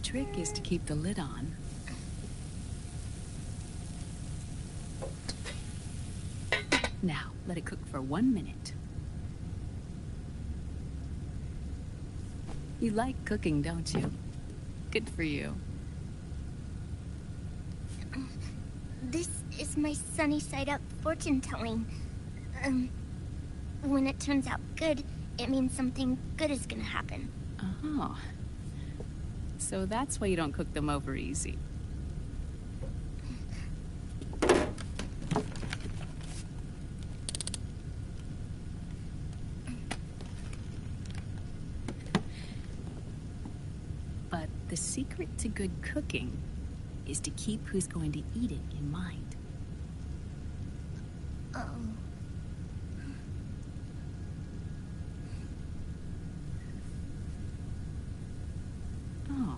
trick is to keep the lid on. Now, let it cook for 1 minute. You like cooking, don't you? Good for you. This is my sunny side up fortune telling. When it turns out good, it means something good is gonna happen. Oh. So that's why you don't cook them over easy. But the secret to good cooking is to keep who's going to eat it in mind. Oh. Oh.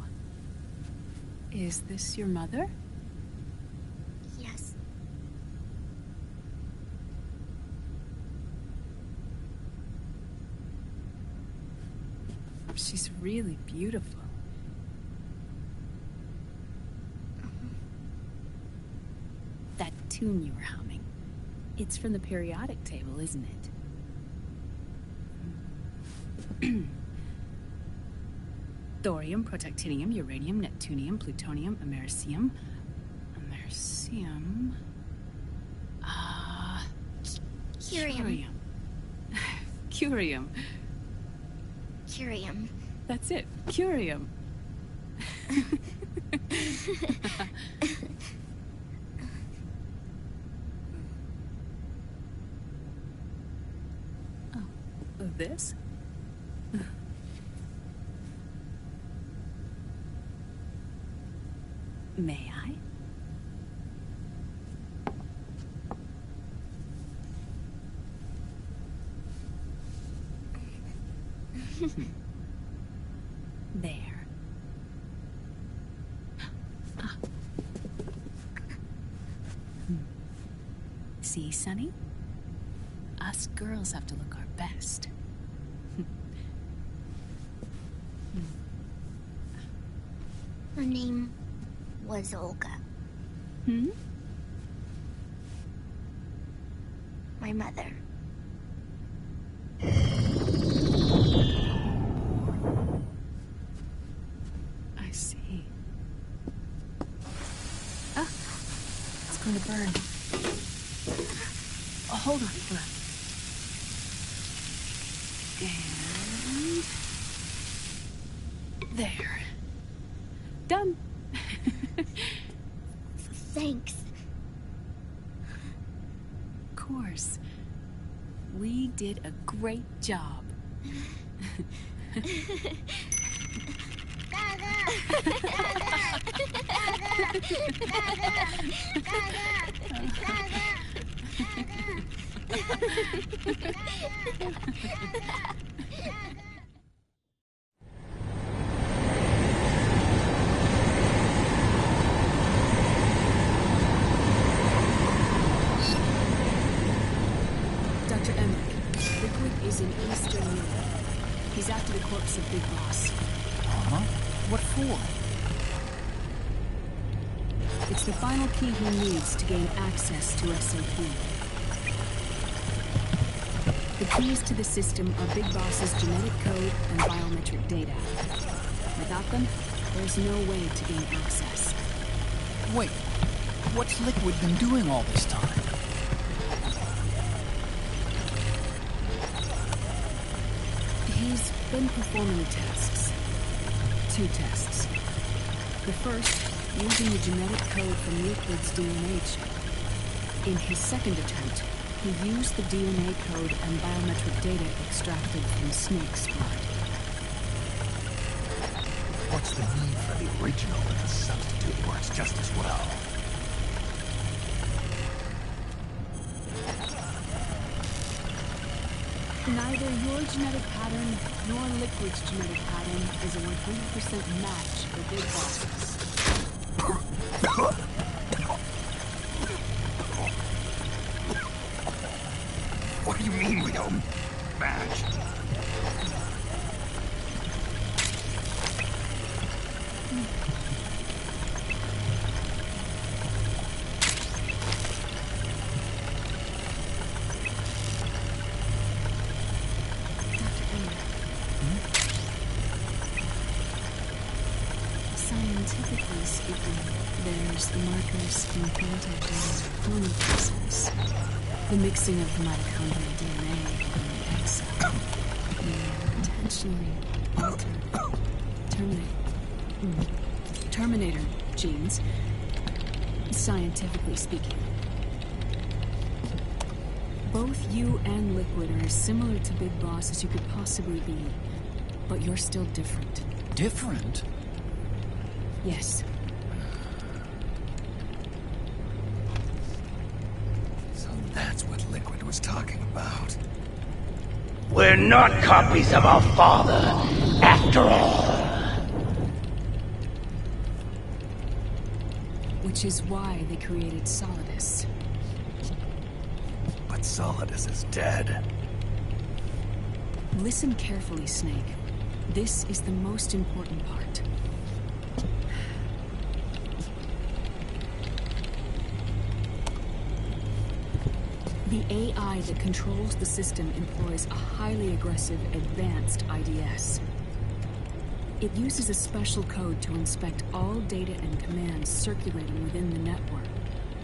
Is this your mother? Yes. She's really beautiful. That tune you were humming, it's from the periodic table, isn't it? Thorium, protactinium, uranium, neptunium, plutonium, americium. Americium. Curium. Curium. Curium. That's it. Curium. Oh, this? May I? There. Ah. See, Sonny? Us girls have to look our best. Her name was Olga. Hmm? My mother. I see. Ah! It's going to burn. Oh, hold on. Hold on. And... there. Done. Thanks. Of course. We did a great job. Dr. Emmerich, Liquid is in Eastern Europe. He's after the corpse of Big Boss. Uh-huh. What for? It's the final key he needs to gain access to SOP. The keys to the system are Big Boss's genetic code and biometric data. Without them, there's no way to gain access. Wait, what's Liquid been doing all this time? He's been performing tests. 2 tests. The first, using the genetic code from Liquid's DNA chip. In his second attempt, he used the DNA code and biometric data extracted from Snake's blood. What's the need for the original if a substitute works just as well? Neither your genetic pattern nor Liquid's genetic pattern is a 100% match for Big Bosses. What do you mean we don't match? Scientifically speaking, there's the markers implanted in the cloning process. The mixing of the mitochondrial DNA in the egg cell. The intentionally altered Terminator genes, scientifically speaking. Both you and Liquid are as similar to Big Boss as you could possibly be, but you're still different. Different? Yes. So that's what Liquid was talking about. We're not copies of our father, after all. Which is why they created Solidus. But Solidus is dead. Listen carefully, Snake. This is the most important part. The AI that controls the system employs a highly aggressive, advanced IDS. It uses a special code to inspect all data and commands circulating within the network.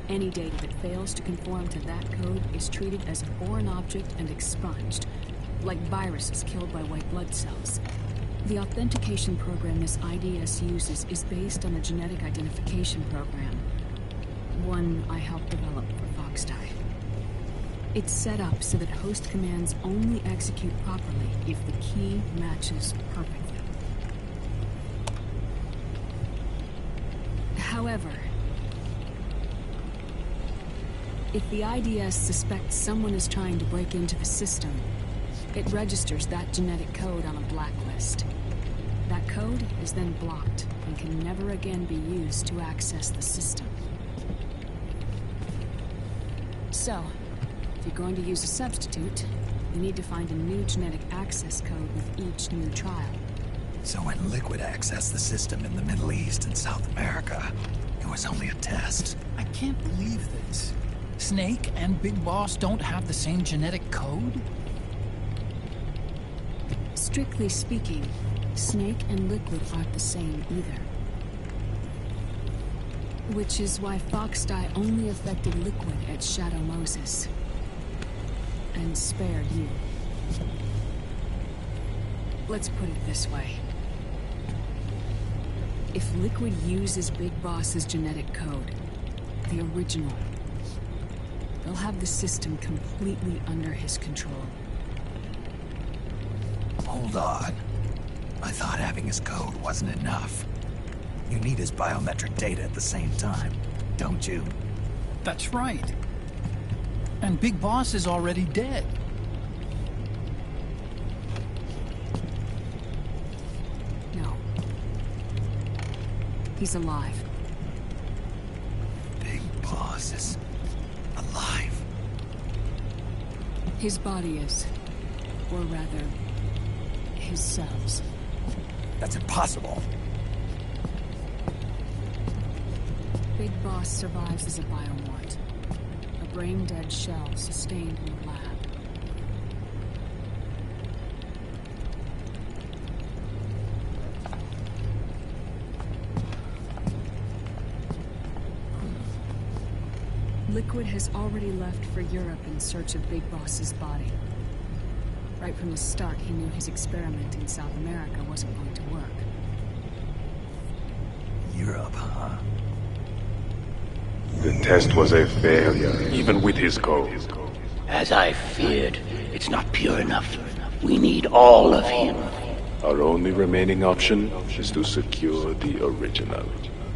Any data that fails to conform to that code is treated as a foreign object and expunged, like viruses killed by white blood cells. The authentication program this IDS uses is based on a genetic identification program, one I helped develop for Foxdie. It's set up so that host commands only execute properly if the key matches perfectly. However, if the IDS suspects someone is trying to break into the system, it registers that genetic code on a blacklist. That code is then blocked and can never again be used to access the system. So, if you're going to use a substitute, you need to find a new genetic access code with each new trial. So when Liquid accessed the system in the Middle East and South America, it was only a test. I can't believe this. Snake and Big Boss don't have the same genetic code? Strictly speaking, Snake and Liquid aren't the same either. Which is why Foxdie only affected Liquid at Shadow Moses. And spared you. Let's put it this way. If Liquid uses Big Boss's genetic code, the original, they'll have the system completely under his control. Hold on. I thought having his code wasn't enough. You need his biometric data at the same time, don't you? That's right. And Big Boss is already dead. No. He's alive. Big Boss is alive. His body is. Or rather, his cells. That's impossible. Big Boss survives as a biomort. A brain-dead shell sustained in the lab. Liquid has already left for Europe in search of Big Boss's body. Right from the start, he knew his experiment in South America wasn't going to work. Europe, huh? The test was a failure, even with his code. As I feared, it's not pure enough. We need all of him. Our only remaining option is to secure the original.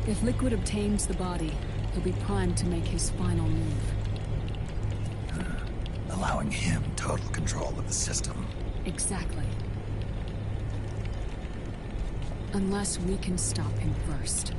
If Liquid obtains the body, he'll be primed to make his final move. Allowing him total control of the system. Exactly. Unless we can stop him first.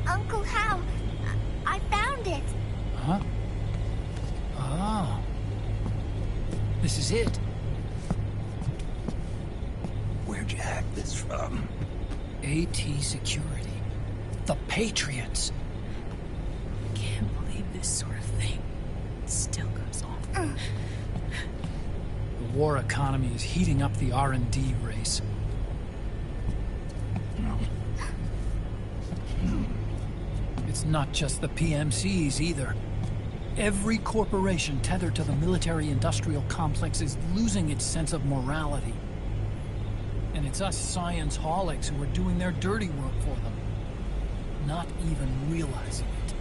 Uncle Hal, it. Where'd you hack this from? AT Security. The Patriots. Can't believe this sort of thing still goes on. The war economy is heating up the R&D race. It's not just the PMCs either. Every corporation tethered to the military-industrial complex is losing its sense of morality. And it's us science-holics who are doing their dirty work for them, not even realizing it.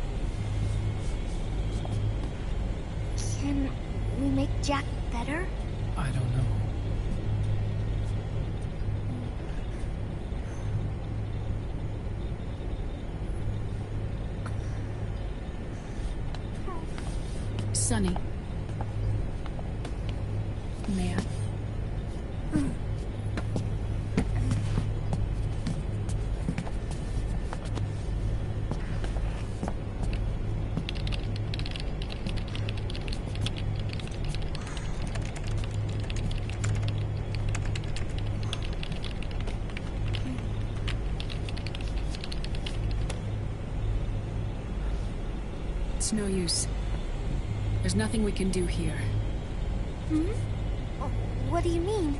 Can we make Jack better? I don't know. Sonny. May I? It's no use. There's nothing we can do here. Hmm? What do you mean?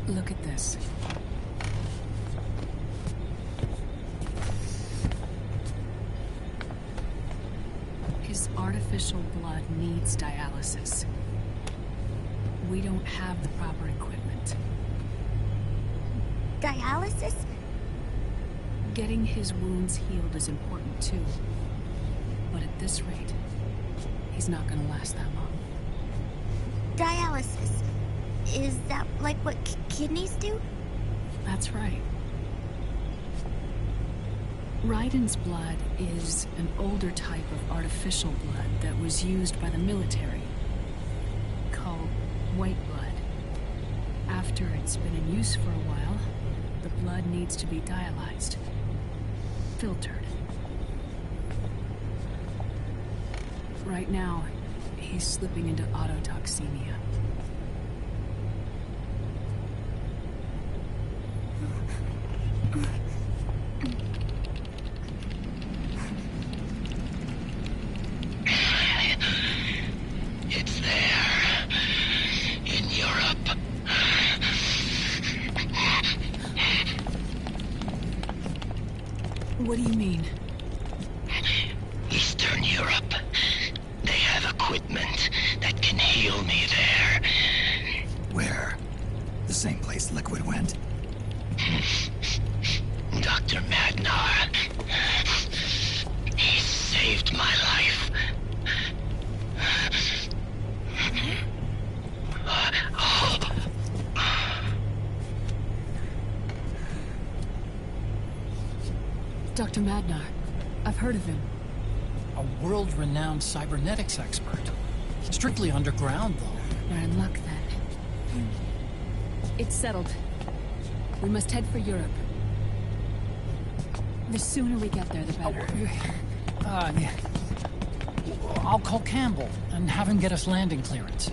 Look at this. His artificial blood needs dialysis. We don't have the proper equipment. Dialysis? Getting his wounds healed is important too. But at this rate, he's not gonna last that long. Dialysis. Is that like what kidneys do? That's right. Raiden's blood is an older type of artificial blood that was used by the military, called white blood. After it's been in use for a while, the blood needs to be dialyzed, filtered. Right now, he's slipping into autotoxemia. It's there. In Europe. What do you mean? Eastern Europe. They have equipment that can heal me there. Where? The same place Liquid went? Dr. Madnar. He saved my life. Dr. Madnar. I've heard of him. A world-renowned cybernetics expert. Strictly underground, though. We're in luck then. It's settled. We must head for Europe. The sooner we get there, the better. Yeah. I'll call Campbell and have him get us landing clearance.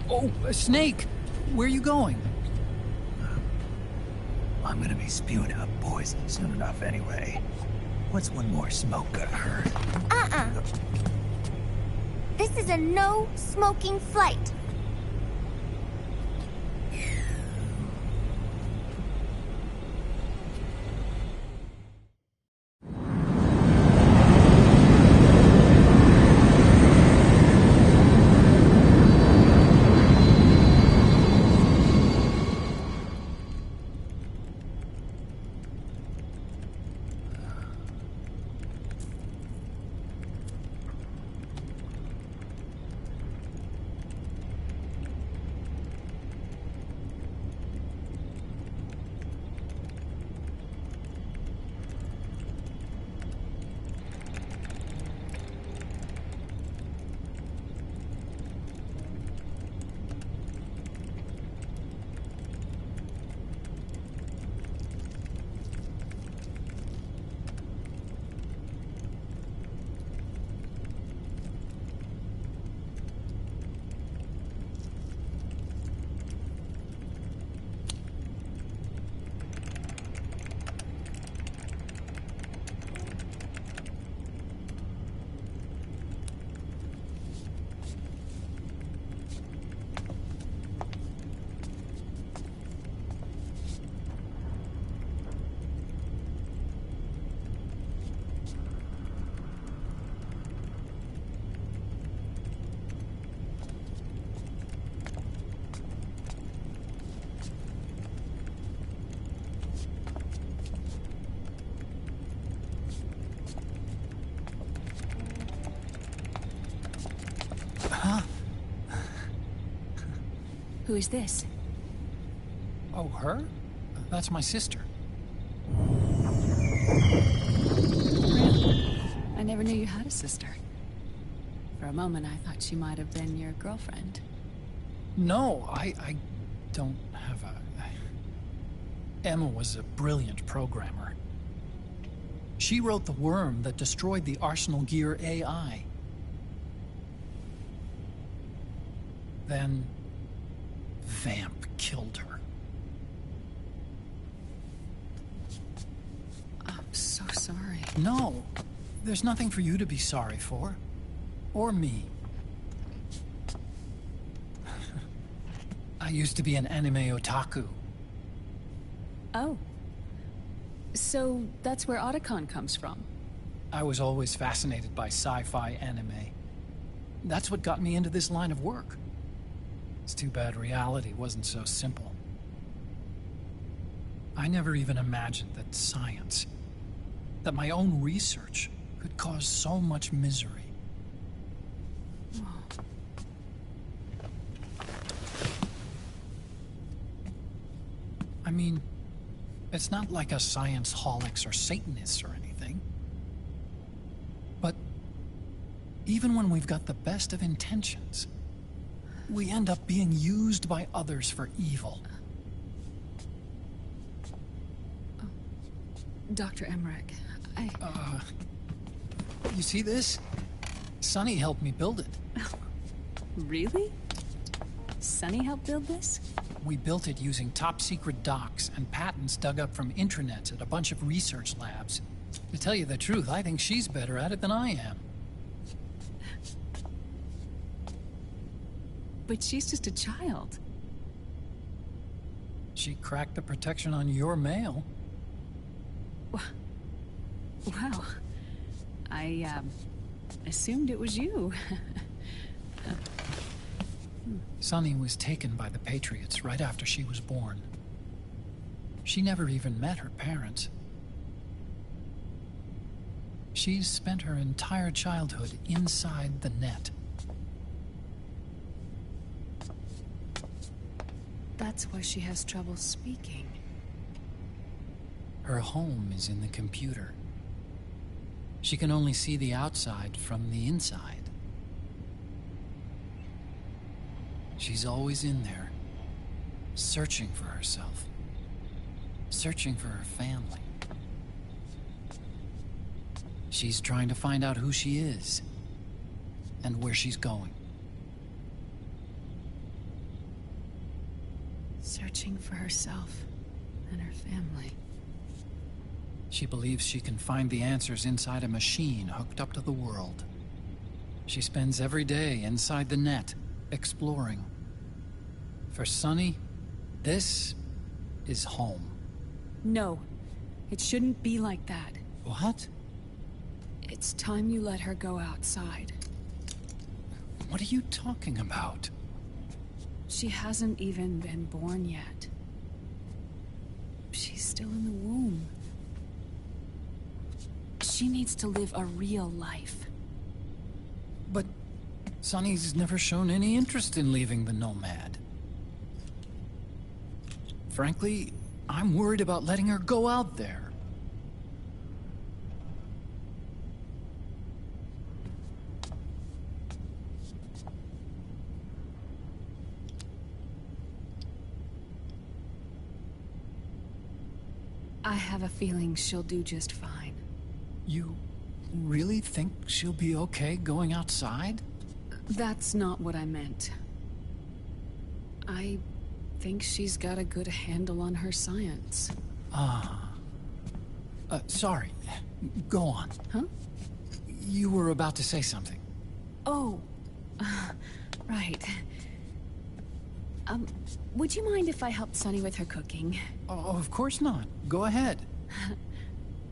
Oh, Snake! Where are you going? I'm gonna be spewing out poison soon enough anyway. What's one more smoke gonna hurt? This is a no-smoking flight. Huh? Who is this? Oh, her? That's my sister. Really? I never knew you had a sister. For a moment, I thought she might have been your girlfriend. No, I don't have a... Emma was a brilliant programmer. She wrote the worm that destroyed the Arsenal Gear AI. Then... Vamp killed her. I'm so sorry. No, there's nothing for you to be sorry for. Or me. I used to be an anime otaku. Oh. So that's where Otacon comes from. I was always fascinated by sci-fi anime. That's what got me into this line of work. It's too bad reality wasn't so simple. I never even imagined that science, that my own research, could cause so much misery. I mean, it's not like us science holics or Satanists or anything. But even when we've got the best of intentions, we end up being used by others for evil. Dr. Emmerich, You see this? Sonny helped me build it. Really? Sunny helped build this? We built it using top-secret docs and patents dug up from intranets at a bunch of research labs. To tell you the truth, I think she's better at it than I am. But she's just a child. She cracked the protection on your mail. Wow. I, assumed it was you. Sunny was taken by the Patriots right after she was born. She never even met her parents. She's spent her entire childhood inside the net. That's why she has trouble speaking. Her home is in the computer. She can only see the outside from the inside. She's always in there, searching for herself, searching for her family. She's trying to find out who she is and where she's going. Searching for herself and her family. She believes she can find the answers inside a machine hooked up to the world. She spends every day inside the net, exploring. For Sunny, this is home. No, it shouldn't be like that. What? It's time you let her go outside. What are you talking about? She hasn't even been born yet. She's still in the womb. She needs to live a real life. But Sunny's never shown any interest in leaving the Nomad. Frankly, I'm worried about letting her go out there. I have a feeling she'll do just fine. You really think she'll be okay going outside? That's not what I meant. I think she's got a good handle on her science. Sorry. Go on. Huh? You were about to say something. Oh, right. Would you mind if I helped Sunny with her cooking? Oh, of course not. Go ahead.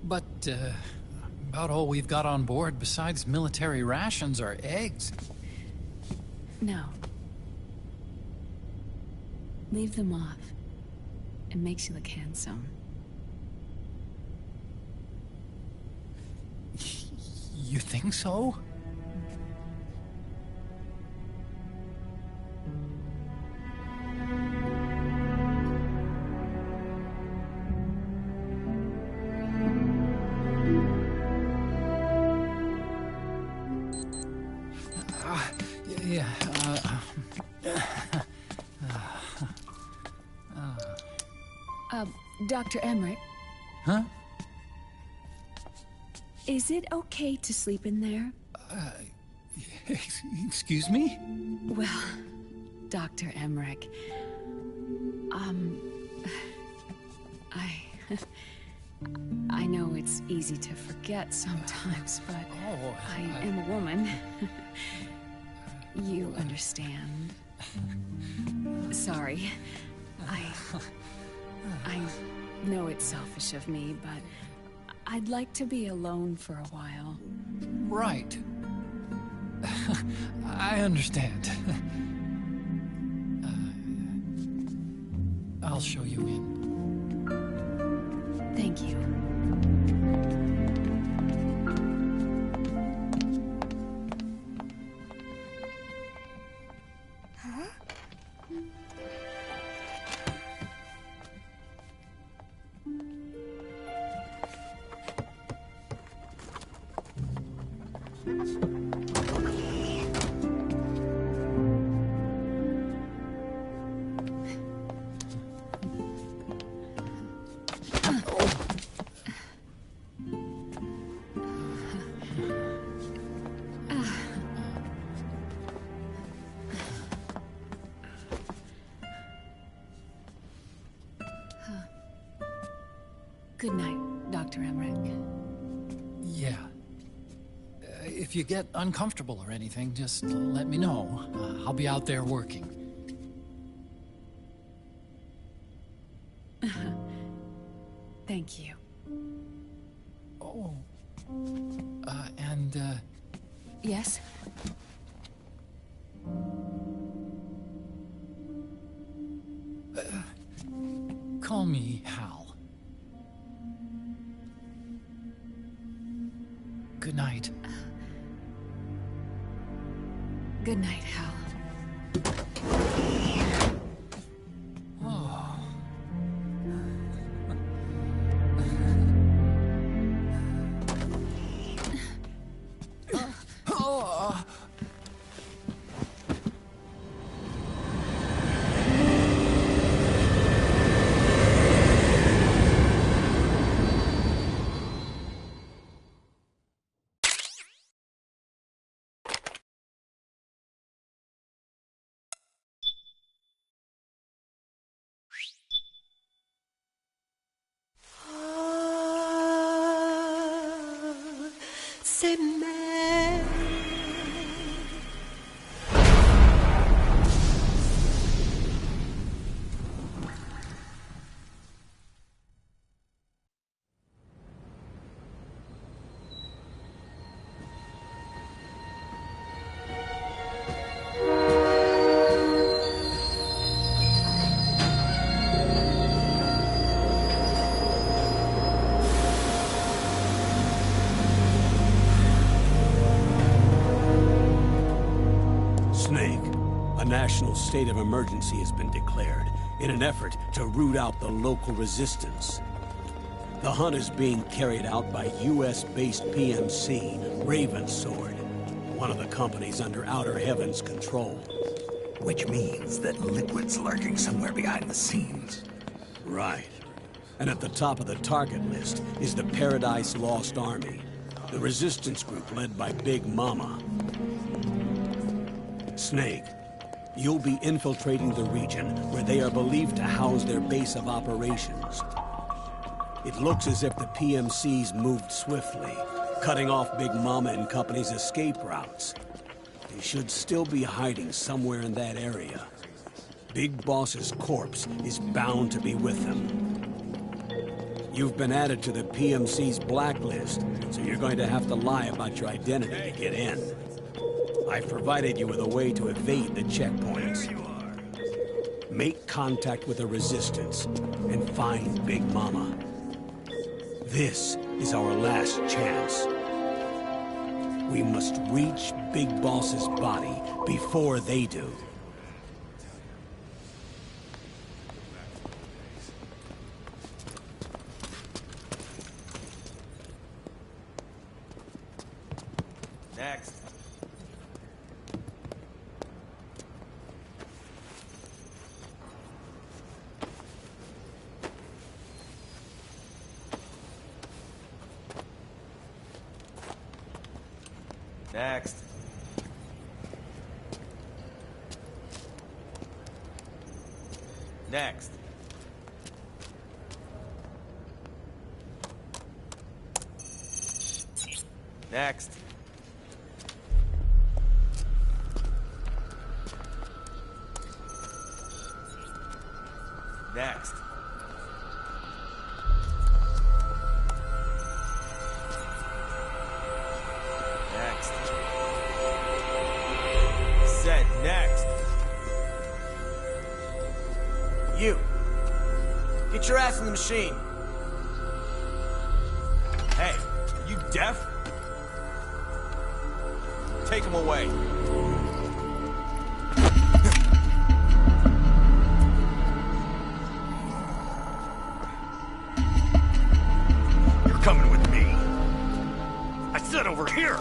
But, about all we've got on board besides military rations are eggs. No. Leave them off. It makes you look handsome. You think so? Dr. Emmerich, Huh? is it okay to sleep in there? Excuse me? Well, Dr. Emmerich, I know it's easy to forget sometimes, but I am a woman. You understand. Sorry. I know it's selfish of me, but I'd like to be alone for a while. Right. I understand. I'll show you in. Thank you. Good night, Dr. Emmerich. Yeah. If you get uncomfortable or anything, just let me know. I'll be out there working. Thank you. Oh. Yes? Call me Hal. Good night. Good night, Hal. National state of emergency has been declared in an effort to root out the local resistance. The hunt is being carried out by US-based PMC, Ravensword, one of the companies under Outer Heaven's control. Which means that Liquid's lurking somewhere behind the scenes. Right. And at the top of the target list is the Paradise Lost Army, the resistance group led by Big Mama. Snake, you'll be infiltrating the region where they are believed to house their base of operations. It looks as if the PMC's moved swiftly, cutting off Big Mama and company's escape routes. They should still be hiding somewhere in that area. Big Boss's corpse is bound to be with them. You've been added to the PMC's blacklist, so you're going to have to lie about your identity to get in. I've provided you with a way to evade the checkpoints. Make contact with the Resistance and find Big Mama. This is our last chance. We must reach Big Boss's body before they do. Next. Next. Next. Next. Next. Next. Set next. You. Get your ass in the machine. Hey, are you deaf? Take him away. You're coming with me. I said over here.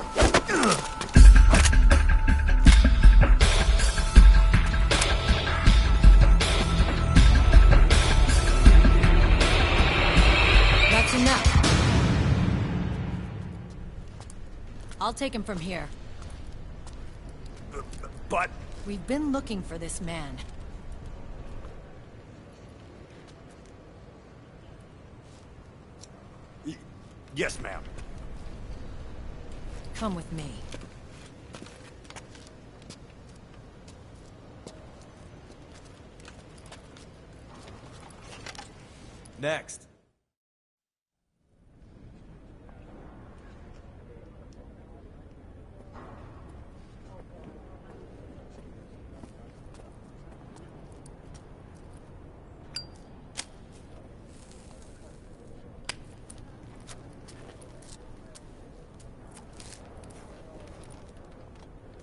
That's enough. I'll take him from here. But... We've been looking for this man. Yes, ma'am. Come with me. Next.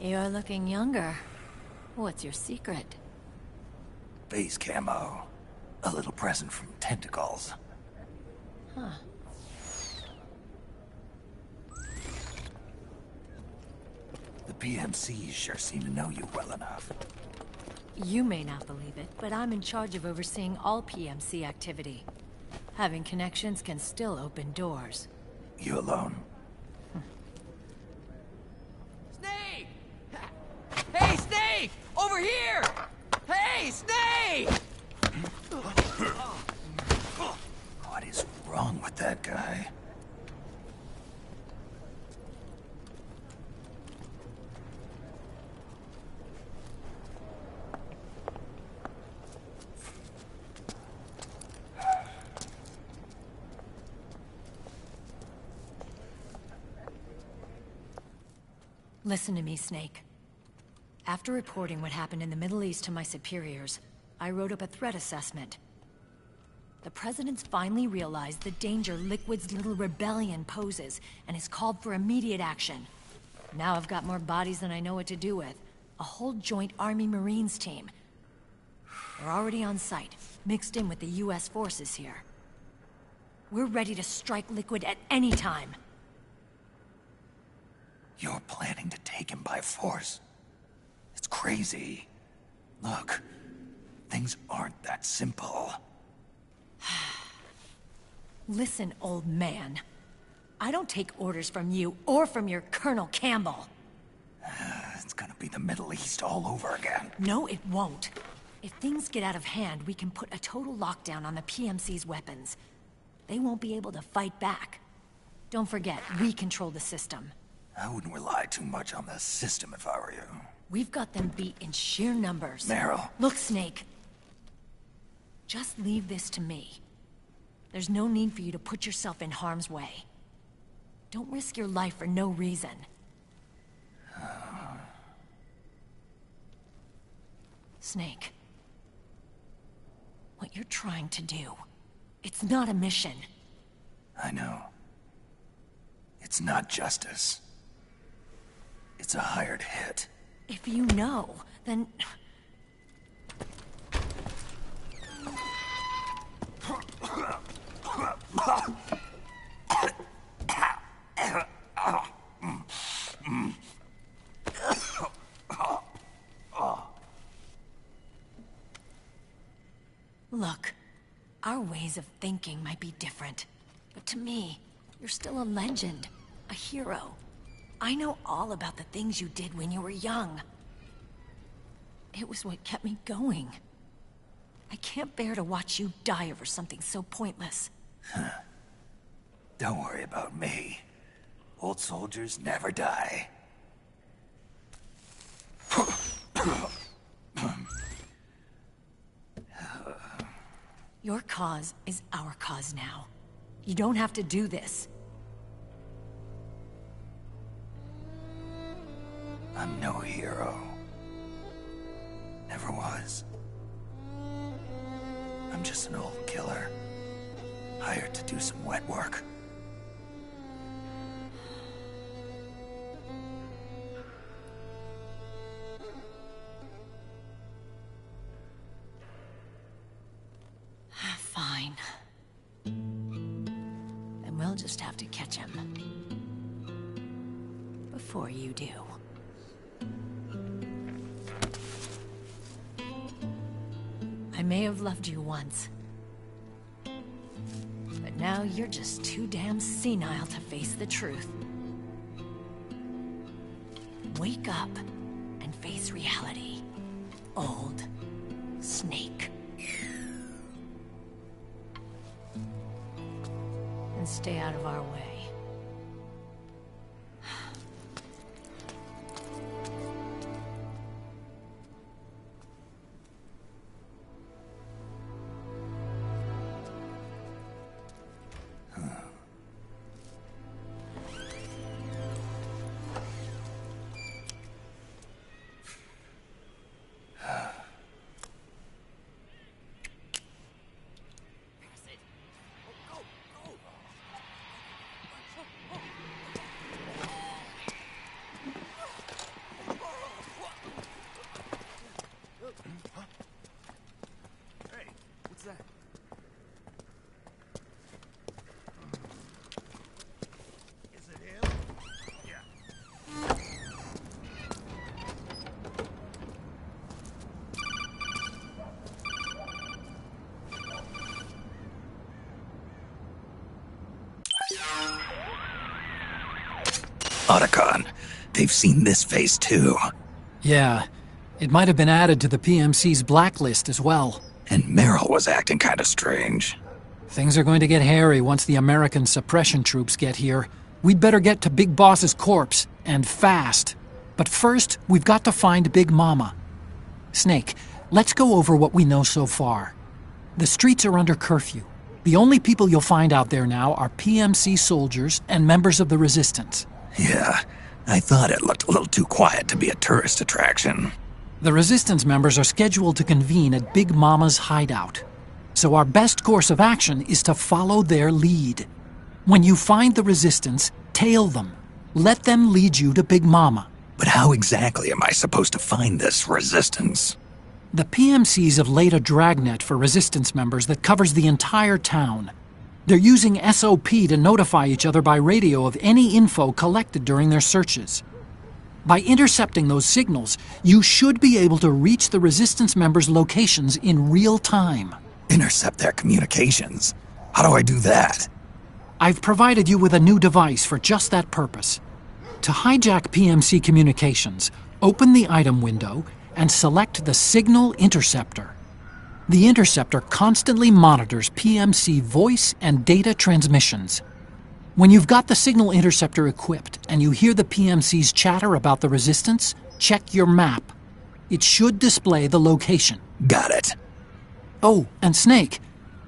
You're looking younger. What's your secret? Base camo. A little present from Tentacles. Huh. The PMCs sure seem to know you well enough. You may not believe it, but I'm in charge of overseeing all PMC activity. Having connections can still open doors. You alone? Snake! Hey, Snake! Over here! Hey, Snake! What is wrong with that guy? Listen to me, Snake. After reporting what happened in the Middle East to my superiors, I wrote up a threat assessment. The President's finally realized the danger Liquid's little rebellion poses, and has called for immediate action. Now I've got more bodies than I know what to do with. A whole joint Army-Marines team. They're already on site, mixed in with the US forces here. We're ready to strike Liquid at any time. You're planning to take him by force? It's crazy. Look, things aren't that simple. Listen, old man. I don't take orders from you or from your Colonel Campbell. It's gonna be the Middle East all over again. No, it won't. If things get out of hand, we can put a total lockdown on the PMC's weapons. They won't be able to fight back. Don't forget, we control the system. I wouldn't rely too much on the system if I were you. We've got them beat in sheer numbers. Meryl. Look, Snake. Just leave this to me. There's no need for you to put yourself in harm's way. Don't risk your life for no reason. Snake. What you're trying to do, it's not a mission. I know. It's not justice. It's a hired hit. If you know, then... Look, our ways of thinking might be different, but to me, you're still a legend, a hero. I know all about the things you did when you were young. It was what kept me going. I can't bear to watch you die over something so pointless. Don't worry about me. Old soldiers never die. Your cause is our cause now. You don't have to do this. I'm no hero. Never was. I'm just an old killer, hired to do some wet work. Fine. Then we'll just have to catch him. Before you do. I may have loved you once. But now you're just too damn senile to face the truth. Wake up and face reality. Old Snake. And stay out of our way. Otacon, they've seen this face too. Yeah, it might have been added to the PMC's blacklist as well. And Meryl was acting kind of strange. Things are going to get hairy once the American suppression troops get here. We'd better get to Big Boss's corpse, and fast. But first, we've got to find Big Mama. Snake, let's go over what we know so far. The streets are under curfew. The only people you'll find out there now are PMC soldiers and members of the Resistance. Yeah, I thought it looked a little too quiet to be a tourist attraction. The Resistance members are scheduled to convene at Big Mama's hideout. So our best course of action is to follow their lead. When you find the Resistance, tail them. Let them lead you to Big Mama. But how exactly am I supposed to find this Resistance? The PMCs have laid a dragnet for Resistance members that covers the entire town. They're using SOP to notify each other by radio of any info collected during their searches. By intercepting those signals, you should be able to reach the Resistance members' locations in real time. Intercept their communications? How do I do that? I've provided you with a new device for just that purpose. To hijack PMC communications, open the item window and select the Signal Interceptor. The interceptor constantly monitors PMC voice and data transmissions. When you've got the Signal Interceptor equipped and you hear the PMC's chatter about the Resistance, check your map. It should display the location. Got it. Oh, and Snake,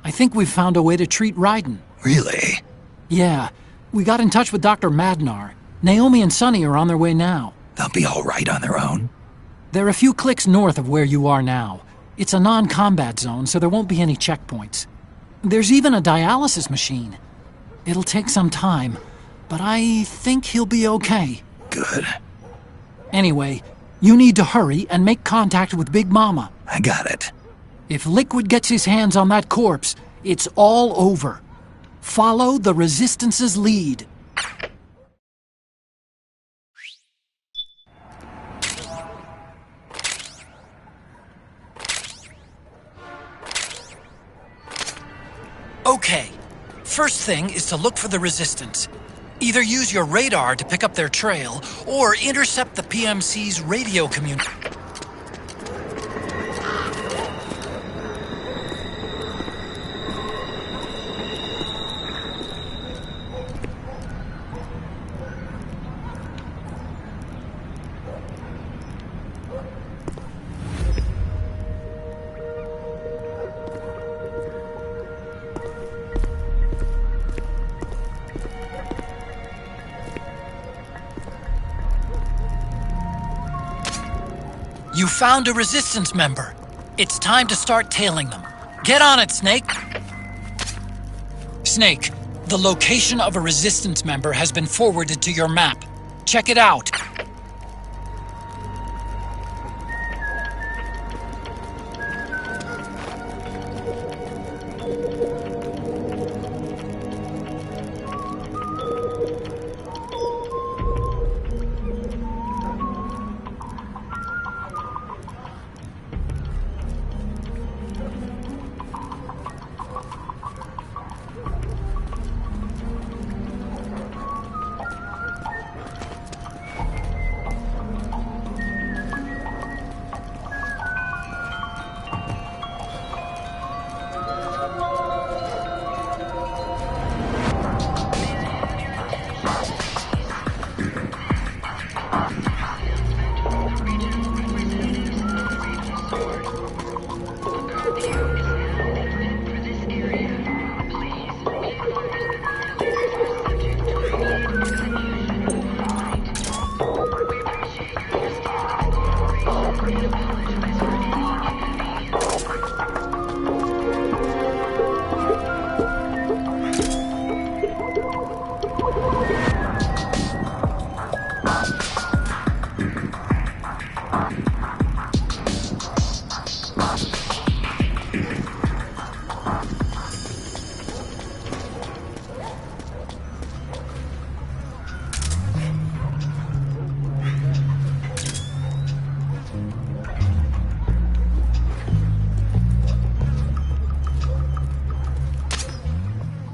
I think we've found a way to treat Raiden. Really? Yeah, we got in touch with Dr. Madnar. Naomi and Sonny are on their way now. They'll be all right on their own? They're a few clicks north of where you are now. It's a non-combat zone, so there won't be any checkpoints. There's even a dialysis machine. It'll take some time, but I think he'll be okay. Good. Anyway, you need to hurry and make contact with Big Mama. I got it. If Liquid gets his hands on that corpse, it's all over. Follow the Resistance's lead. Okay, first thing is to look for the Resistance. Either use your radar to pick up their trail, or intercept the PMC's radio communication. You found a Resistance member. It's time to start tailing them. Get on it, Snake! Snake, the location of a Resistance member has been forwarded to your map. Check it out.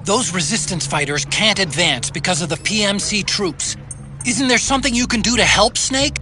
Those Resistance fighters can't advance because of the PMC troops. Isn't there something you can do to help, Snake?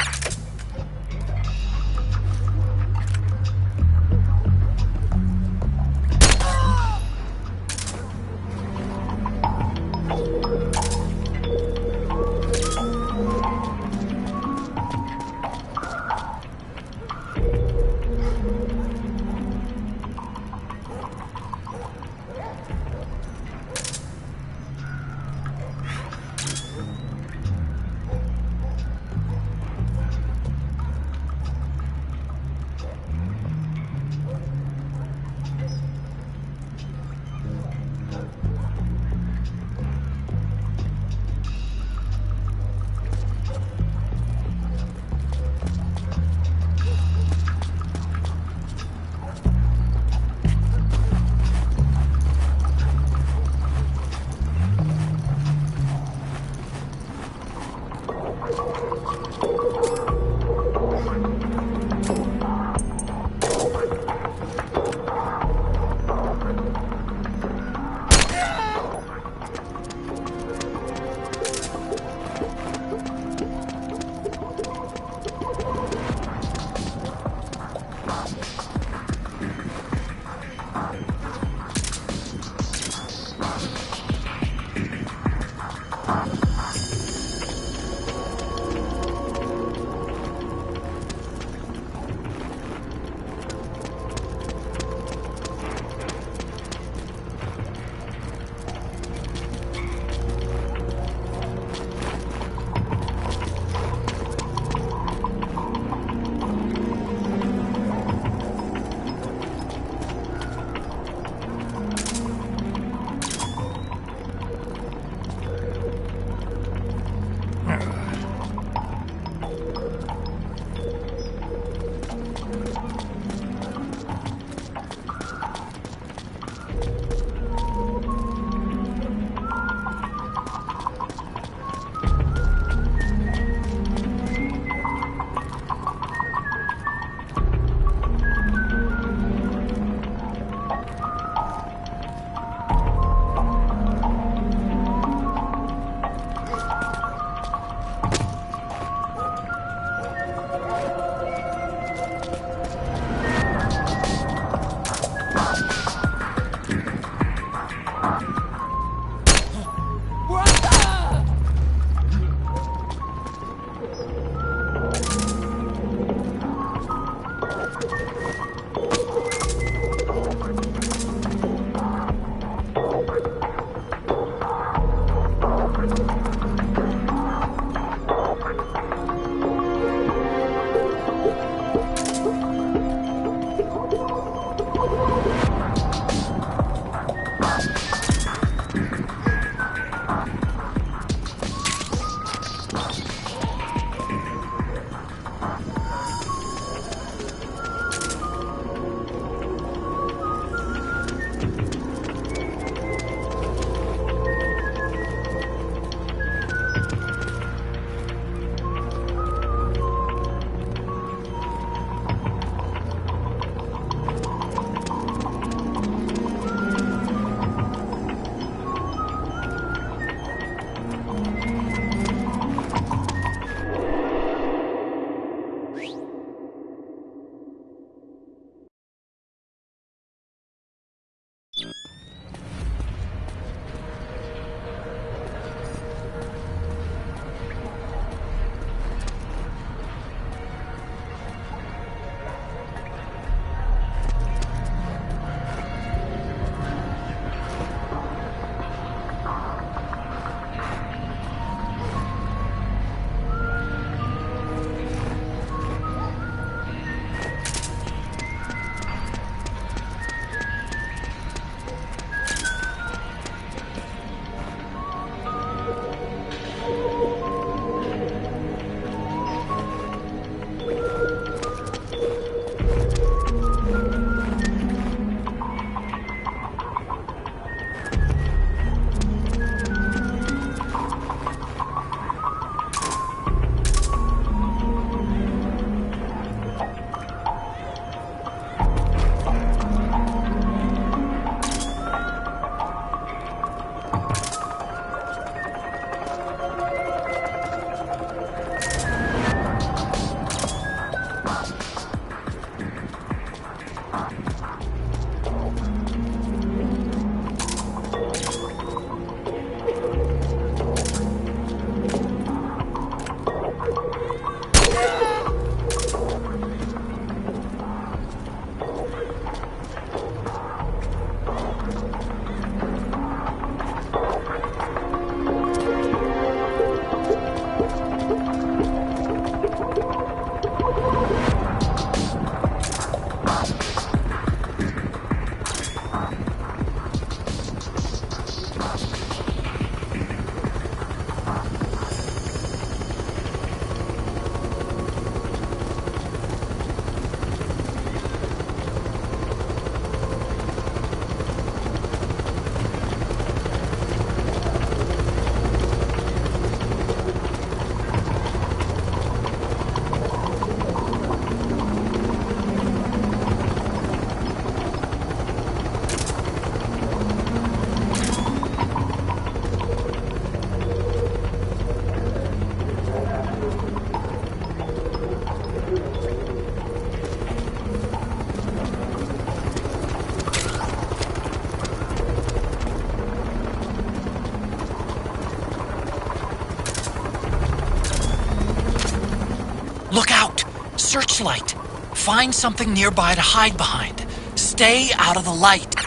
light. Find something nearby to hide behind. Stay out of the light.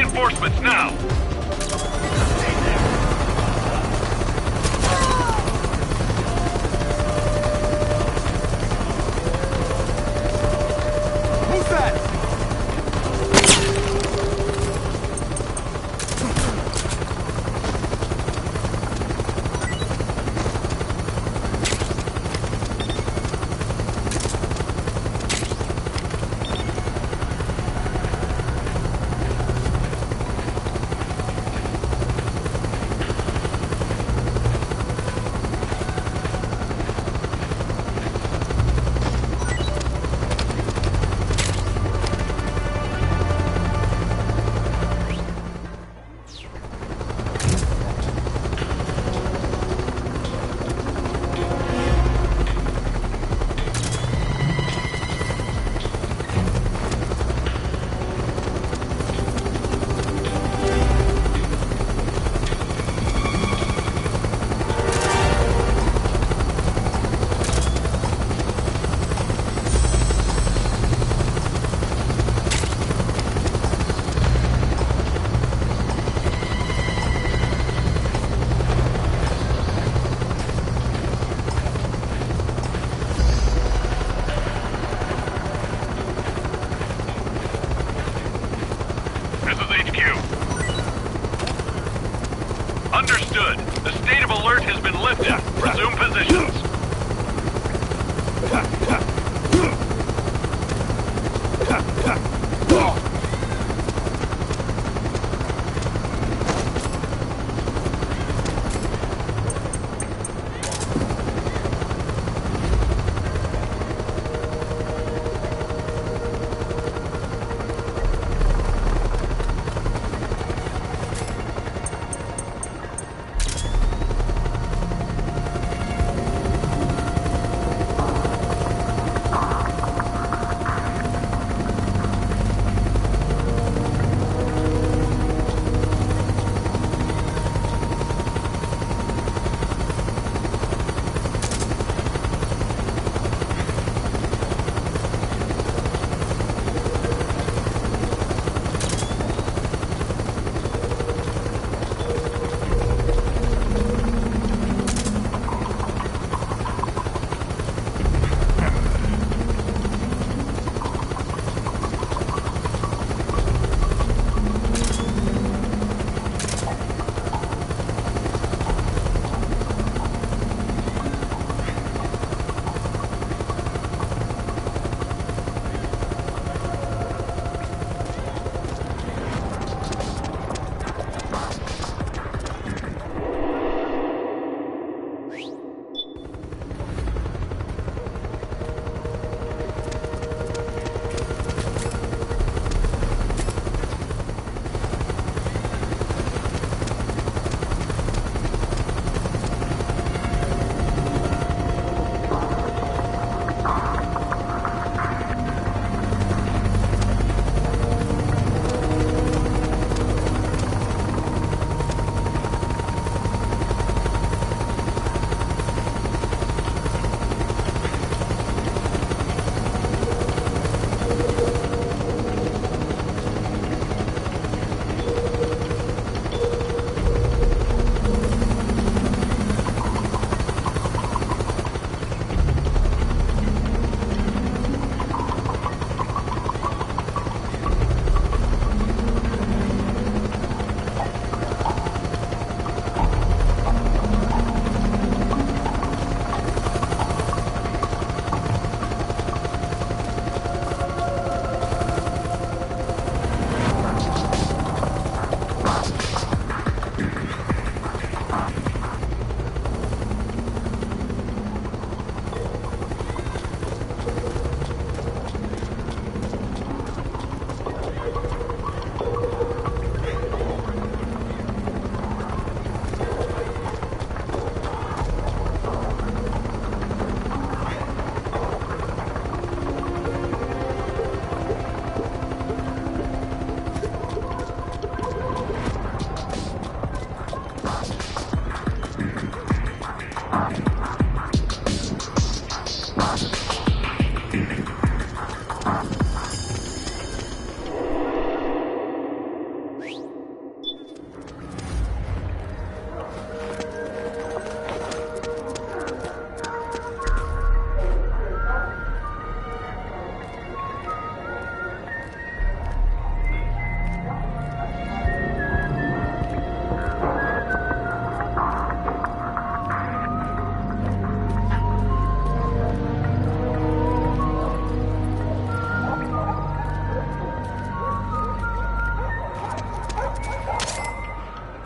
reinforcements now! Who's that?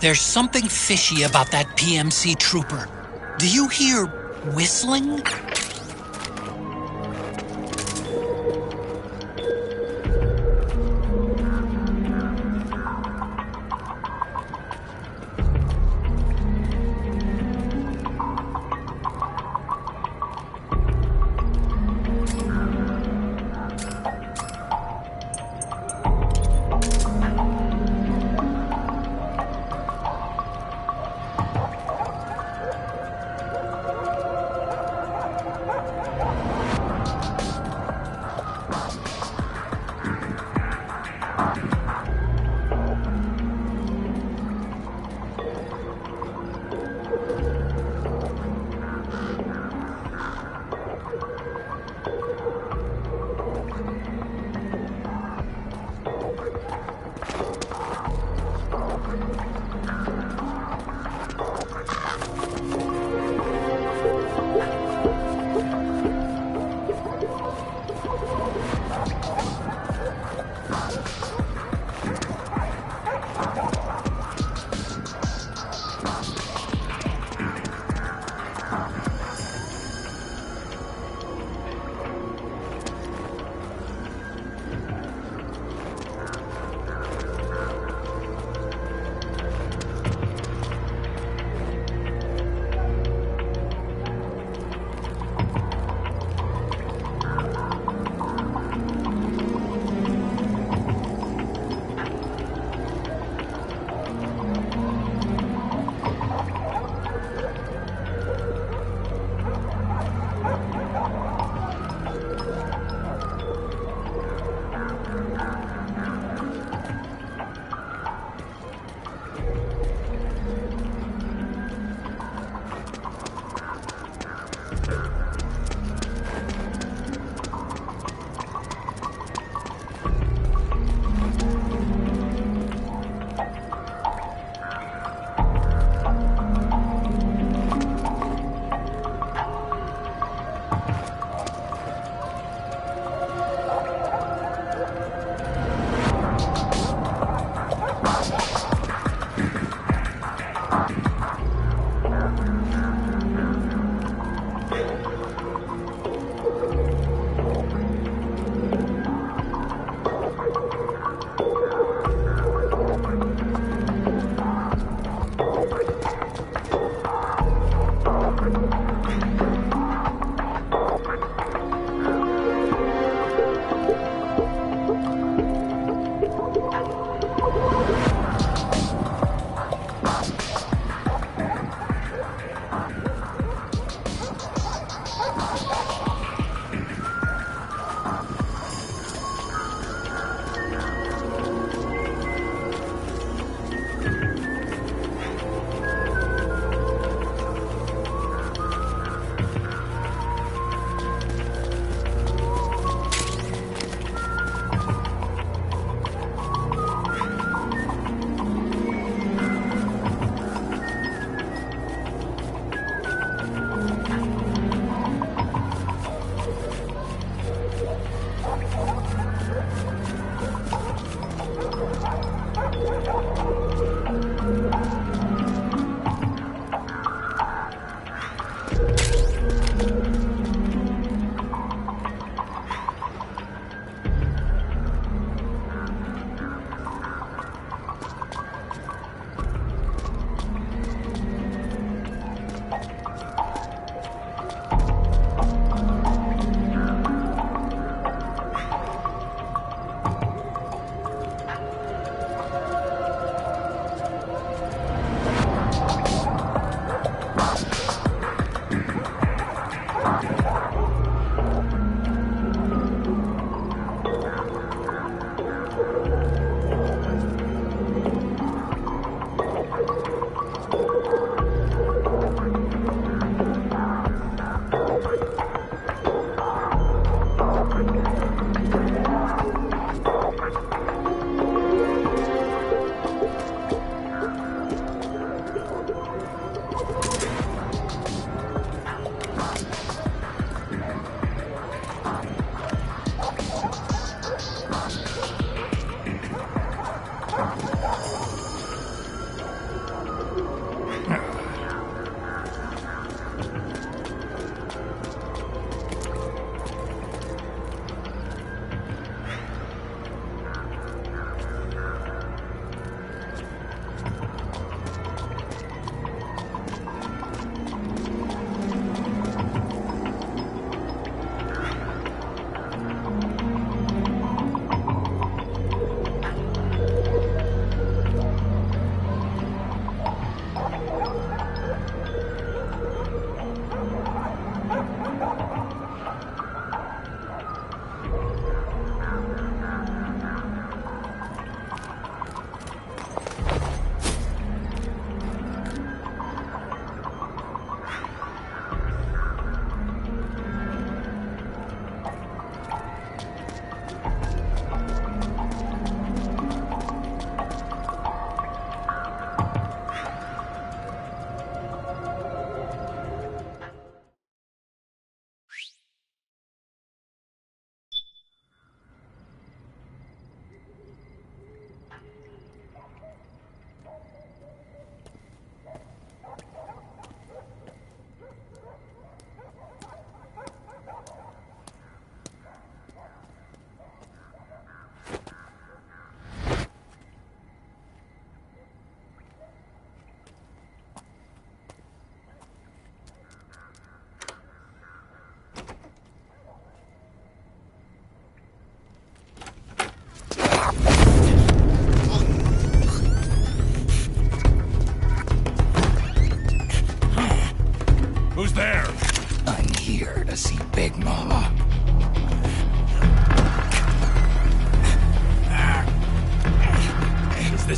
There's something fishy about that PMC trooper. Do you hear whistling?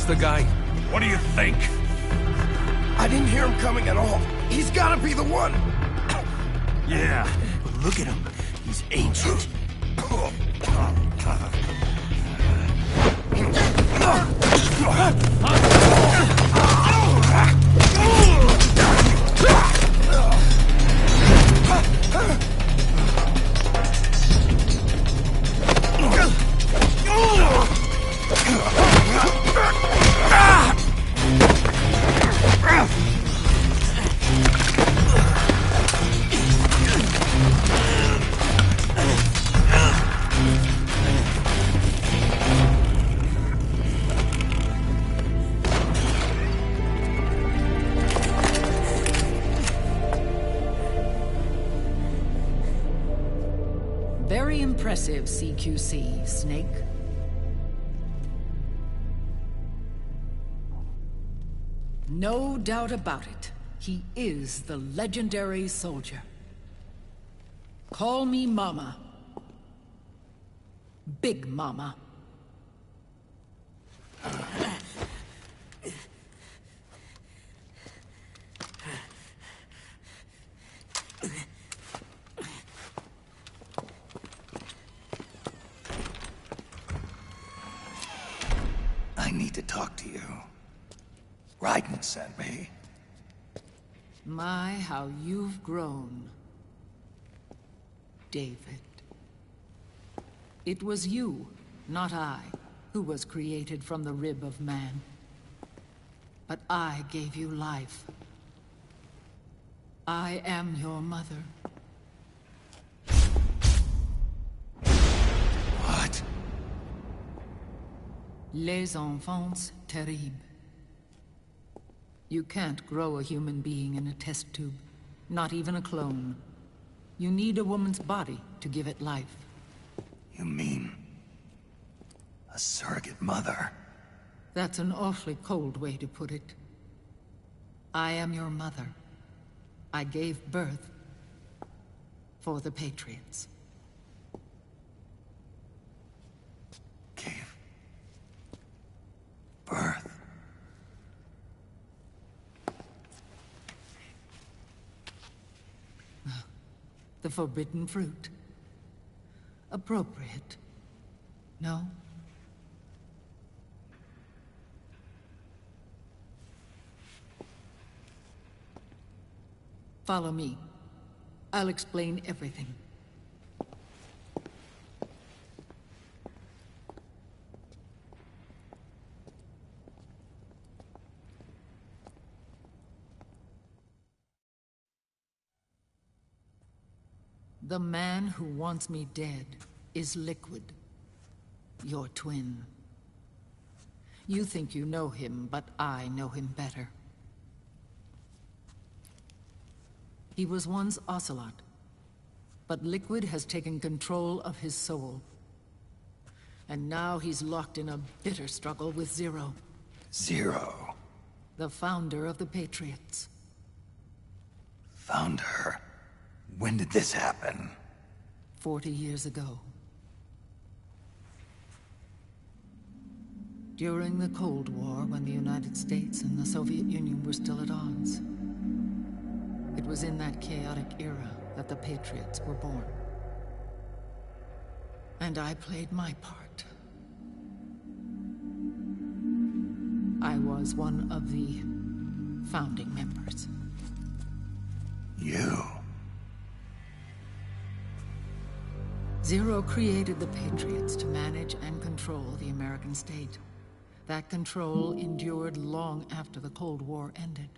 this the guy? What do you think? I didn't hear him coming at all. He's gotta be the one. Yeah, but look at him. He's ancient. Very impressive, CQC, Snake. No doubt about it. He is the legendary soldier. Call me Mama. Big Mama. I need to talk to you. Raiden sent me. My, how you've grown, David. It was you, not I, who was created from the rib of man. But I gave you life. I am your mother. What? Les enfants terribles. You can't grow a human being in a test tube, not even a clone. You need a woman's body to give it life. You mean... a surrogate mother? That's an awfully cold way to put it. I am your mother. I gave birth for the Patriots. Gave birth? The forbidden fruit. Appropriate. No? Follow me. I'll explain everything. The man who wants me dead is Liquid, your twin. You think you know him, but I know him better. He was once Ocelot, but Liquid has taken control of his soul. And now he's locked in a bitter struggle with Zero. Zero? The founder of the Patriots. Founder? When did this happen? 40 years ago. During the Cold War, when the United States and the Soviet Union were still at odds. It was in that chaotic era that the Patriots were born. And I played my part. I was one of the founding members. You? Zero created the Patriots to manage and control the American state. That control endured long after the Cold War ended.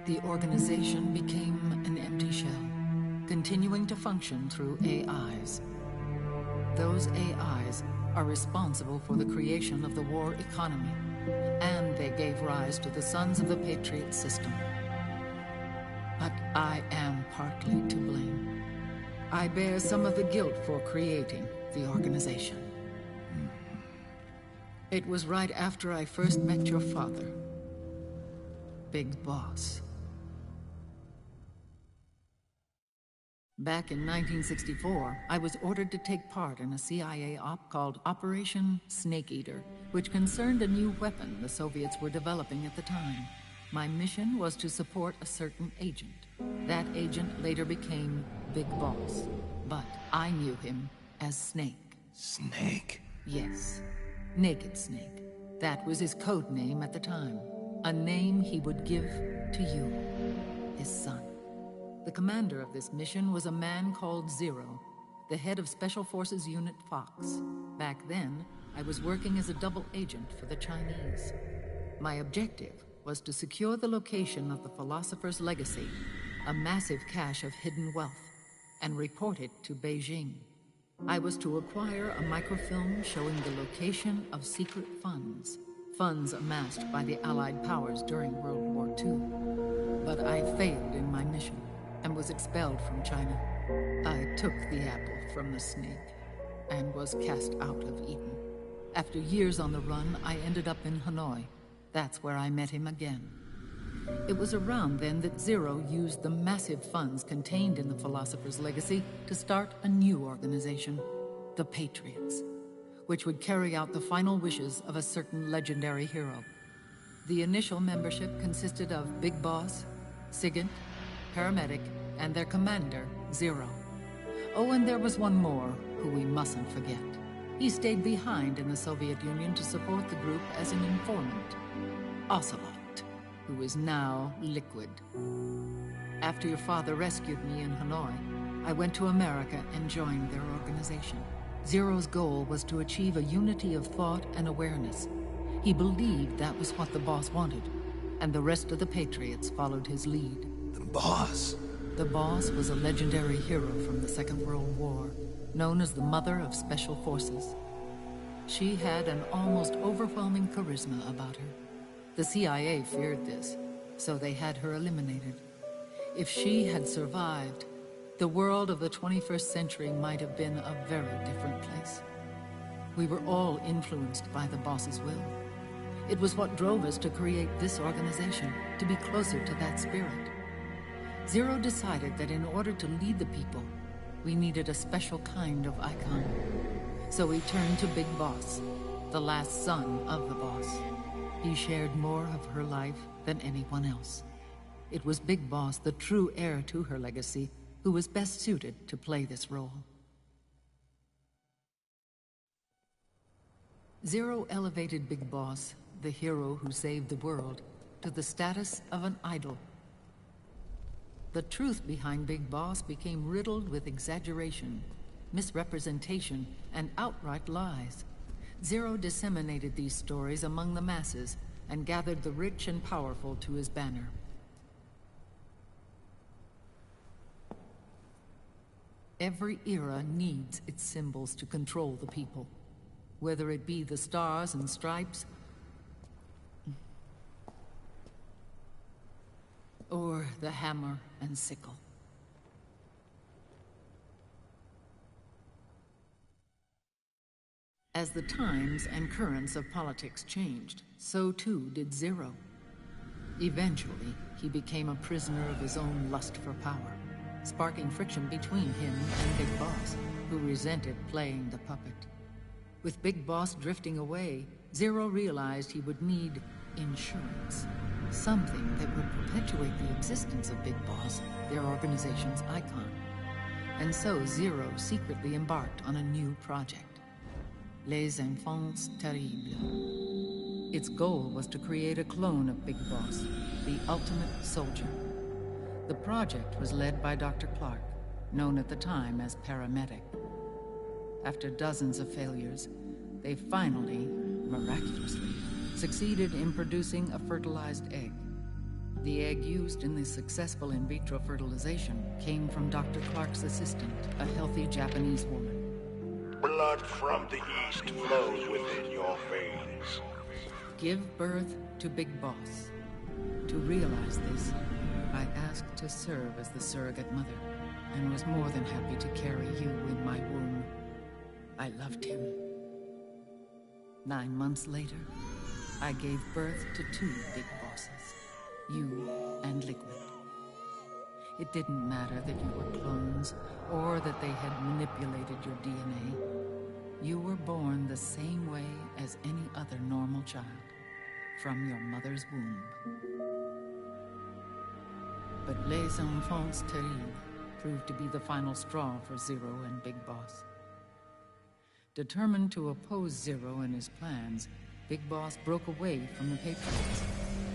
The organization became an empty shell, continuing to function through AIs. Those AIs are responsible for the creation of the war economy, and they gave rise to the Sons of the Patriot system. But I am partly to blame. I bear some of the guilt for creating the organization. It was right after I first met your father, Big Boss. Back in 1964, I was ordered to take part in a CIA op called Operation Snake Eater, which concerned a new weapon the Soviets were developing at the time. My mission was to support a certain agent. That agent later became Big Boss, but I knew him as Snake. Snake? Yes, Naked Snake. That was his code name at the time. A name he would give to you, his son. The commander of this mission was a man called Zero, the head of Special Forces Unit Fox. Back then, I was working as a double agent for the Chinese. My objective was to secure the location of the Philosopher's Legacy, a massive cache of hidden wealth, and report it to Beijing. I was to acquire a microfilm showing the location of secret funds amassed by the Allied powers during World War II. But I failed in my mission and was expelled from China. I took the apple from the snake and was cast out of Eden. After years on the run, I ended up in Hanoi. That's where I met him again. It was around then that Zero used the massive funds contained in the Philosopher's Legacy to start a new organization, the Patriots, which would carry out the final wishes of a certain legendary hero. The initial membership consisted of Big Boss, Sigint, Paramedic, and their commander, Zero. Oh, and there was one more who we mustn't forget. He stayed behind in the Soviet Union to support the group as an informant, Ocelot, who is now Liquid. After your father rescued me in Hanoi, I went to America and joined their organization. Zero's goal was to achieve a unity of thought and awareness. He believed that was what the boss wanted, and the rest of the Patriots followed his lead. The boss? The boss was a legendary hero from the Second World War, known as the Mother of Special Forces. She had an almost overwhelming charisma about her. The CIA feared this, so they had her eliminated. If she had survived, the world of the 21st century might have been a very different place. We were all influenced by the boss's will. It was what drove us to create this organization, to be closer to that spirit. Zero decided that in order to lead the people, we needed a special kind of icon. So he turned to Big Boss, the last son of the boss. He shared more of her life than anyone else. It was Big Boss, the true heir to her legacy, who was best suited to play this role. Zero elevated Big Boss, the hero who saved the world, to the status of an idol. The truth behind Big Boss became riddled with exaggeration, misrepresentation, and outright lies. Zero disseminated these stories among the masses and gathered the rich and powerful to his banner. Every era needs its symbols to control the people, whether it be the stars and stripes, or the hammer and sickle. As the times and currents of politics changed, so too did Zero. Eventually, he became a prisoner of his own lust for power, sparking friction between him and Big Boss, who resented playing the puppet. With Big Boss drifting away, Zero realized he would need insurance. Something that would perpetuate the existence of Big Boss, their organization's icon. And so Zero secretly embarked on a new project, Les Enfants Terribles. Its goal was to create a clone of Big Boss, the ultimate soldier. The project was led by Dr. Clark, known at the time as Paramedic. After dozens of failures, they finally, miraculously, succeeded in producing a fertilized egg. The egg used in the successful in vitro fertilization came from Dr. Clark's assistant, a healthy Japanese woman. Blood from the east flows within your veins. Give birth to Big Boss. To realize this, I asked to serve as the surrogate mother, and was more than happy to carry you in my womb. I loved him. 9 months later, I gave birth to 2 Big Bosses, you and Liquid. It didn't matter that you were clones, or that they had manipulated your DNA. You were born the same way as any other normal child, from your mother's womb. But Les Enfants Terribles proved to be the final straw for Zero and Big Boss. Determined to oppose Zero and his plans, Big Boss broke away from the Patriots.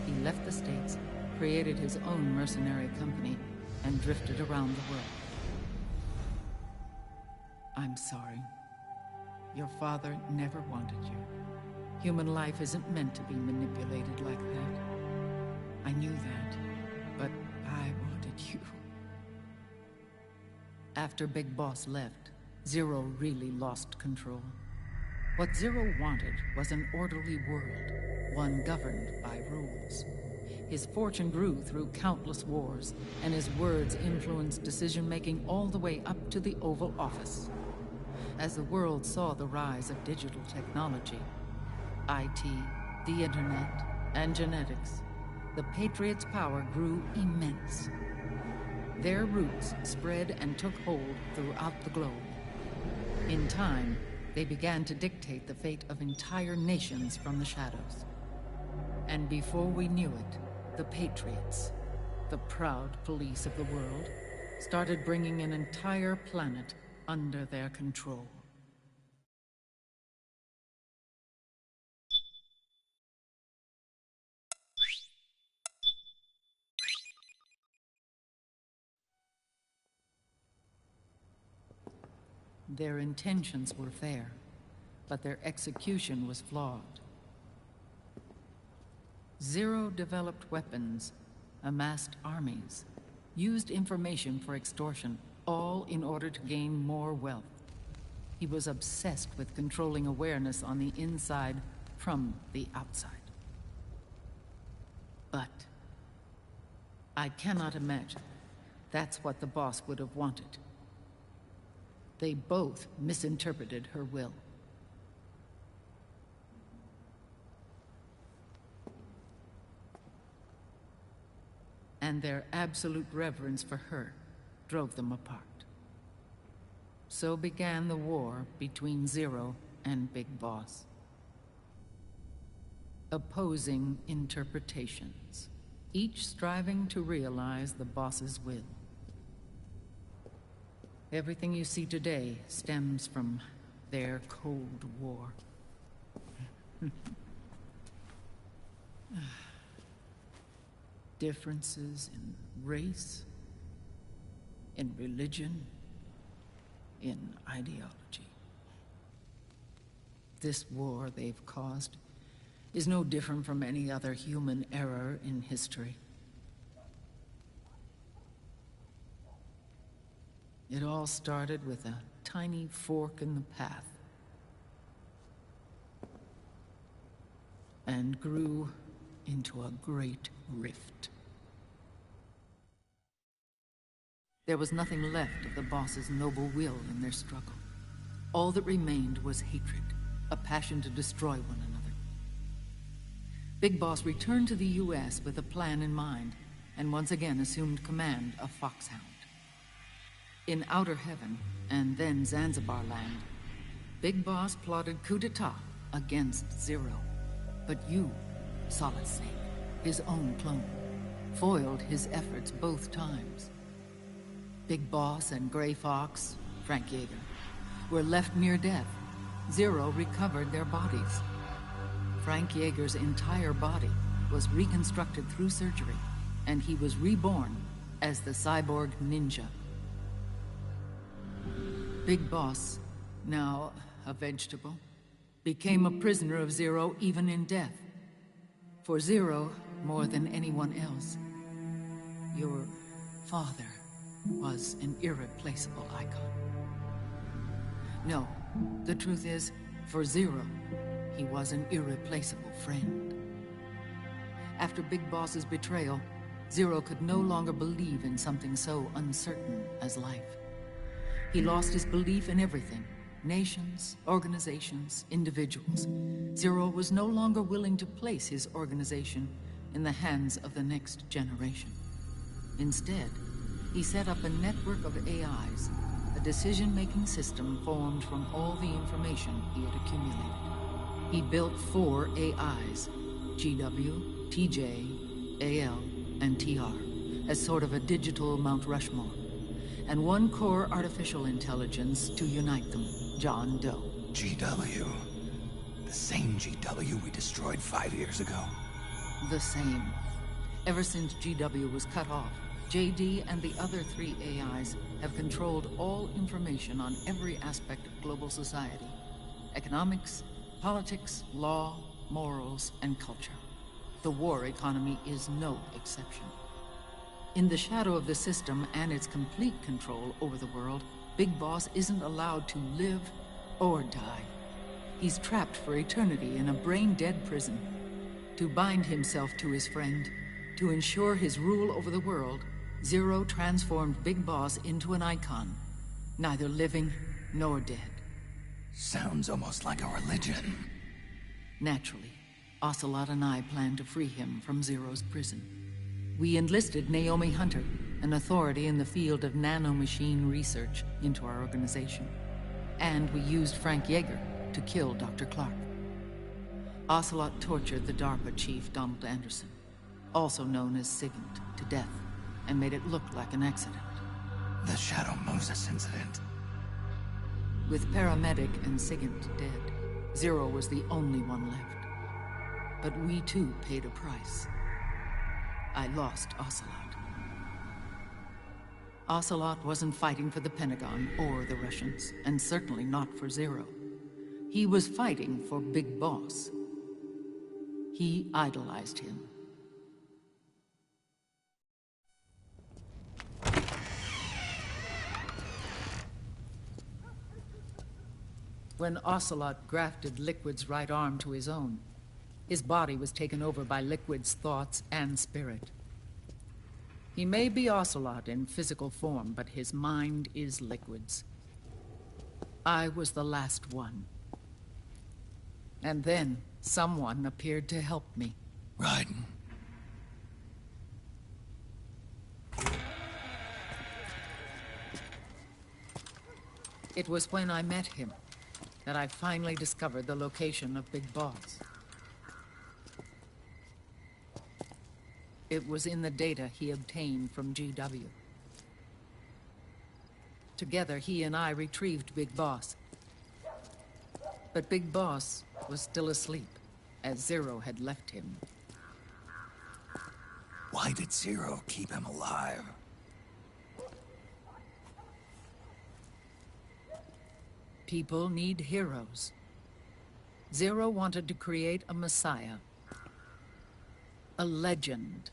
He left the States, created his own mercenary company, and drifted around the world. I'm sorry. Your father never wanted you. Human life isn't meant to be manipulated like that. I knew that, but I wanted you. After Big Boss left, Zero really lost control. What Zero wanted was an orderly world, one governed by rules. His fortune grew through countless wars, and his words influenced decision-making all the way up to the Oval Office. As the world saw the rise of digital technology, IT, the internet, and genetics, the Patriots' power grew immense. Their roots spread and took hold throughout the globe. In time, they began to dictate the fate of entire nations from the shadows. And before we knew it, the Patriots, the proud police of the world, started bringing an entire planet under their control. Their intentions were fair, but their execution was flawed. Zero developed weapons, amassed armies, used information for extortion, all in order to gain more wealth. He was obsessed with controlling awareness on the inside from the outside. But I cannot imagine that's what the boss would have wanted. They both misinterpreted her will. And their absolute reverence for her drove them apart. So began the war between Zero and Big Boss. Opposing interpretations, each striving to realize the boss's will. Everything you see today stems from their Cold War. Differences in race, in religion, in ideology. This war they've caused is no different from any other human error in history. It all started with a tiny fork in the path, and grew into a great rift. There was nothing left of the boss's noble will in their struggle. All that remained was hatred, a passion to destroy one another. Big Boss returned to the US with a plan in mind, and once again assumed command of Foxhound. In Outer Heaven, and then Zanzibar Land, Big Boss plotted coup d'etat against Zero. But you, Solid Snake, his own clone, foiled his efforts both times. Big Boss and Gray Fox, Frank Yeager, were left near death. Zero recovered their bodies. Frank Yeager's entire body was reconstructed through surgery, and he was reborn as the cyborg ninja. Big Boss, now a vegetable, became a prisoner of Zero even in death. For Zero, more than anyone else, your father was an irreplaceable icon. No, the truth is, for Zero, he was an irreplaceable friend. After Big Boss's betrayal, Zero could no longer believe in something so uncertain as life. He lost his belief in everything. Nations, organizations, individuals. Zero was no longer willing to place his organization in the hands of the next generation. Instead, He set up a network of AIs, a decision-making system formed from all the information he had accumulated. He built 4 AIs, GW, TJ, AL, and TR, as sort of a digital Mount Rushmore, and 1 core artificial intelligence to unite them, John Doe. GW. The same GW we destroyed 5 years ago. The same. Ever since GW was cut off, JD and the other 3 AIs have controlled all information on every aspect of global society. Economics, politics, law, morals, and culture. The war economy is no exception. In the shadow of the system and its complete control over the world, Big Boss isn't allowed to live or die. He's trapped for eternity in a brain-dead prison. To bind himself to his friend, to ensure his rule over the world, Zero transformed Big Boss into an icon, neither living nor dead. Sounds almost like a religion. Naturally, Ocelot and I plan to free him from Zero's prison. We enlisted Naomi Hunter, an authority in the field of nanomachine research, into our organization. And we used Frank Yeager to kill Dr. Clark. Ocelot tortured the DARPA chief, Donald Anderson, also known as Sigint, to death, and made it look like an accident. The Shadow Moses incident. With Paramedic and Sigint dead, Zero was the only one left. But we too paid a price. I lost Ocelot. Ocelot wasn't fighting for the Pentagon or the Russians, and certainly not for Zero. He was fighting for Big Boss. He idolized him. When Ocelot grafted Liquid's right arm to his own, his body was taken over by Liquid's thoughts and spirit. He may be Ocelot in physical form, but his mind is Liquid's. I was the last one. And then someone appeared to help me. Raiden. It was when I met him that I finally discovered the location of Big Boss. It was in the data he obtained from GW. Together, he and I retrieved Big Boss. But Big Boss was still asleep, as Zero had left him. Why did Zero keep him alive? People need heroes. Zero wanted to create a messiah. A legend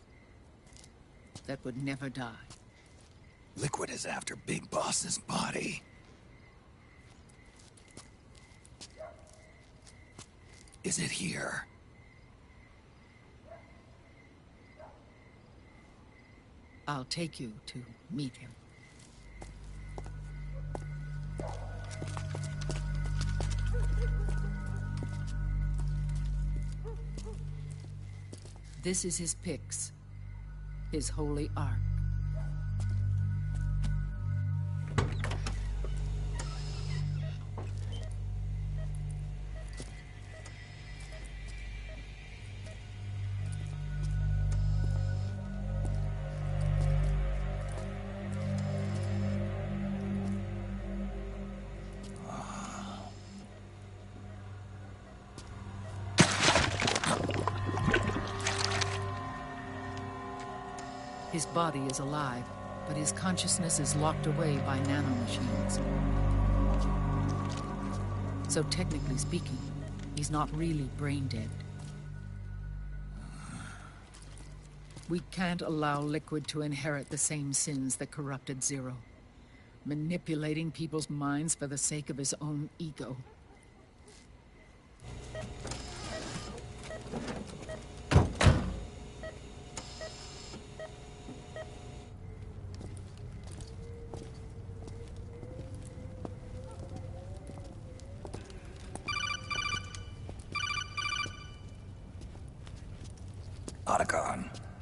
that would never die. Liquid is after Big Boss's body. Is it here? I'll take you to meet him. This is his pyx, his holy ark. His body is alive, but his consciousness is locked away by nanomachines. So technically speaking, he's not really brain dead. We can't allow Liquid to inherit the same sins that corrupted Zero. Manipulating people's minds for the sake of his own ego.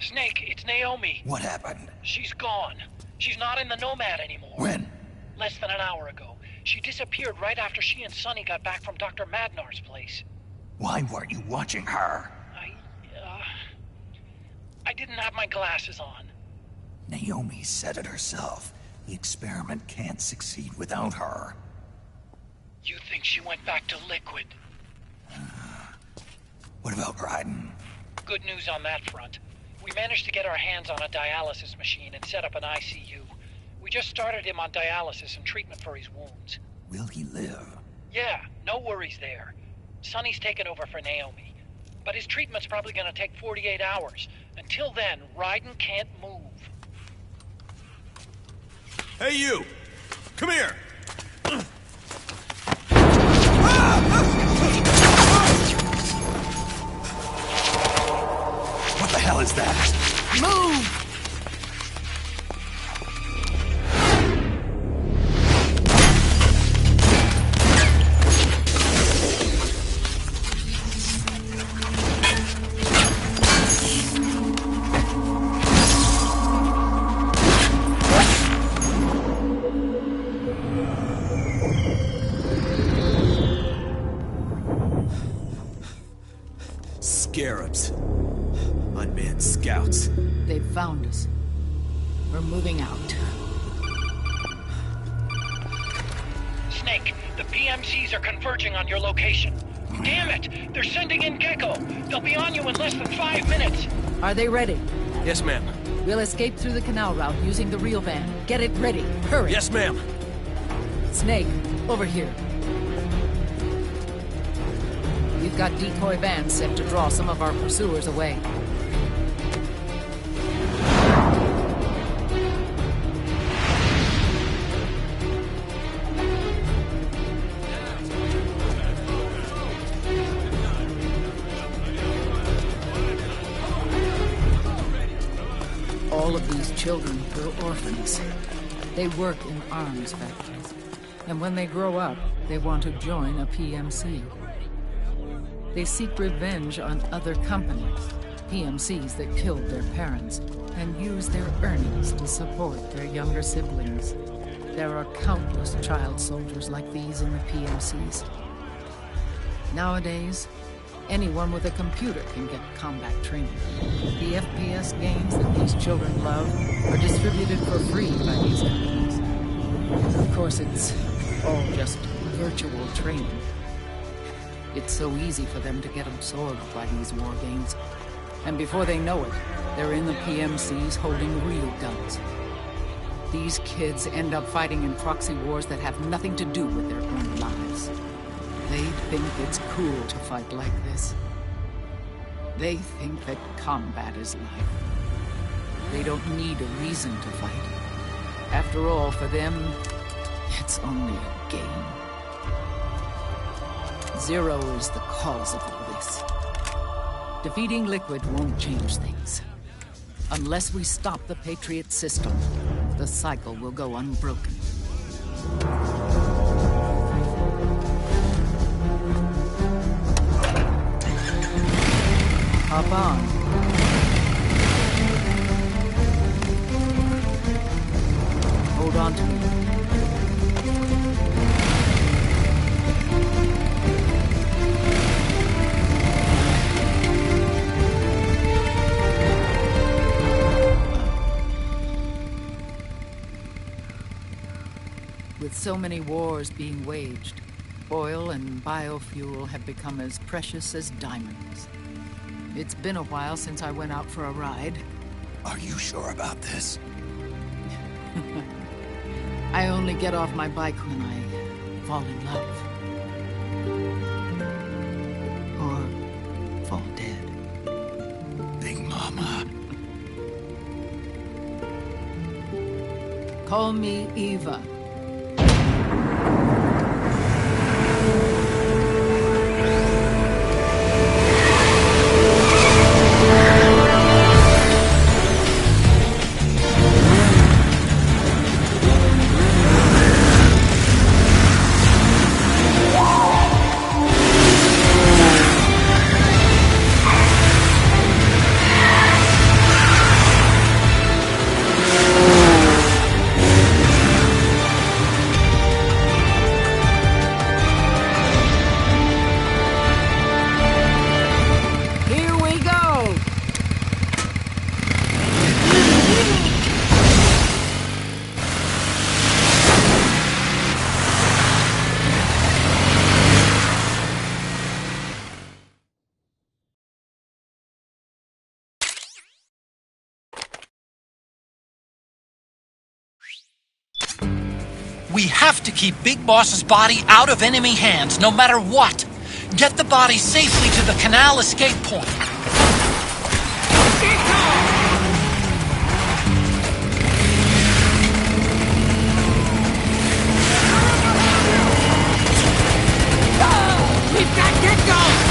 Snake, it's Naomi. What happened? She's gone. She's not in the Nomad anymore. When? Less than an hour ago. She disappeared right after she and Sonny got back from Dr. Madnar's place. Why weren't you watching her? I didn't have my glasses on. Naomi said it herself. The experiment can't succeed without her. You think she went back to Liquid? What about Raiden? Good news on that front. We managed to get our hands on a dialysis machine and set up an ICU. We just started him on dialysis and treatment for his wounds. Will he live? Yeah, no worries there. Sonny's taken over for Naomi. But his treatment's probably gonna take 48 hours. Until then, Raiden can't move. Hey, you! Come here! What the hell is that? Move! Scarabs. Unmanned scouts. They've found us. We're moving out. Snake, the PMCs are converging on your location. Damn it! They're sending in Gecko! They'll be on you in less than 5 minutes! Are they ready? Yes, ma'am. We'll escape through the canal route using the real van. Get it ready. Hurry. Yes, ma'am. Snake, over here. We've got decoy vans set to draw some of our pursuers away. All of these children were orphans. They work in arms factories. And when they grow up, they want to join a PMC. They seek revenge on other companies, PMCs that killed their parents, and use their earnings to support their younger siblings. There are countless child soldiers like these in the PMCs. Nowadays, anyone with a computer can get combat training. The FPS games that these children love are distributed for free by these companies. Of course, it's all just virtual training. It's so easy for them to get absorbed by these war games. And before they know it, they're in the PMCs holding real guns. These kids end up fighting in proxy wars that have nothing to do with their own lives. They think it's cool to fight like this. They think that combat is life. They don't need a reason to fight. After all, for them, it's only a game. Zero is the cause of all this. Defeating Liquid won't change things. Unless we stop the Patriot system, the cycle will go unbroken. Hop on. Hold on to me. With so many wars being waged, oil and biofuel have become as precious as diamonds. It's been a while since I went out for a ride. Are you sure about this? I only get off my bike when I fall in love. Or fall dead. Big Mama. Call me Eva. We have to keep Big Boss's body out of enemy hands, no matter what. Get the body safely to the canal escape point. We've got Gecko!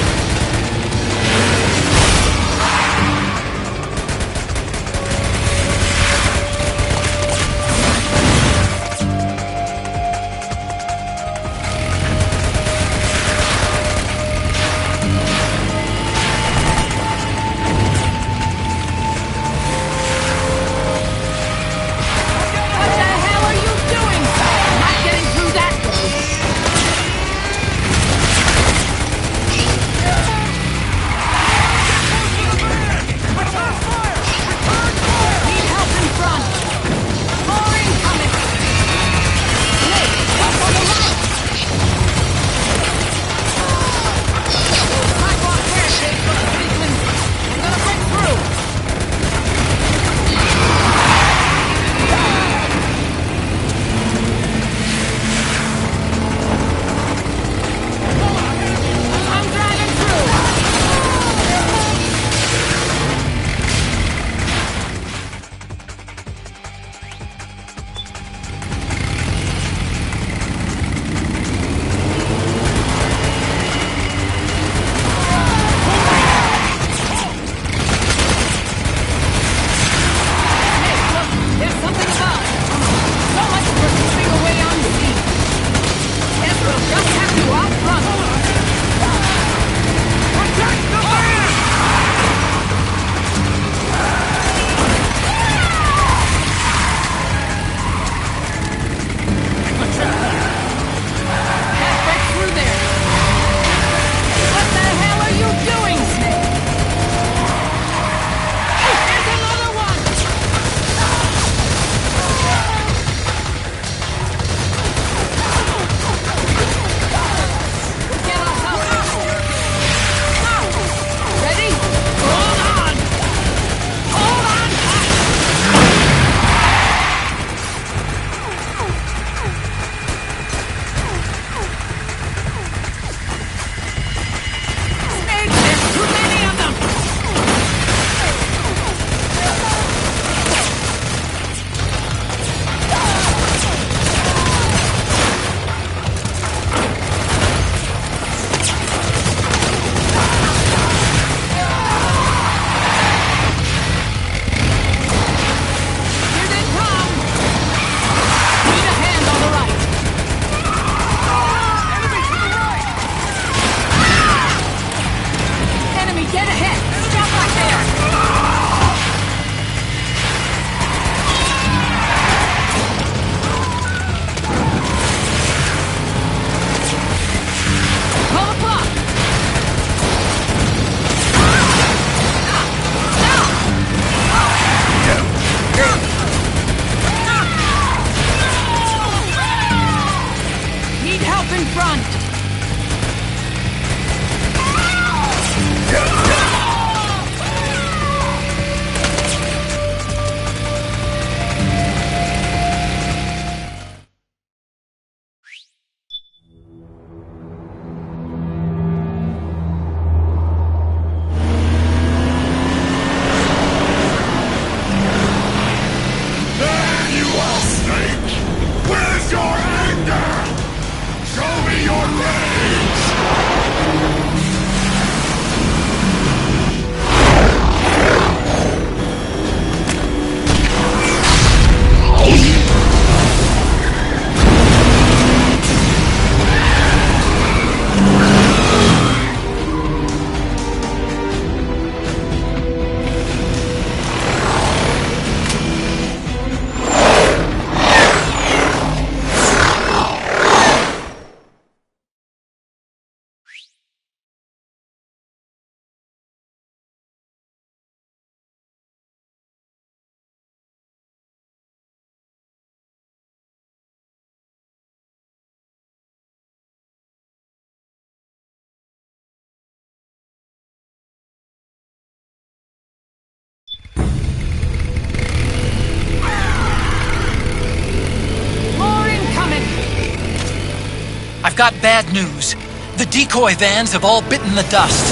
got bad news. The decoy vans have all bitten the dust,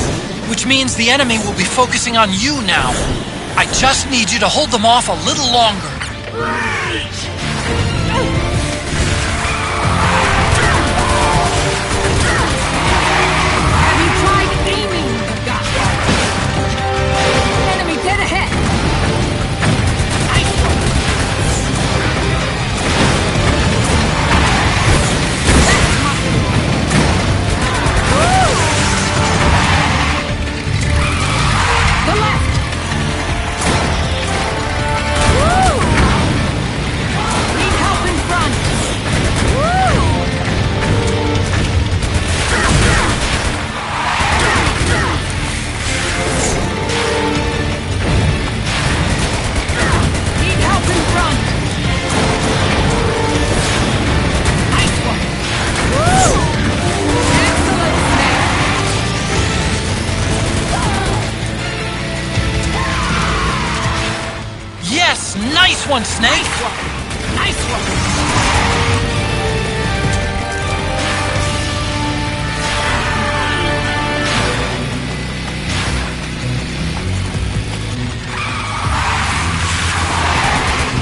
which means the enemy will be focusing on you now. I just need you to hold them off a little longer. Have you tried aiming the gun? Enemy dead ahead! The left! Woo! Need help in front! Woo! Need help in front! Nice one! Woo! Excellent, Snake! Yes, nice one, Snake! Nice one!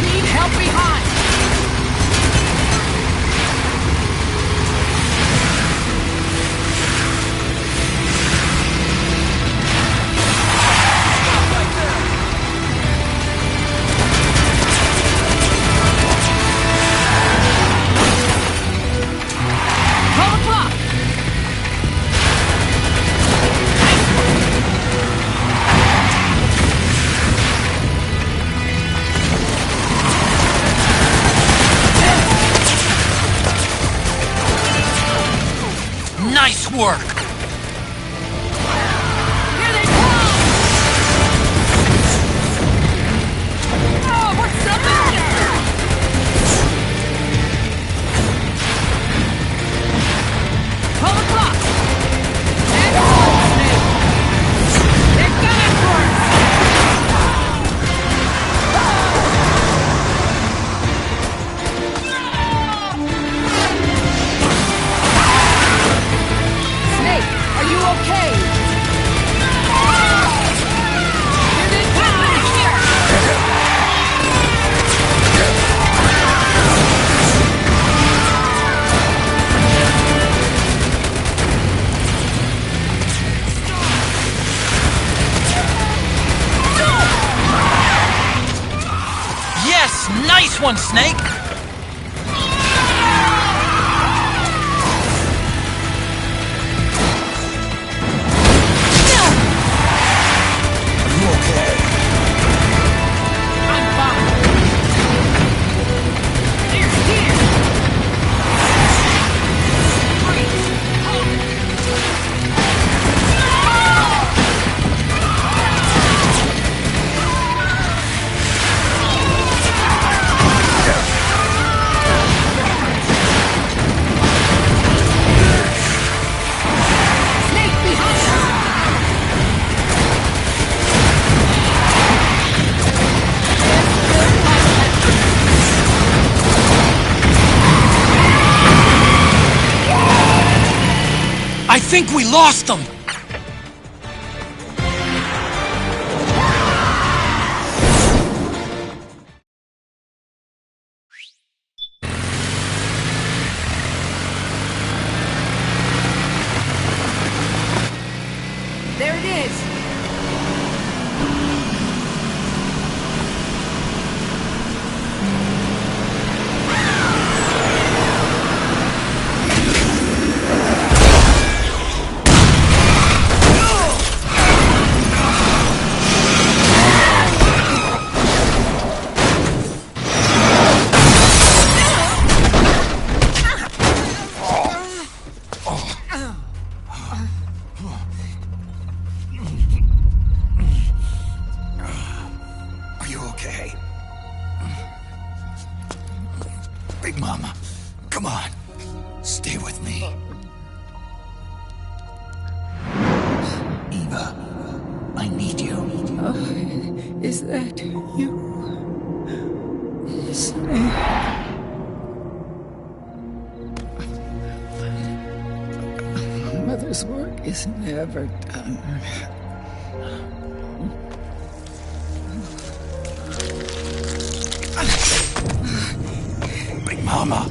Need help behind! Call the clock! Nice work! Here they come! Oh, what's the matter? Call the clock! Excellent, Snake! They're coming for us! Snake, are you okay? Here they come! Yes, nice one, Snake! I'm fine. Here, here. Freeze. Snake behind us. I think we lost them! There it is. Are you okay? Big Mama, come on. Stay with me. Eva, I need you. Is that you? Snake. Mother's work is never done. Big Mama.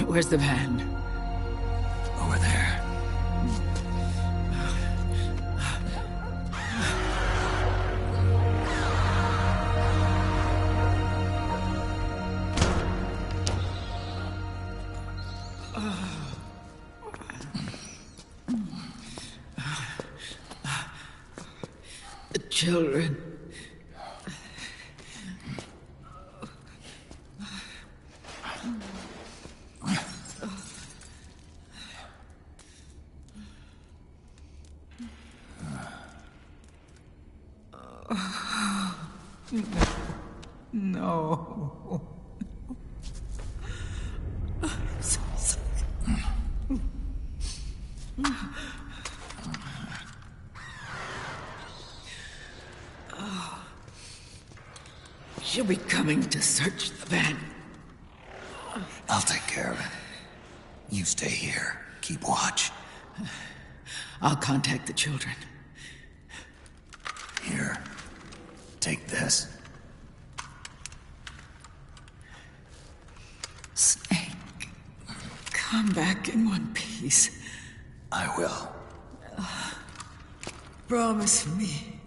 Where's the van? Over there. The children. No. I'm so sorry. She'll be coming to search the van. I'll take care of it. You stay here. Keep watch. I'll contact the children. Here. Take this. Snake, come back in one piece. I will. Promise me.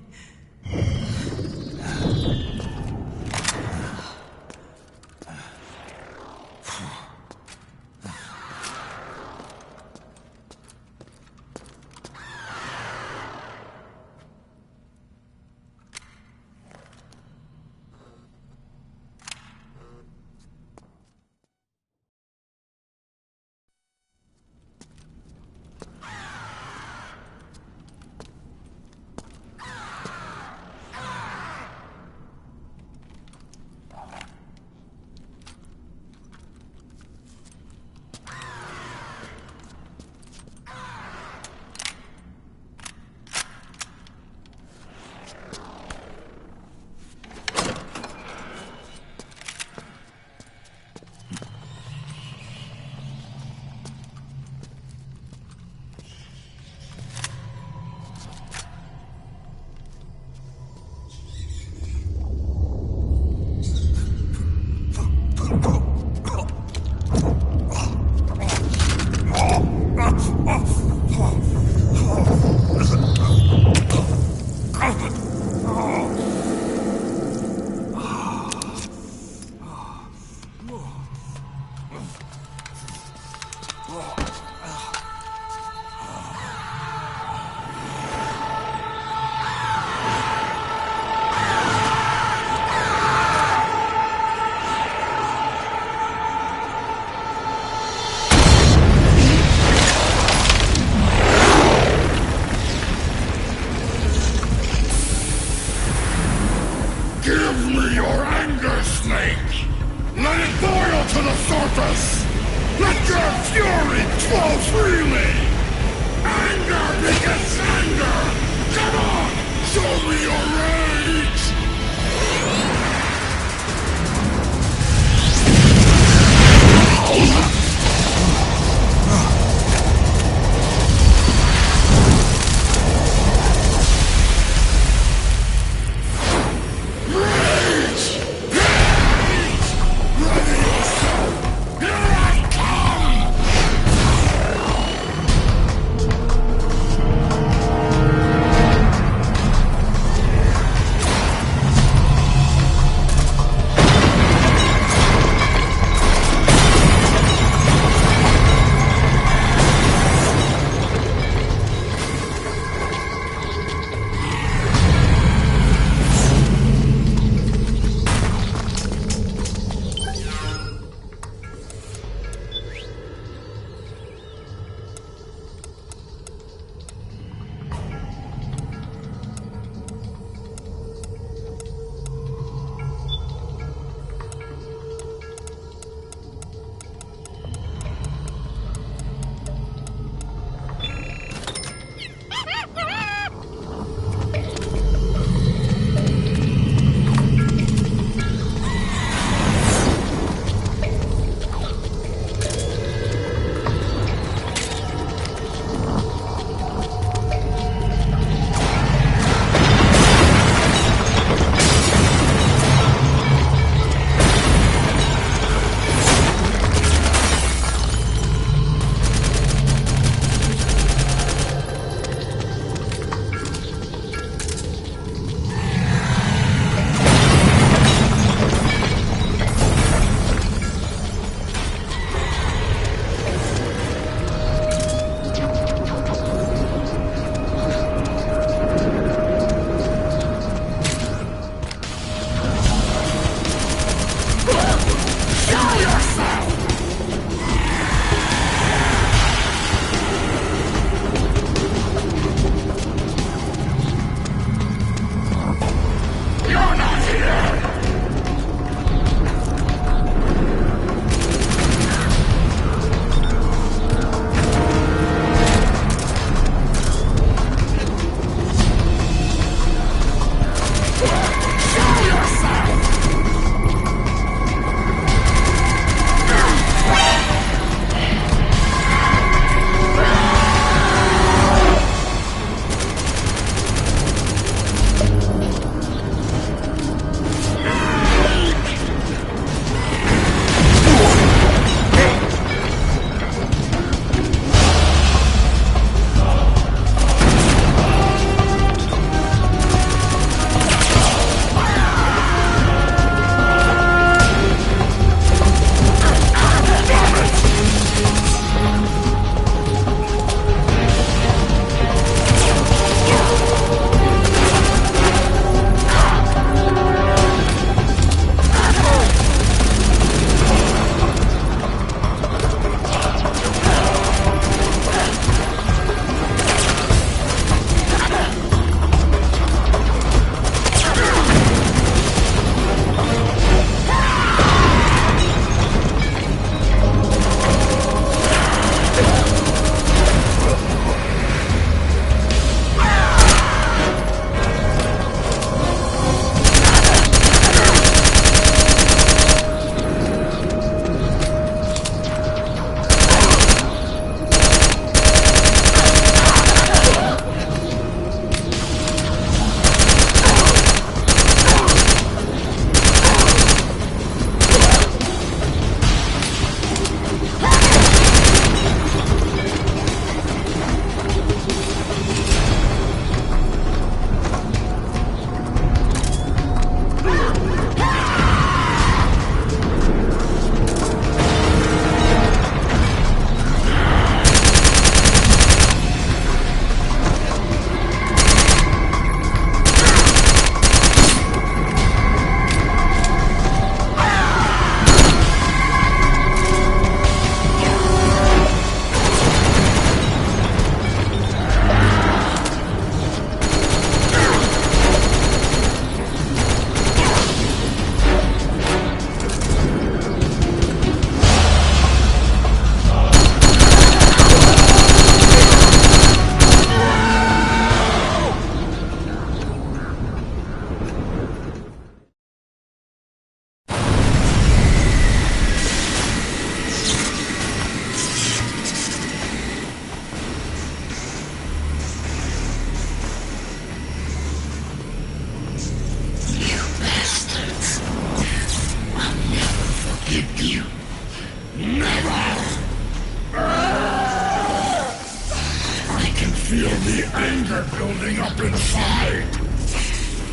feel the anger building up inside.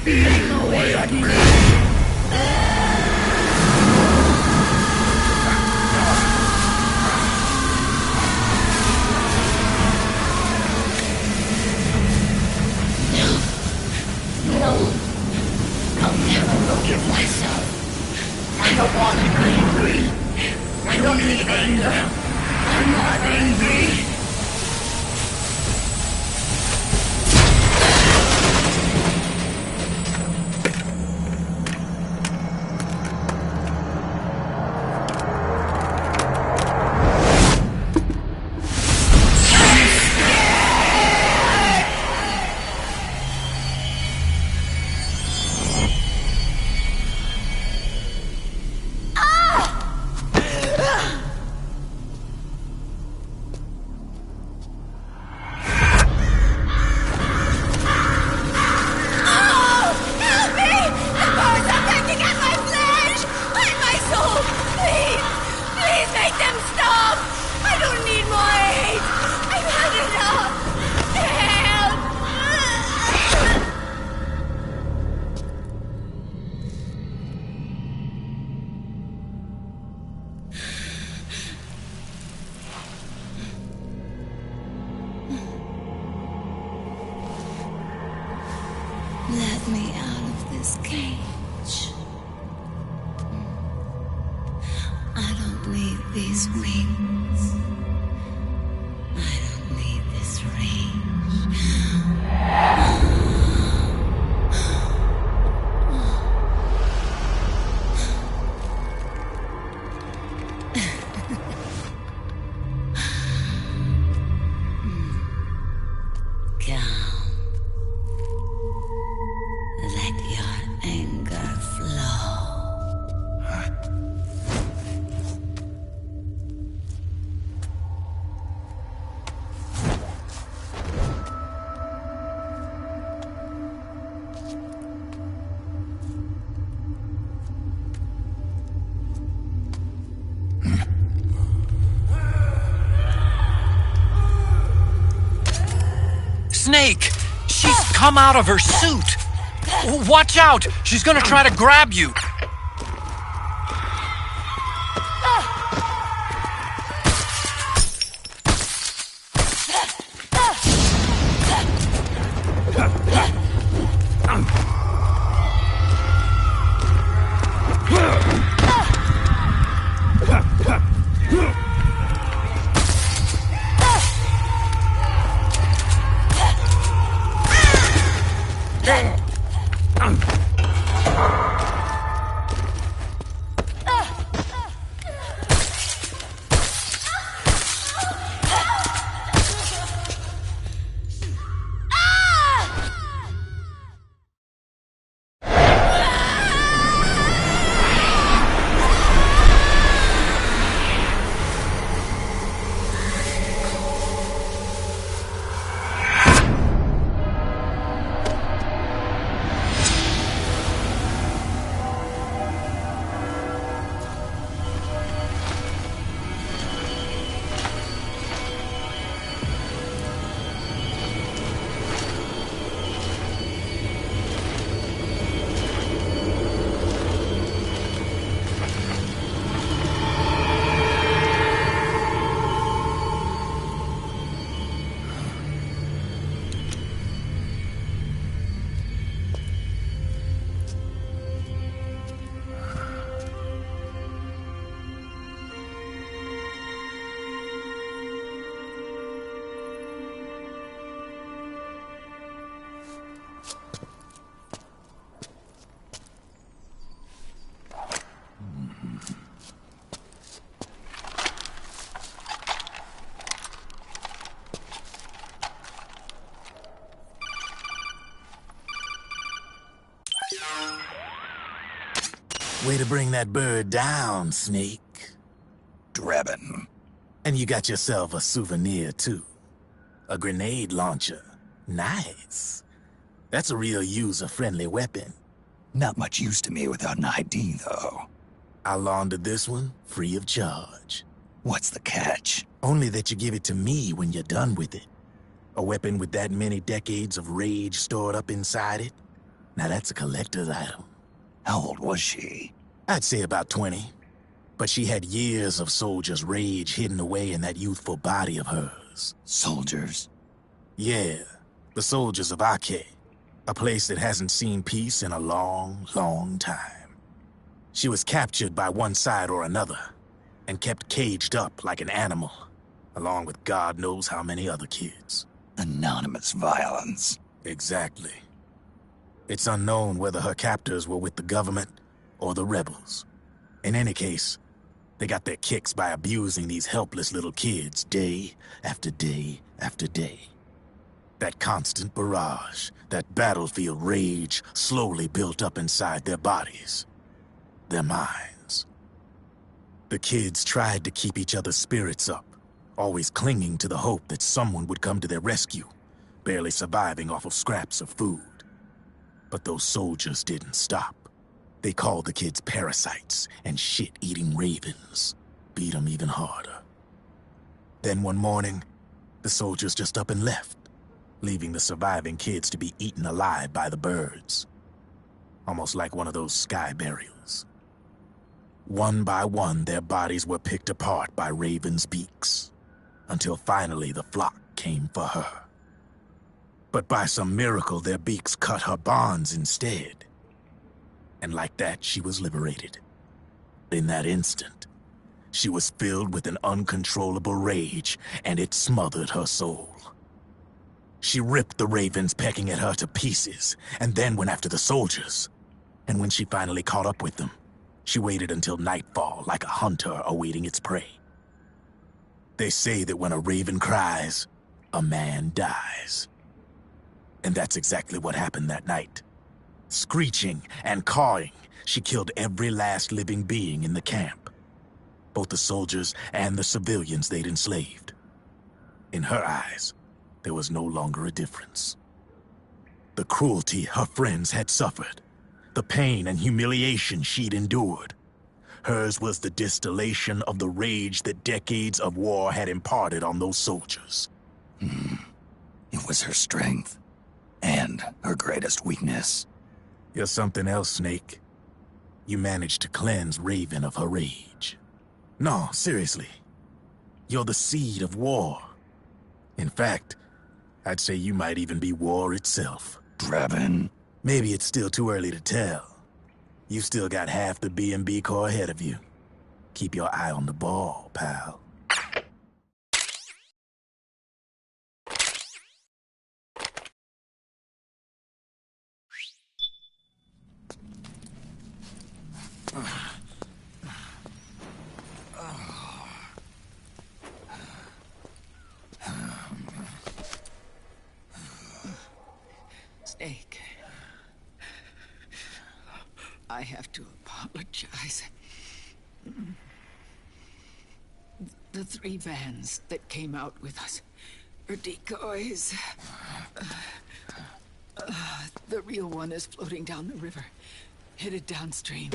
Eating away at me. No. I'll never forgive myself. I don't want to be angry. I don't need anger. I'm not angry. Let me out of this cage. I don't need these wings. I don't need this range. Snake! She's come out of her suit! Watch out! She's gonna try to grab you! Way to bring that bird down, Snake. Drebin. And you got yourself a souvenir, too. A grenade launcher. Nice. That's a real user-friendly weapon. Not much use to me without an ID, though. I'll launder this one free of charge. What's the catch? Only that you give it to me when you're done with it. A weapon with that many decades of rage stored up inside it? Now that's a collector's item. How old was she? I'd say about 20. But she had years of soldiers' rage hidden away in that youthful body of hers. Soldiers? Yeah, the soldiers of Ake. A place that hasn't seen peace in a long, long time. She was captured by one side or another, and kept caged up like an animal, along with God knows how many other kids. Anonymous violence. Exactly. It's unknown whether her captors were with the government or the rebels. In any case, they got their kicks by abusing these helpless little kids day after day after day. That constant barrage, that battlefield rage slowly built up inside their bodies, their minds. The kids tried to keep each other's spirits up, always clinging to the hope that someone would come to their rescue, barely surviving off of scraps of food. But those soldiers didn't stop. They called the kids parasites and shit-eating ravens, beat them even harder. Then one morning, the soldiers just up and left, leaving the surviving kids to be eaten alive by the birds. Almost like one of those sky burials. One by one, their bodies were picked apart by ravens' beaks, until finally the flock came for her. But by some miracle, their beaks cut her bonds instead. And like that, she was liberated. In that instant, she was filled with an uncontrollable rage, and it smothered her soul. She ripped the ravens pecking at her to pieces, and then went after the soldiers. And when she finally caught up with them, she waited until nightfall like a hunter awaiting its prey. They say that when a raven cries, a man dies. And that's exactly what happened that night. Screeching and cawing, she killed every last living being in the camp. Both the soldiers and the civilians they'd enslaved. In her eyes, there was no longer a difference. The cruelty her friends had suffered, the pain and humiliation she'd endured. Hers was the distillation of the rage that decades of war had imparted on those soldiers. It was her strength, and her greatest weakness. You're something else, Snake. You managed to cleanse Raven of her rage. No, seriously. You're the seed of war. In fact, I'd say you might even be war itself. Draven? Maybe it's still too early to tell. You've still got half the B&B Corps ahead of you. Keep your eye on the ball, pal. Snake. I have to apologize. The 3 vans that came out with us are decoys. The real one is floating down the river, headed downstream.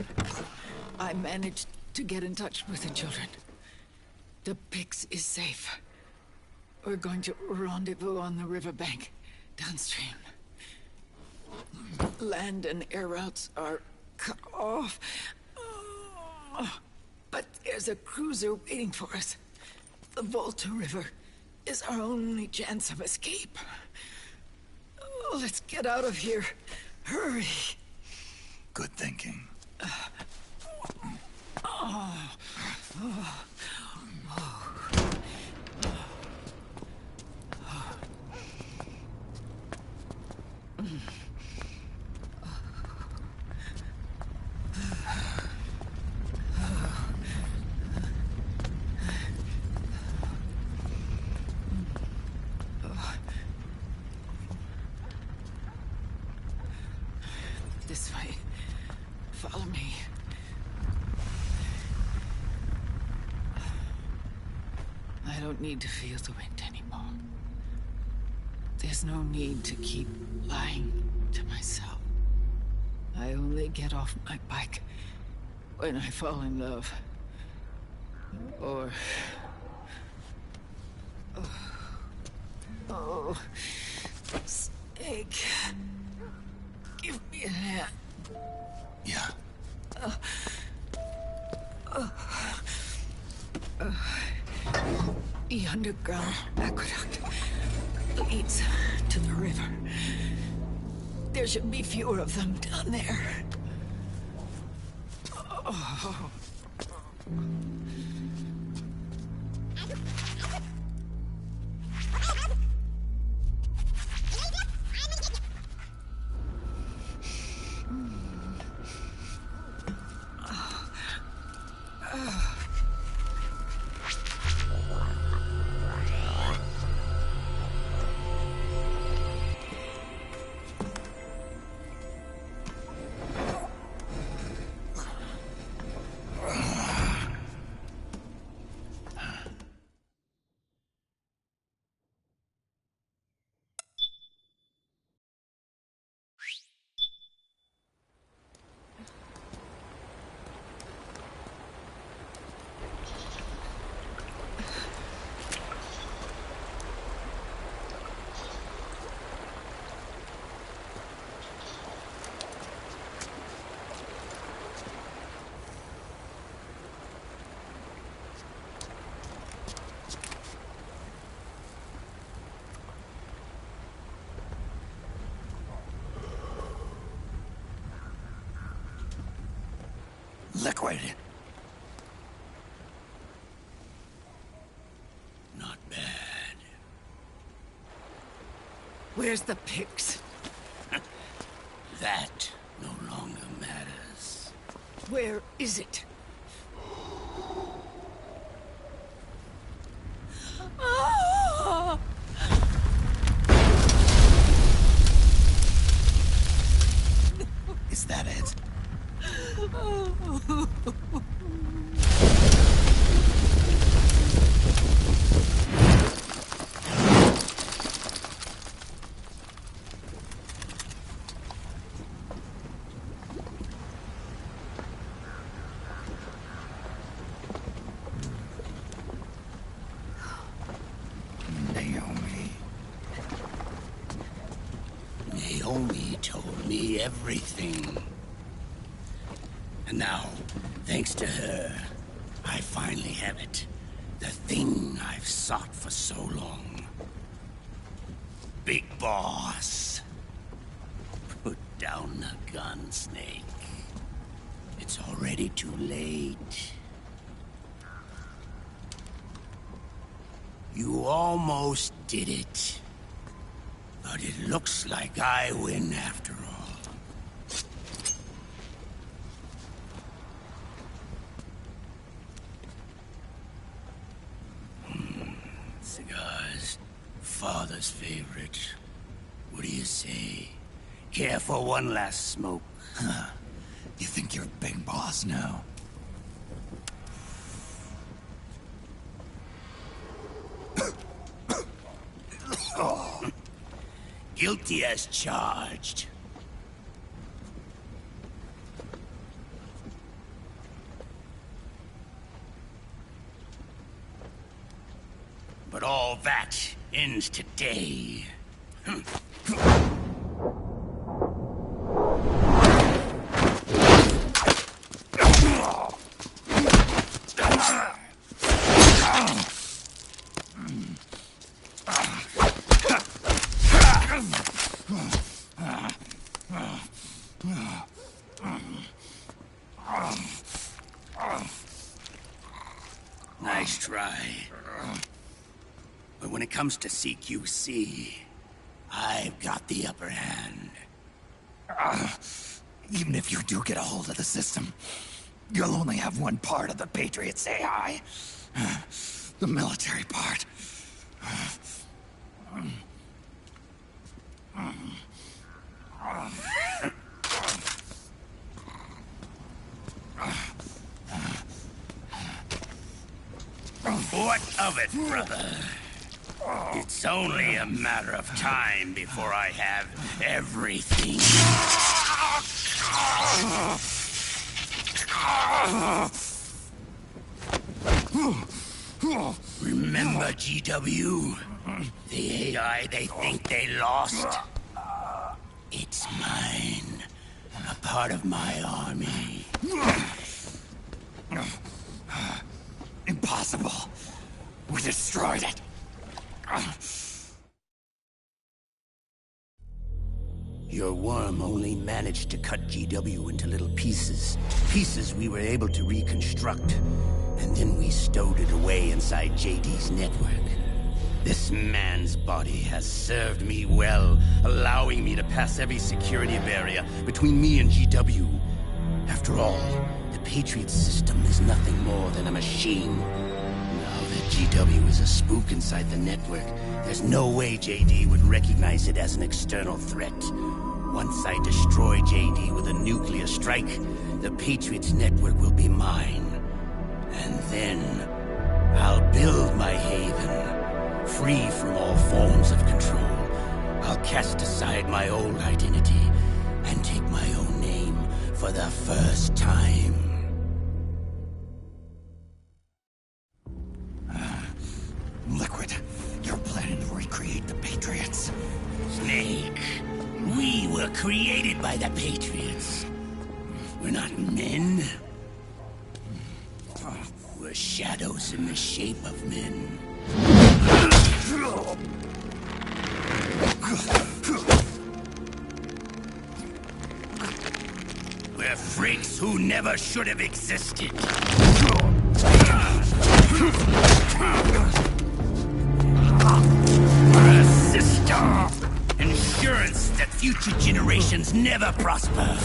I managed to get in touch with the children. The Pix is safe. We're going to rendezvous on the riverbank, downstream. Land and air routes are cut off. But there's a cruiser waiting for us. The Volta River is our only chance of escape. Let's get out of here. Hurry. Good thinking. This way. Follow me. I don't need to feel the wind anymore. There's no need to keep lying to myself. I only get off my bike when I fall in love. Or Oh, Snake. Give me a hand. Yeah. The underground aqueduct leads to the river. There should be fewer of them down there. Oh. Liquid. Not bad. Where's the pigs? That no longer matters. Where is it? Ah! Is that it? Naomi told me everything. And now, thanks to her, I finally have it. The thing I've sought for so long. Big Boss. Put down the gun, Snake. It's already too late. You almost did it. But it looks like I win after all. Cigars. Father's favorite. What do you say? Care for one last smoke? Huh. You think you're Big Boss now? Guilty as charged. But all that ends today. Nice try. But when it comes to CQC, I've got the upper hand. Even if you do get a hold of the system, you'll only have one part of the Patriots AI. The military part. What of it, brother? It's only a matter of time before I have everything. Remember GW? The AI they think they lost? It's mine. A part of my army. Impossible. We destroyed it. Your worm only managed to cut GW into little pieces. Pieces we were able to reconstruct. And then we stowed it away inside JD's network. This man's body has served me well, allowing me to pass every security barrier between me and GW. After all, the Patriots system is nothing more than a machine. Now that GW is a spook inside the network, there's no way JD would recognize it as an external threat. Once I destroy JD with a nuclear strike, the Patriots network will be mine. And then, I'll build my haven, free from all forms of control. I'll cast aside my old identity and take my own name for the first time. Liquid, you're planning to recreate the Patriots. Snake, we were created by the Patriots. We're not men. We're shadows in the shape of men. We're freaks who never should have existed. We're a system. Insurance that future generations never prosper.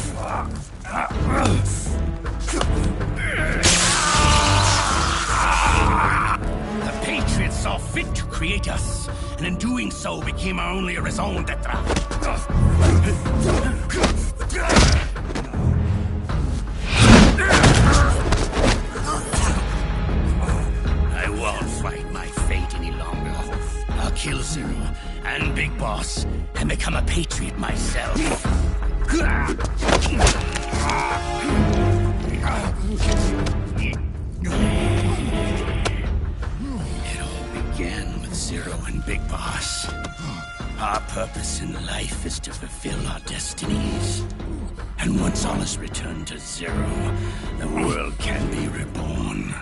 The Patriots saw fit to create us, and in doing so became our only raison d'etre. I won't fight my fate any longer. I'll kill Zero and Big Boss and become a Patriot myself. It all began with Zero and Big Boss. Our purpose in life is to fulfill our destinies. And once all is returned to Zero, the world can be reborn.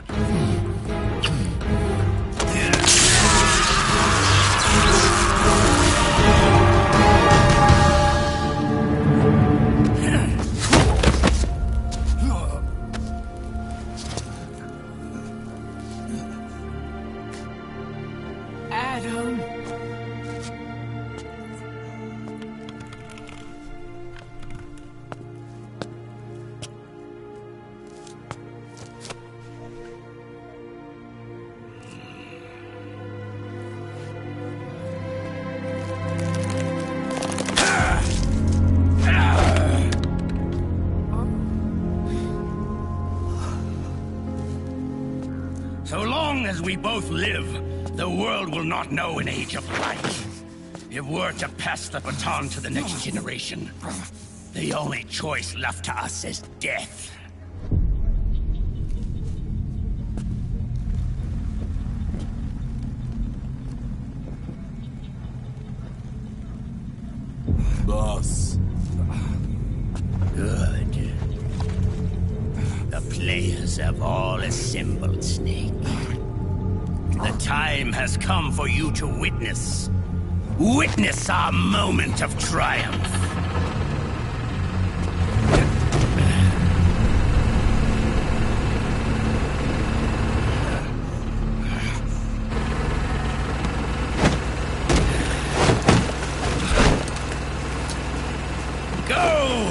Adam! So long as we both live, the world will not know an age of light. If we're to pass the baton to the next generation, the only choice left to us is death. Boss. Good. The players have all assembled, Snake. The time has come for you to witness. Witness our moment of triumph. Go!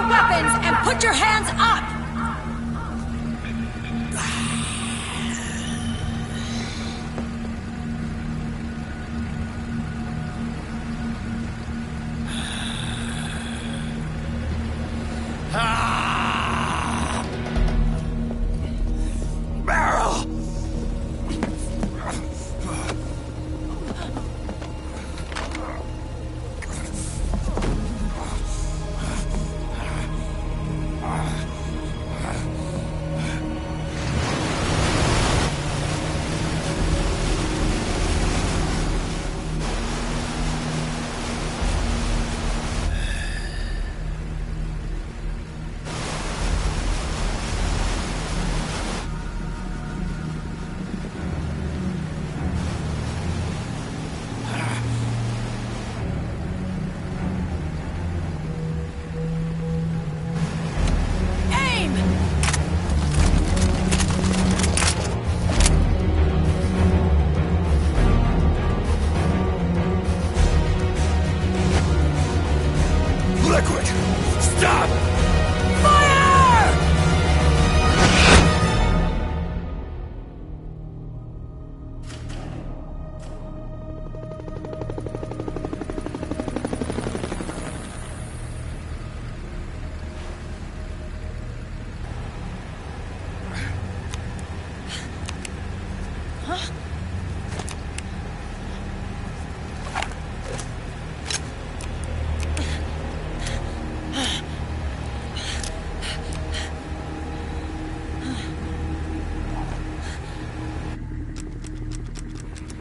your weapons and put your hands up! Liquid! Stop!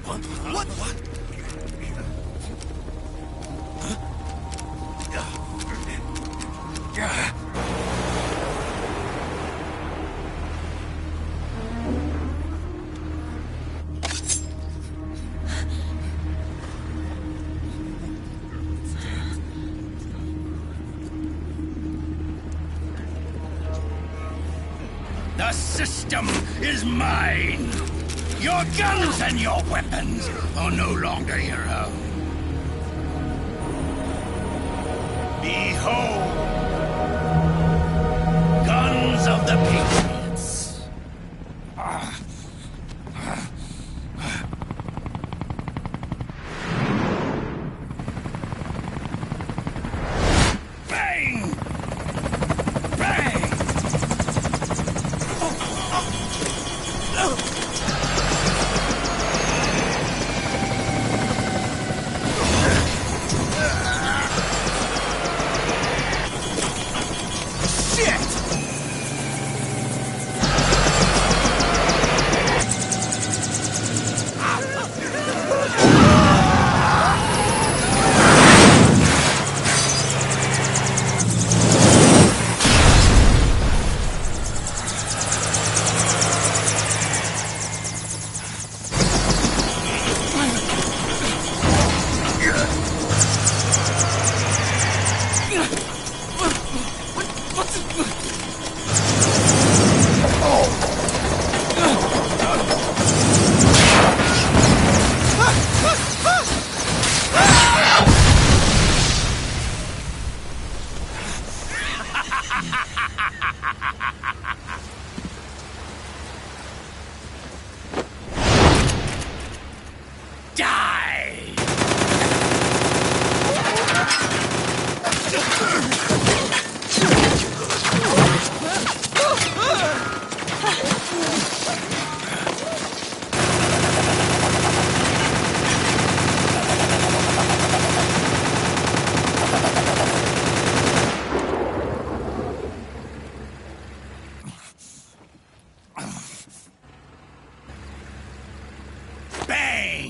What? The system is mine! Your guns and your weapons are no longer your own. Behold! Guns of the Patriots! Bang! Bang! Bang!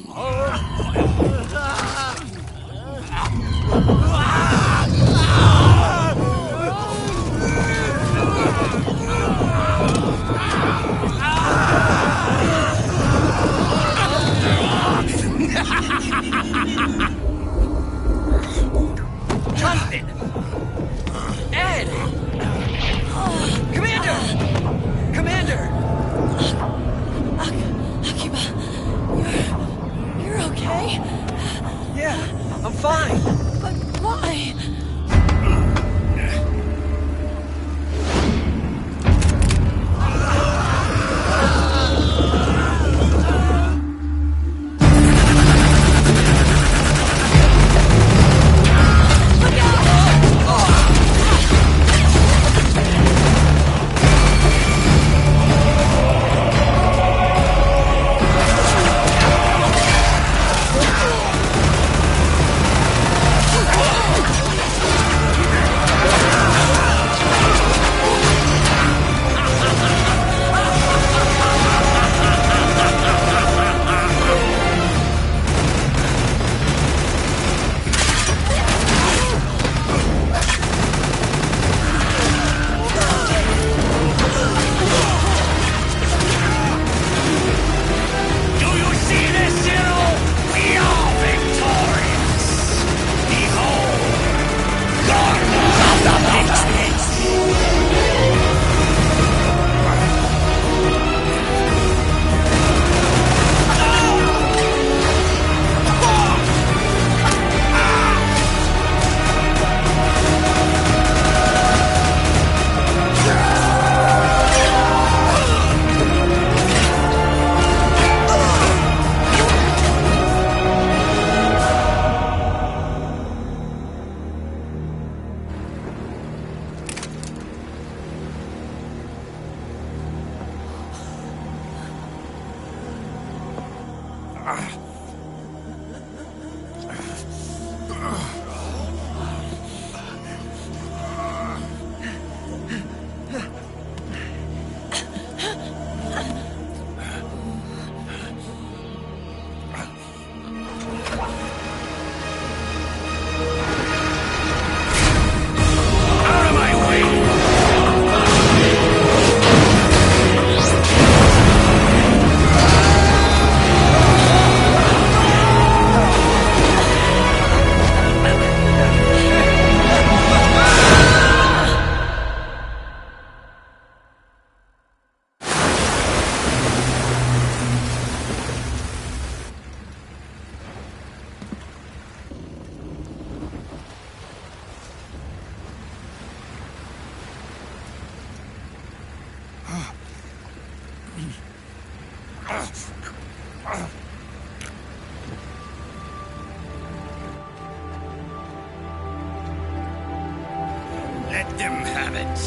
Let them have it.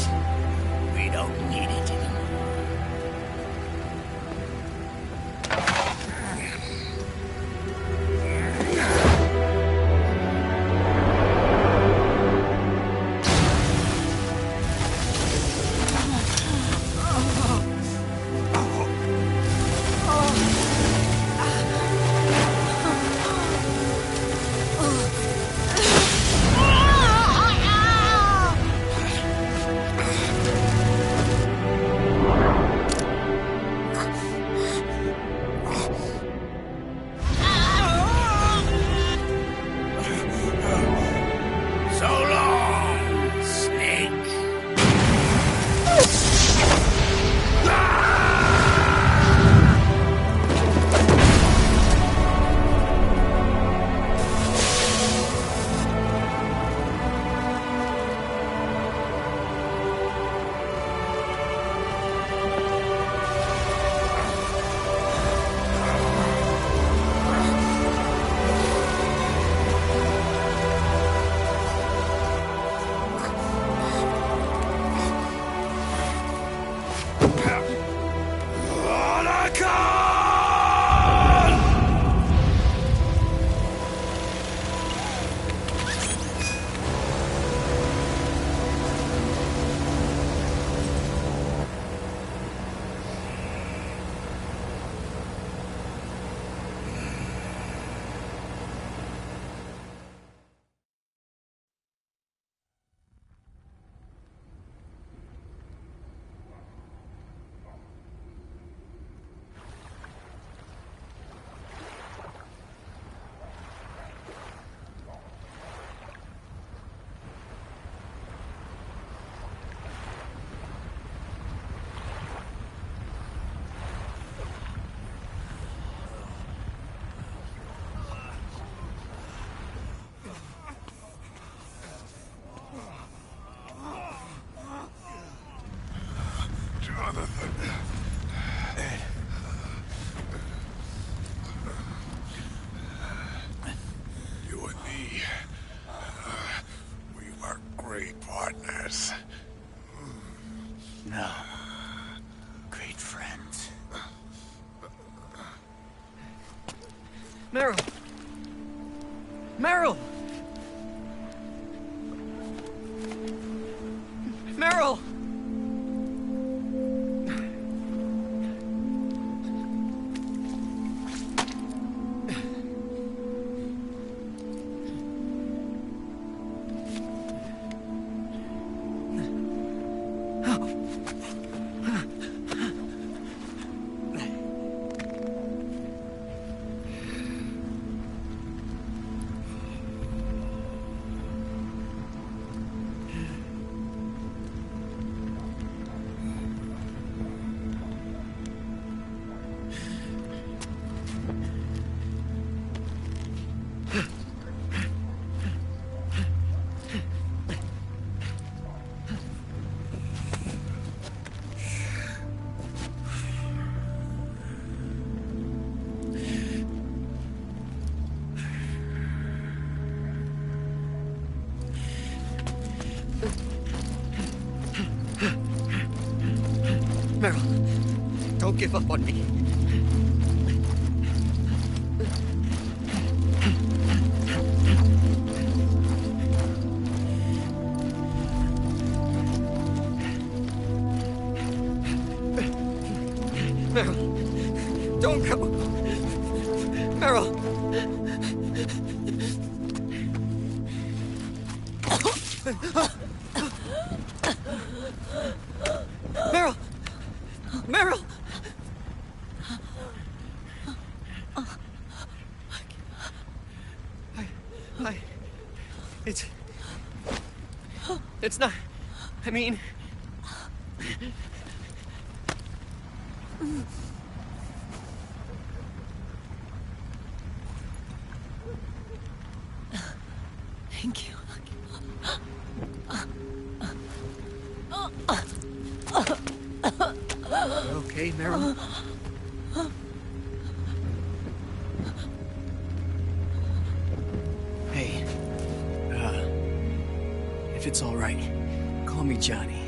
We don't need it anymore. You and me, we were great partners. No. Great friends. Meryl! Meryl! Meryl! Meryl, don't give up on me. Meryl, don't go. Meryl. Meryl! Meryl! It's not... I mean... Thank you. You okay, Meryl? If it's all right, call me Johnny.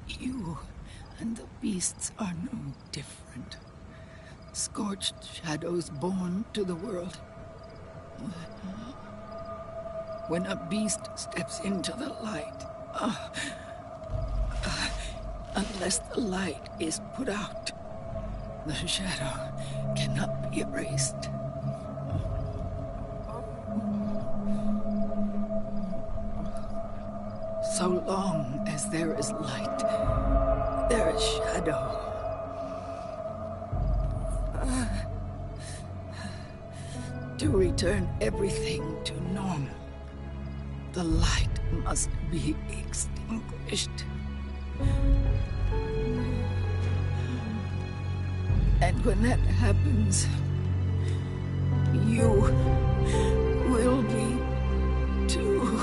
You and the beasts are no different. Scorched shadows born to the world. When a beast steps into the light, unless the light is put out, the shadow cannot be erased. So long as there is light, there is shadow. To return everything to normal, the light must be extinguished. And when that happens, you will be too.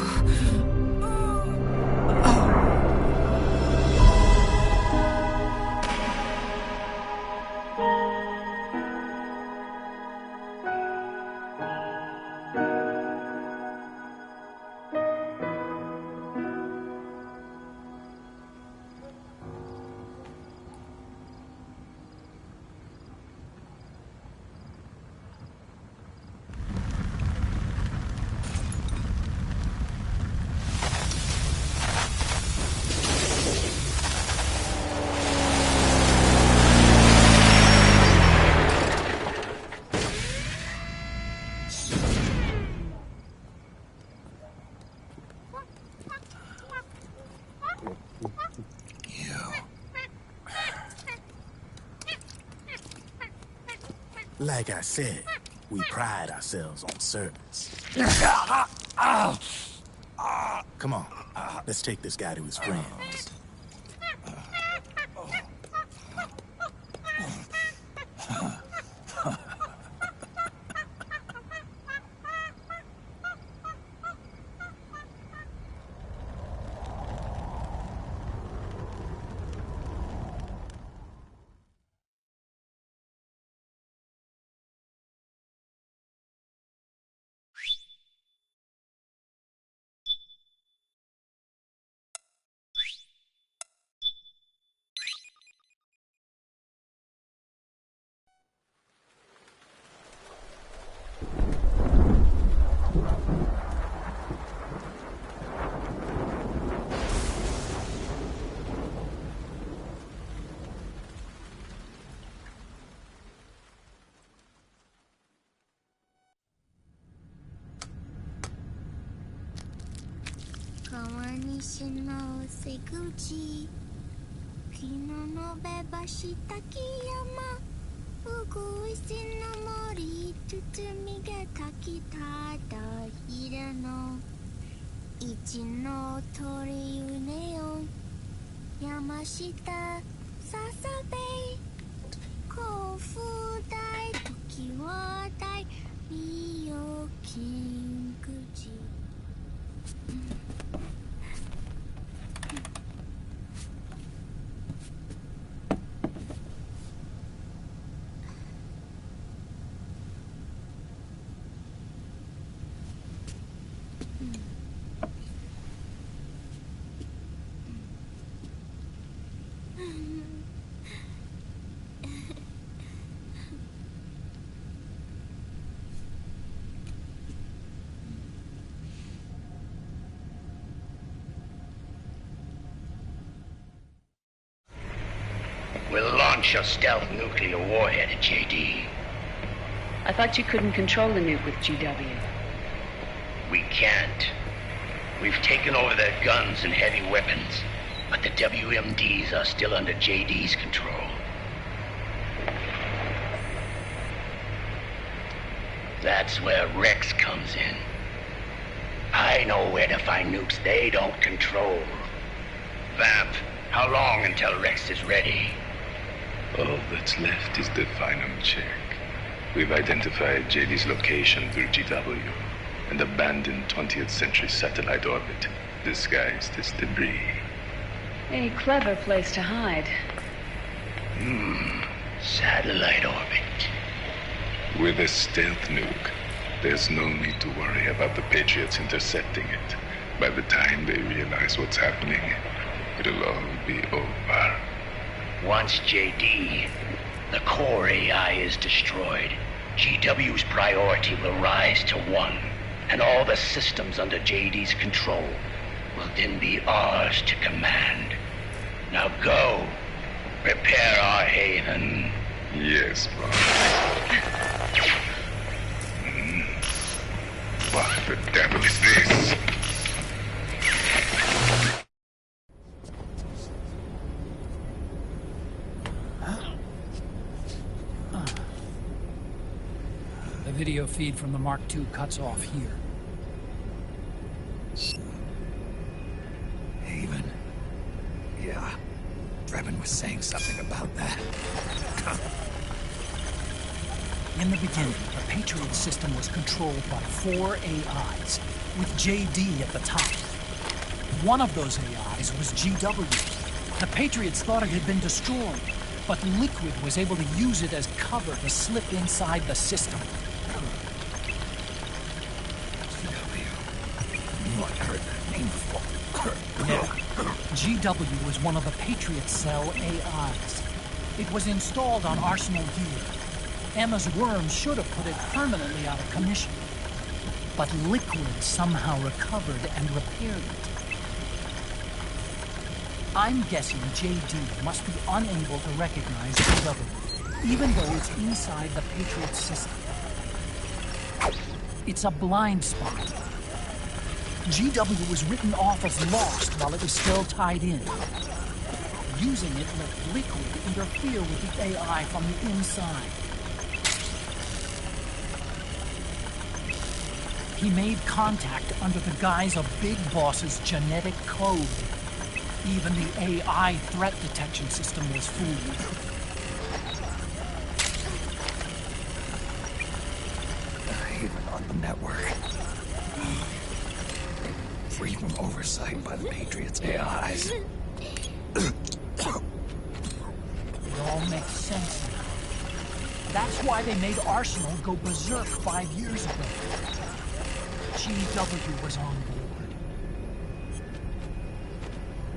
Like I said, we pride ourselves on service. Come on, let's take this guy to his friends. We'll launch a stealth nuclear warhead at JD. I thought you couldn't control the nuke with GW. We can't. We've taken over their guns and heavy weapons, but the WMDs are still under JD's control. That's where Rex comes in. I know where to find nukes they don't control. Vamp, how long until Rex is ready? All that's left is the final check. We've identified JD's location through GW. An abandoned 20th century satellite orbit disguised as debris. A clever place to hide. Satellite orbit. With a stealth nuke, there's no need to worry about the Patriots intercepting it. By the time they realize what's happening, it'll all be over. Once JD, the core AI is destroyed, GW's priority will rise to 1, and all the systems under JD's control will then be ours to command. Now go, prepare our haven. Yes, boss. What the devil is this? The video feed from the Mark II cuts off here. Haven. Yeah. Drebin was saying something about that. In the beginning, the Patriots system was controlled by 4 AIs, with JD at the top. One of those AIs was GW. The Patriots thought it had been destroyed, but Liquid was able to use it as cover to slip inside the system. I heard that name before. Yeah. GW was one of the Patriot Cell AIs. It was installed on Arsenal gear. Emma's worm should have put it permanently out of commission. But Liquid somehow recovered and repaired it. I'm guessing JD must be unable to recognize GW, even though it's inside the Patriot system. It's a blind spot. GW was written off as lost while it was still tied in. Using it let Liquid interfere with the AI from the inside. He made contact under the guise of Big Boss's genetic code. Even the AI threat detection system was fooled. Even on the network. Free from oversight by the Patriots' AIs. It all makes sense now. That's why they made Arsenal go berserk 5 years ago. GW was on board.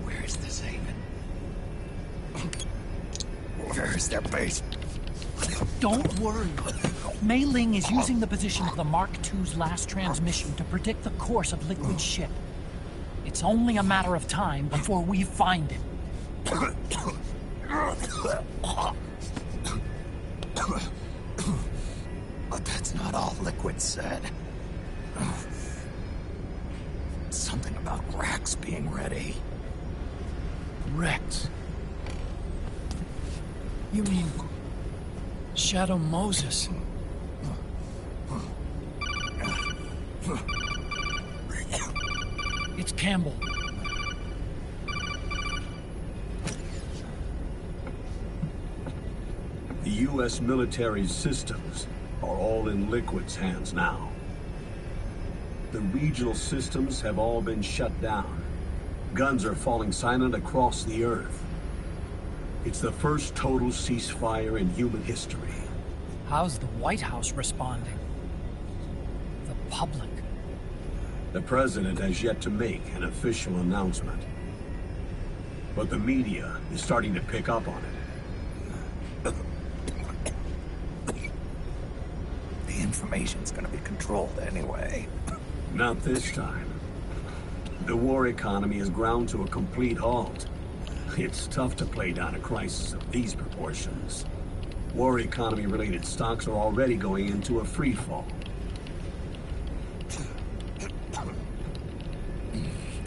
Where is this haven? Where is their base? Don't worry. Mei Ling is using the position of the Mark II's last transmission to predict the course of Liquid's ship. It's only a matter of time before we find it. But that's not all Liquid said. Something about Rex being ready. Rex? You mean Shadow Moses? It's Campbell. The U.S. military's systems are all in Liquid's hands now. The regional systems have all been shut down. Guns are falling silent across the Earth. It's the first total ceasefire in human history. How's the White House responding? The public? The president has yet to make an official announcement. But the media is starting to pick up on it. The information's gonna be controlled anyway. Not this time. The war economy is ground to a complete halt. It's tough to play down a crisis of these proportions. War economy-related stocks are already going into a free fall.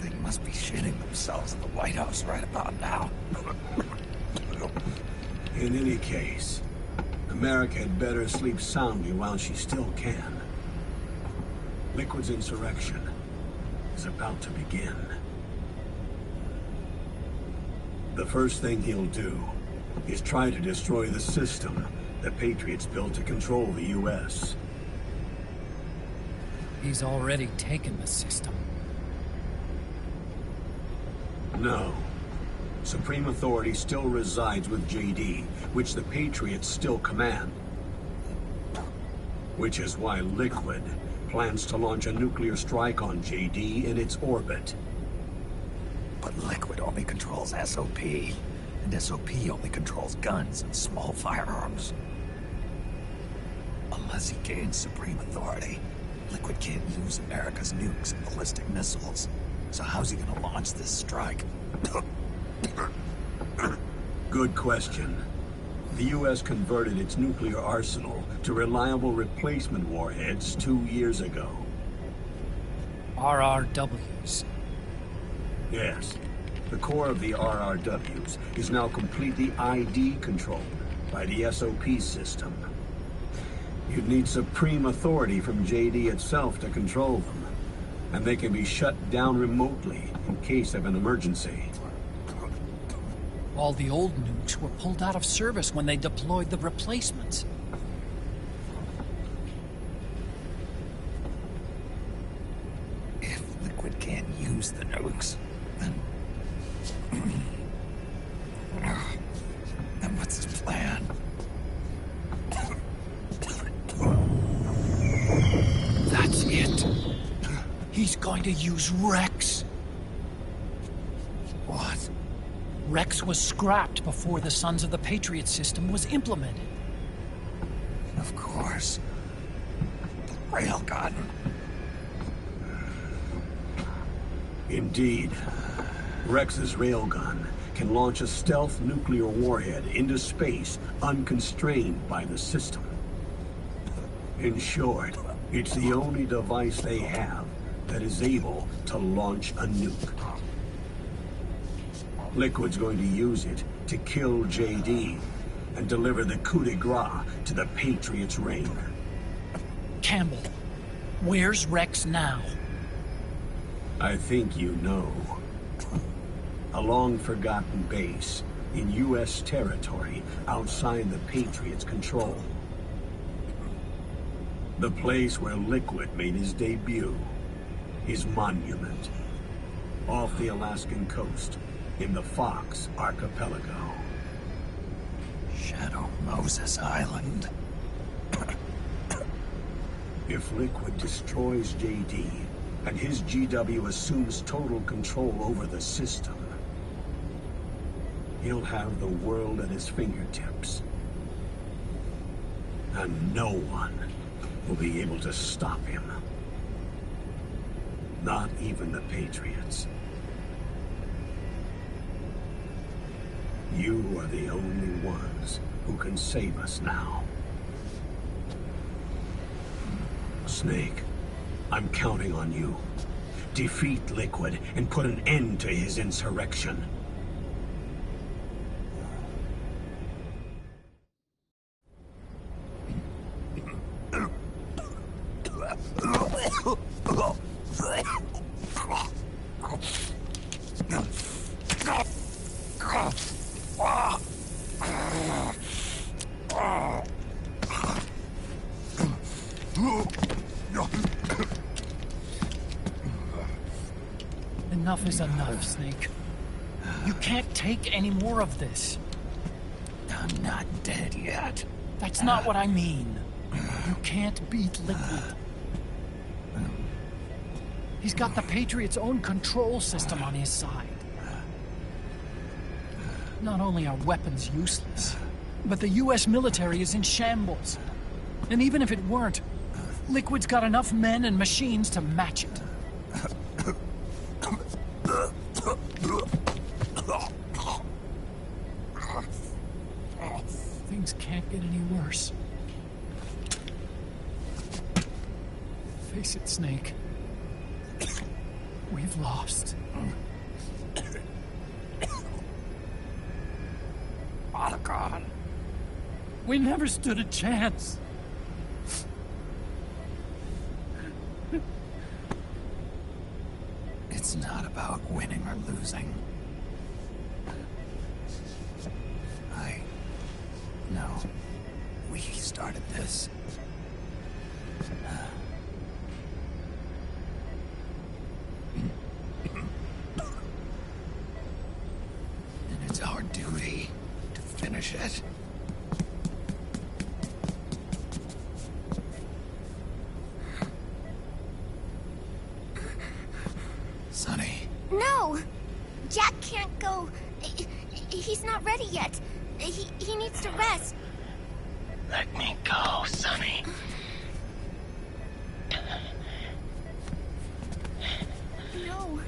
They must be shitting themselves in the White House right about now. In any case, America had better sleep soundly while she still can. Liquid's insurrection is about to begin. The first thing he'll do is try to destroy the system the Patriots built to control the U.S. He's already taken the system. No. Supreme authority still resides with JD, which the Patriots still command. Which is why Liquid plans to launch a nuclear strike on JD in its orbit. But Liquid only controls SOP, and SOP only controls guns and small firearms. Unless he gains supreme authority, Liquid can't use America's nukes and ballistic missiles. So how's he gonna launch this strike? Good question. The U.S. converted its nuclear arsenal to reliable replacement warheads 2 years ago. RRWs. Yes. The core of the RRWs is now completely ID controlled by the SOP system. You'd need supreme authority from JD itself to control them, and they can be shut down remotely in case of an emergency. All the old nukes were pulled out of service when they deployed the replacements. If Liquid can't use the nukes, then what's his plan? That's it. He's going to use Rex. What? Rex was scrapped before the Sons of the Patriot system was implemented. Of course. The railgun. Indeed. Rex's railgun can launch a stealth nuclear warhead into space unconstrained by the system. In short, it's the only device they have that is able to launch a nuke. Liquid's going to use it to kill JD and deliver the coup de grace to the Patriots' reign. Campbell, where's Rex now? I think you know. A long-forgotten base in U.S. territory outside the Patriots' control. The place where Liquid made his debut. His monument. Off the Alaskan coast, in the Fox Archipelago. Shadow Moses Island. If Liquid destroys JD, and his GW assumes total control over the system, he'll have the world at his fingertips. And no one will be able to stop him. Not even the Patriots. You are the only ones who can save us now. Snake, I'm counting on you. Defeat Liquid and put an end to his insurrection. Enough is enough, Snake. You can't take any more of this. I'm not dead yet. That's not what I mean. You can't beat Liquid. He's got the Patriots' own control system on his side. Not only are weapons useless, but the U.S. military is in shambles. And even if it weren't, Liquid's got enough men and machines to match it. Things can't get any worse. Face it, Snake. We've lost. Father God. We never stood a chance. It's not about winning or losing. No. We started this. finish it. Sonny. No! Jack can't go. He's not ready yet. He needs to rest. Let me go, Sonny. No.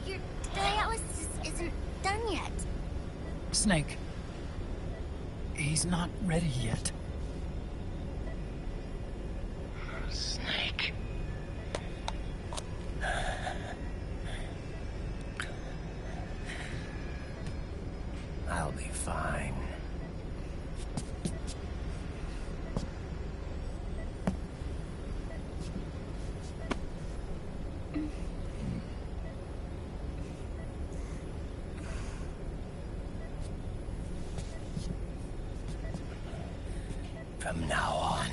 Your dialysis isn't done yet. Snake. He's not ready yet. Snake. I'll be fine. From now on,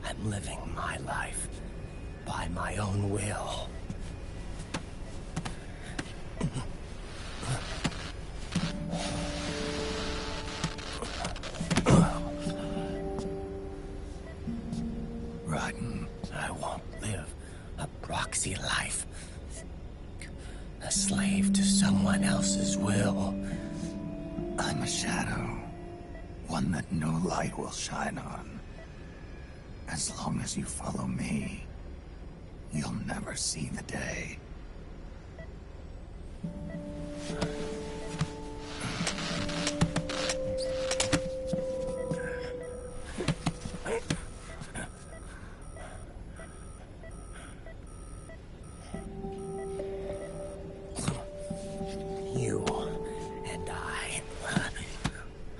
I'm living my life by my own will. Raiden. I won't live a proxy life. A slave to someone else's will. I'm a shadow. One that no light will shine on. As long as you follow me, you'll never see the day. You and I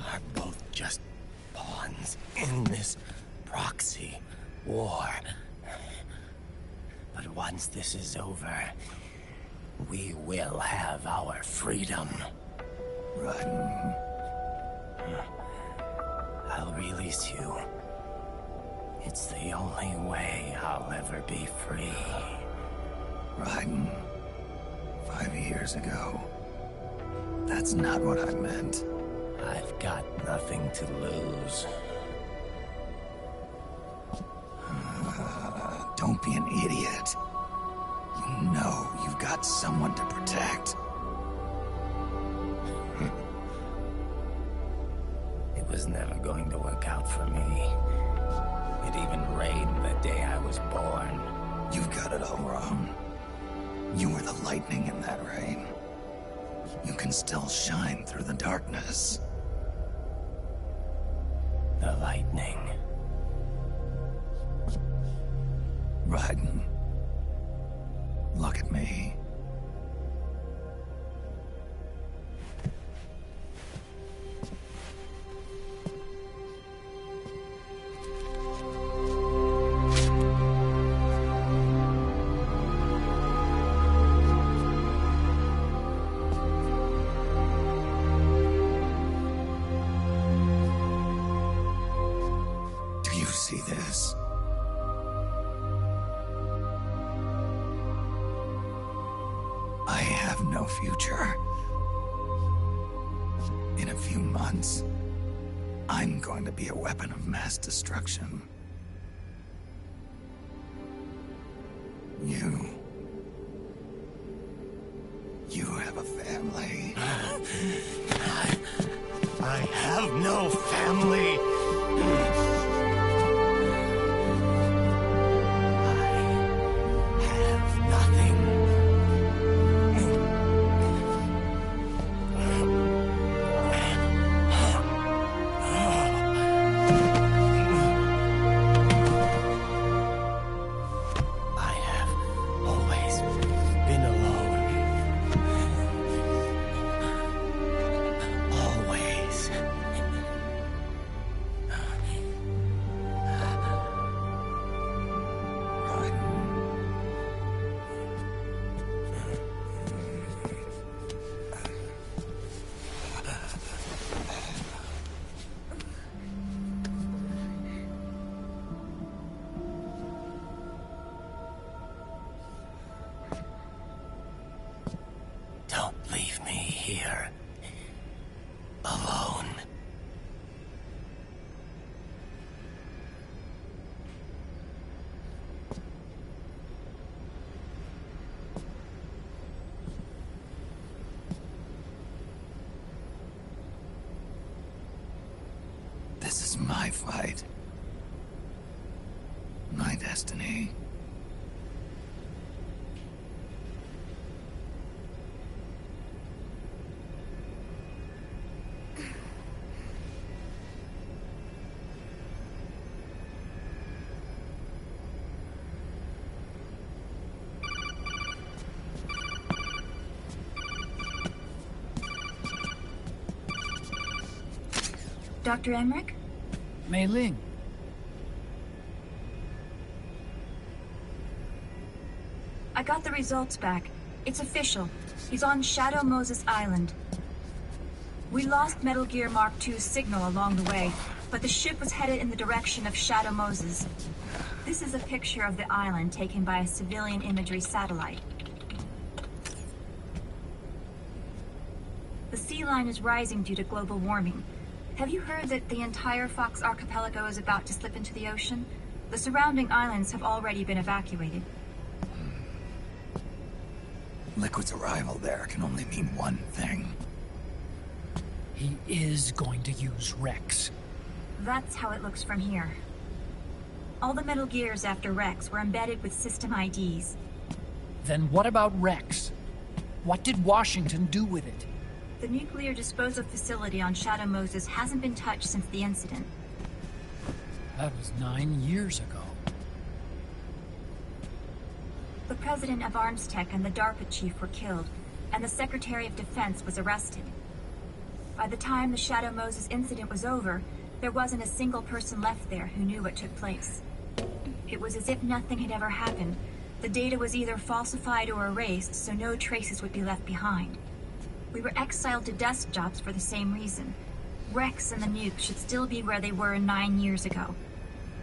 are both just pawns in this proxy war. But once this is over, we will have our freedom. Raiden. I'll release you. It's the only way I'll ever be free. Raiden. 5 years ago. That's not what I meant. I've got nothing to lose. Don't be an idiot. You know you've got someone to protect. It was never going to work out for me. It even rained the day I was born. You've got it all wrong. You were the lightning in that rain. You can still shine through the darkness. The lightning. Raiden. Look at me. Do you see this? I have no future. In a few months, I'm going to be a weapon of mass destruction. You have a family. I have no family. my fight. My destiny. Dr. Emmerich? Mei Ling. I got the results back. It's official. He's on Shadow Moses Island. We lost Metal Gear Mark II's signal along the way, but the ship was headed in the direction of Shadow Moses. This is a picture of the island taken by a civilian imagery satellite. The sea line is rising due to global warming. Have you heard that the entire Fox archipelago is about to slip into the ocean? The surrounding islands have already been evacuated. Liquid's arrival there can only mean one thing. He is going to use Rex. That's how it looks from here. All the Metal Gears after Rex were embedded with system IDs. Then what about Rex? What did Washington do with it? The nuclear disposal facility on Shadow Moses hasn't been touched since the incident. That was 9 years ago. The president of Armstech and the DARPA chief were killed, and the Secretary of Defense was arrested. By the time the Shadow Moses incident was over, there wasn't a single person left there who knew what took place. It was as if nothing had ever happened. The data was either falsified or erased, so no traces would be left behind. We were exiled to desk jobs for the same reason. Rex and the nuke should still be where they were 9 years ago.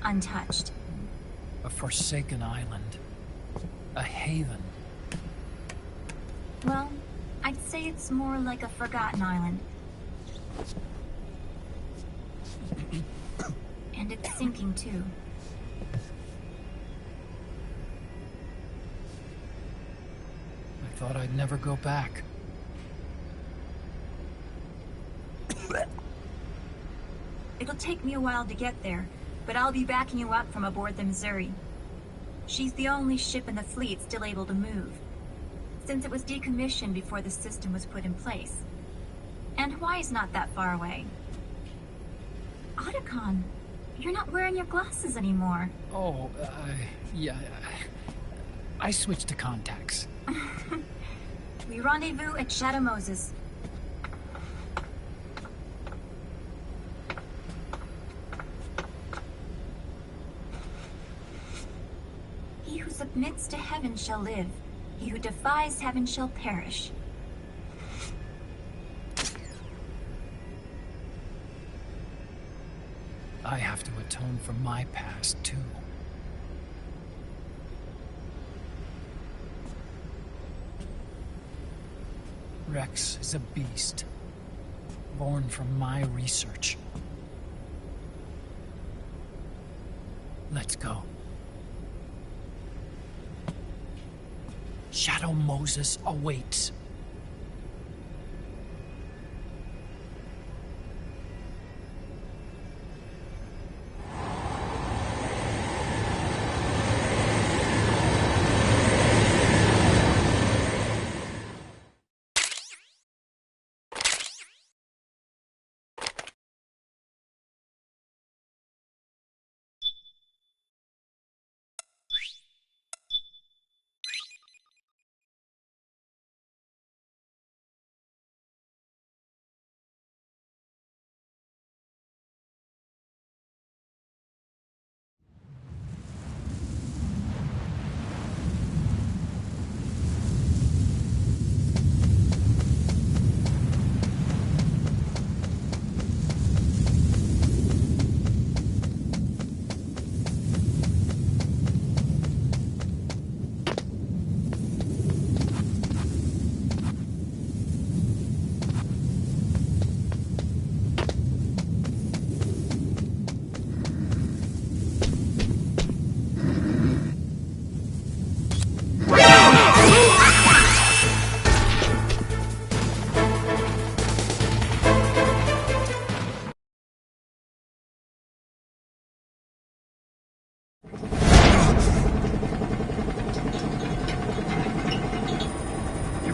Untouched. A forsaken island. A haven. Well, I'd say it's more like a forgotten island. And it's sinking too. I thought I'd never go back. It'll take me a while to get there, but I'll be backing you up from aboard the Missouri. She's the only ship in the fleet still able to move, since it was decommissioned before the system was put in place. And Hawaii's not that far away. Otacon, you're not wearing your glasses anymore. Oh, yeah. I switched to contacts. We rendezvous at Shadow Moses. He who submits to heaven shall live. He who defies heaven shall perish. I have to atone for my past, too. Rex is a beast, born from my research. Let's go. Shadow Moses awaits.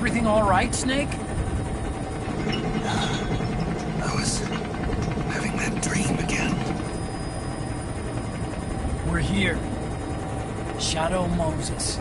everything all right, Snake? I was having that dream again. We're here. Shadow Moses.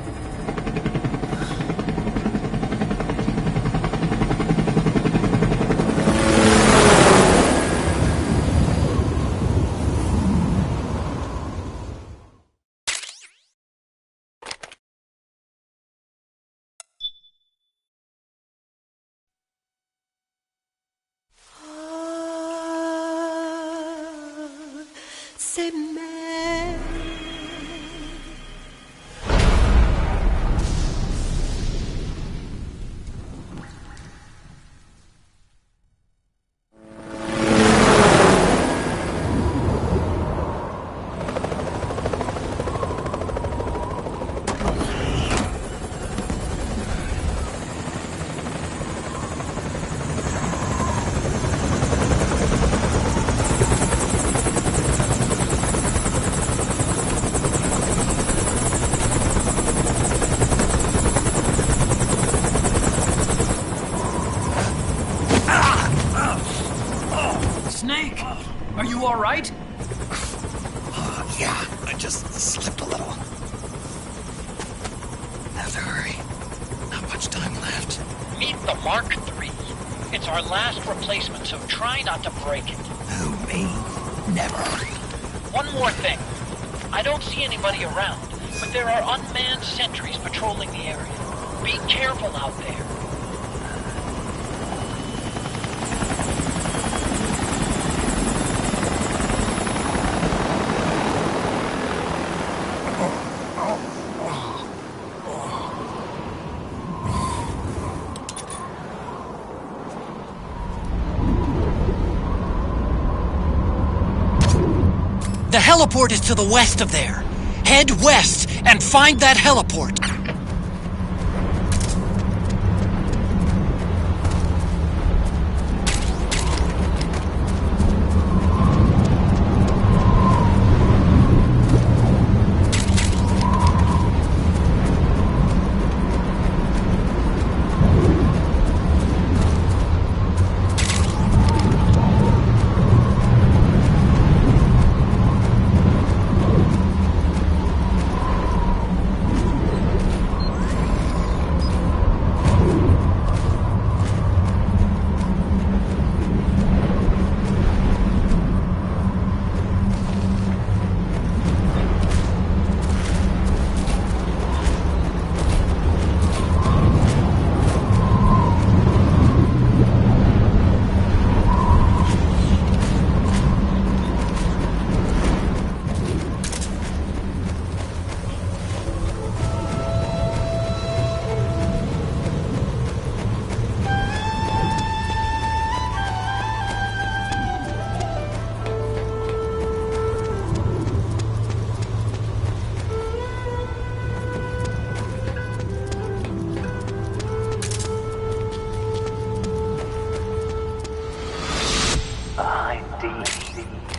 Snake, are you all right? Yeah, I just slipped a little. Have to hurry. Not much time left. Meet the Mark III. It's our last replacement, so try not to break it. Who, me? Never. One more thing. I don't see anybody around, but there are unmanned sentries patrolling the area. Be careful out there. The heliport is to the west of there. Head west and find that heliport.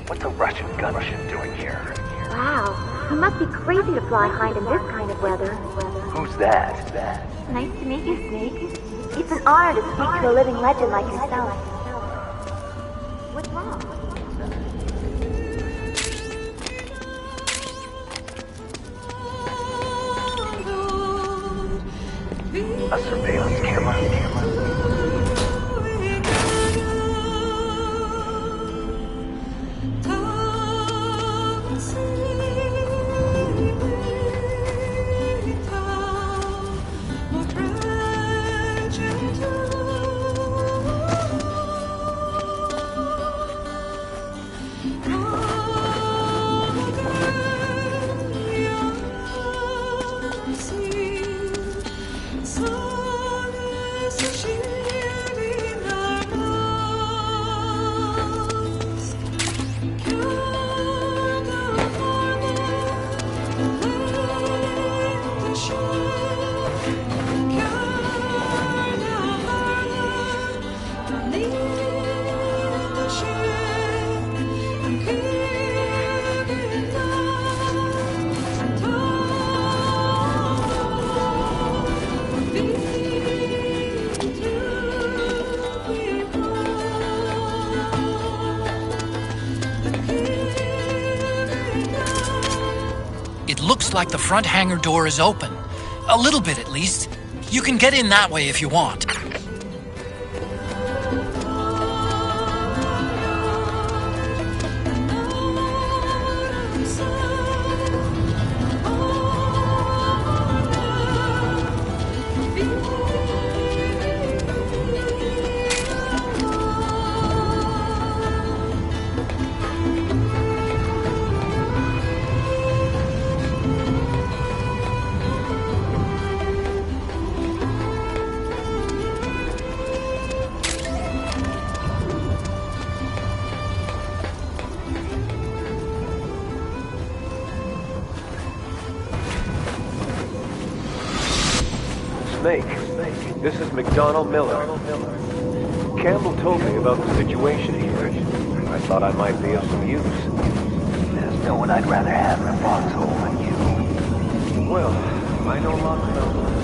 What's a Russian gunship doing here? Wow, he must be crazy to fly Hind in this kind of weather. Who's that? Nice to meet you, Snake. It's an honor to speak to a living legend like yourself. What's wrong? A surveillance camera? like the front hangar door is open. A little bit, at least. You can get in that way if you want. Snake, this is McDonald Miller. Campbell told me about the situation here. I thought I might be of some use. There's no one I'd rather have in a foxhole than you. Well, I know lots about that.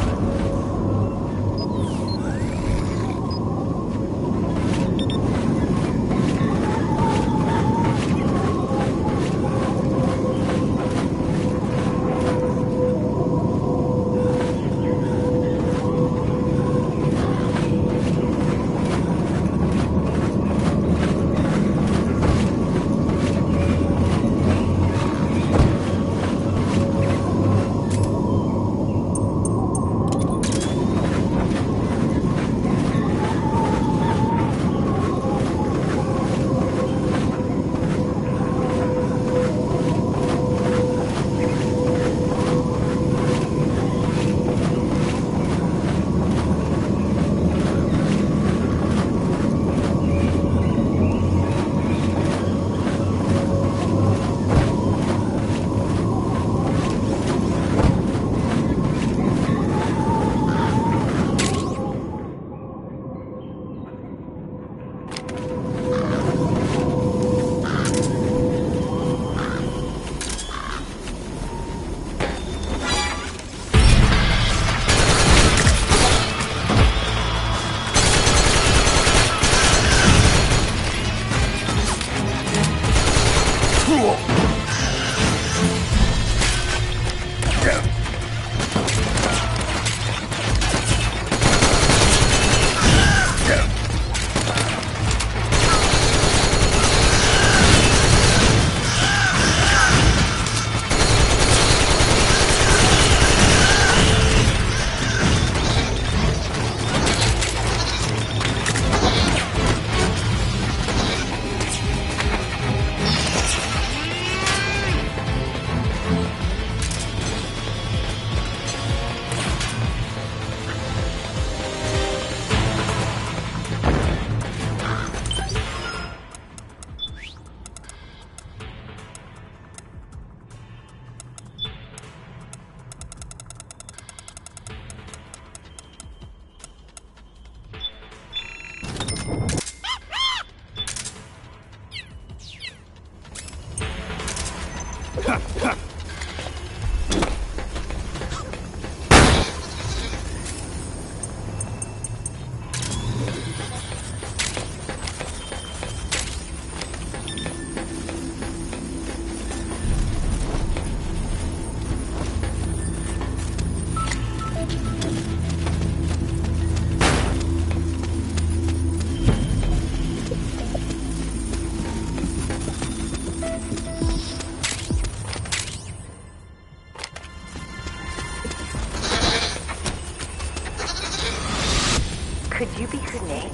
Could you be Snake?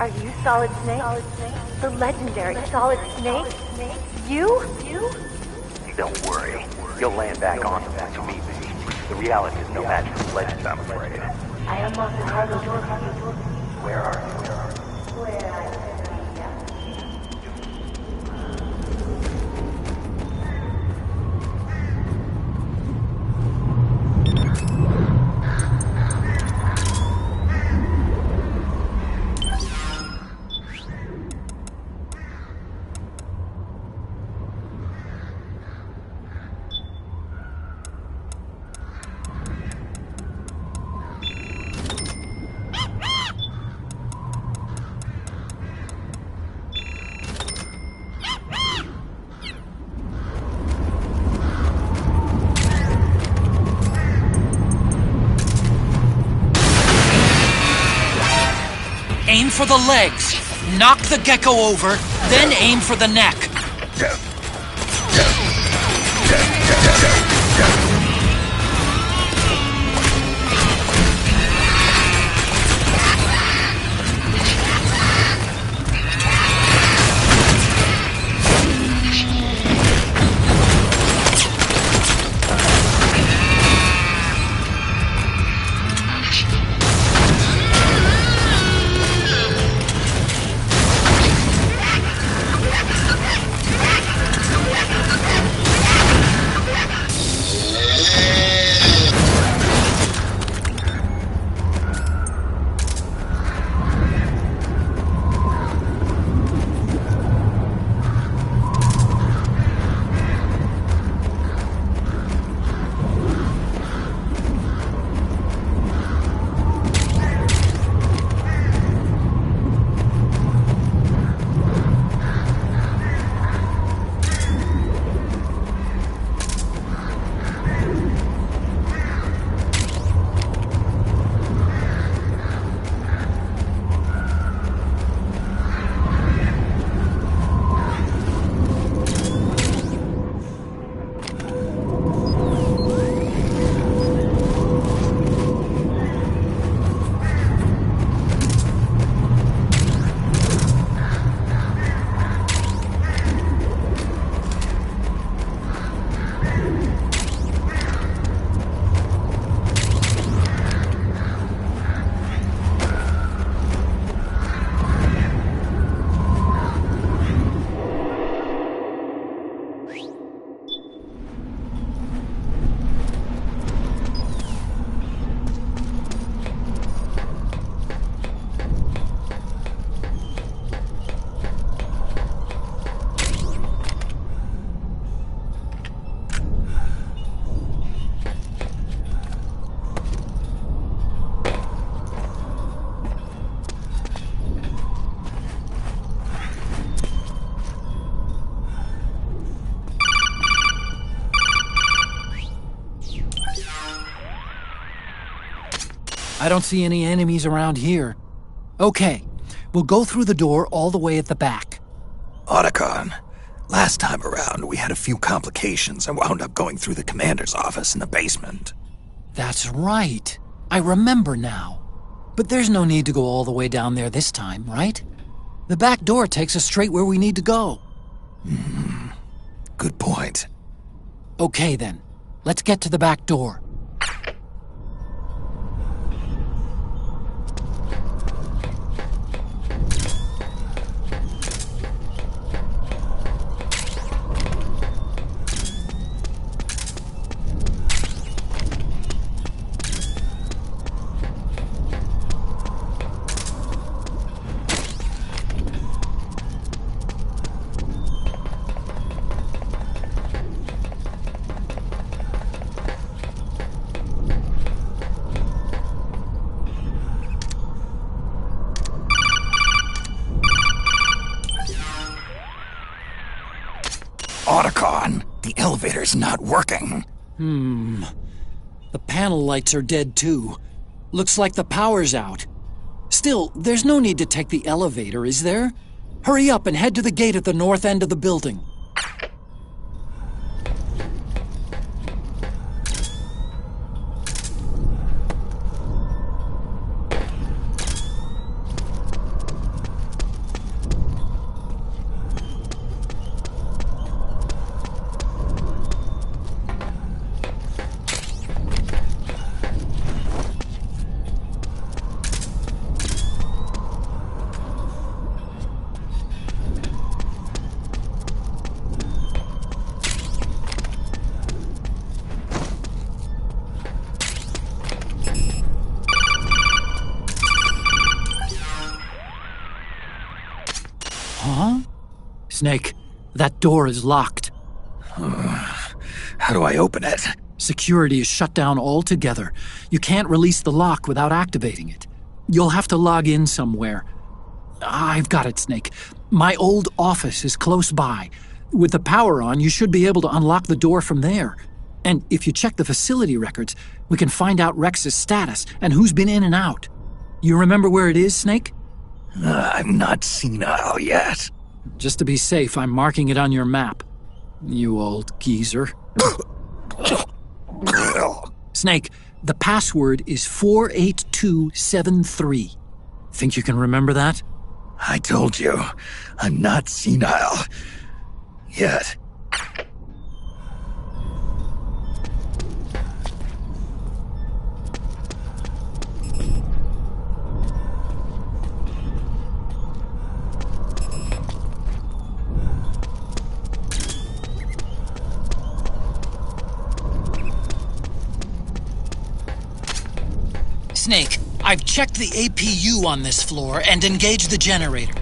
Are you Solid Snake? The legendary Solid Snake? You? Don't worry. You'll land back on them once you meet me. The reality is no match for the legend, I'm afraid. I unlocked the cargo door. Where are you? Aim for the legs. Knock the gecko over, then aim for the neck. I don't see any enemies around here. Okay, we'll go through the door all the way at the back. Otacon, last time around we had a few complications and wound up going through the commander's office in the basement. That's right. I remember now. But there's no need to go all the way down there this time, right? The back door takes us straight where we need to go. Good point. Okay then, let's get to the back door. Otacon, the elevator's not working. The panel lights are dead too. Looks like the power's out. Still, there's no need to take the elevator, is there? Hurry up and head to the gate at the north end of the building. Huh? Snake, that door is locked. How do I open it? Security is shut down altogether. You can't release the lock without activating it. You'll have to log in somewhere. I've got it, Snake. My old office is close by. With the power on, you should be able to unlock the door from there. And if you check the facility records, we can find out Rex's status and who's been in and out. You remember where it is, Snake? I'm not senile yet. Just to be safe, I'm marking it on your map. You old geezer. Snake, the password is 48273. Think you can remember that? I told you, I'm not senile yet. Snake, I've checked the APU on this floor and engaged the generator.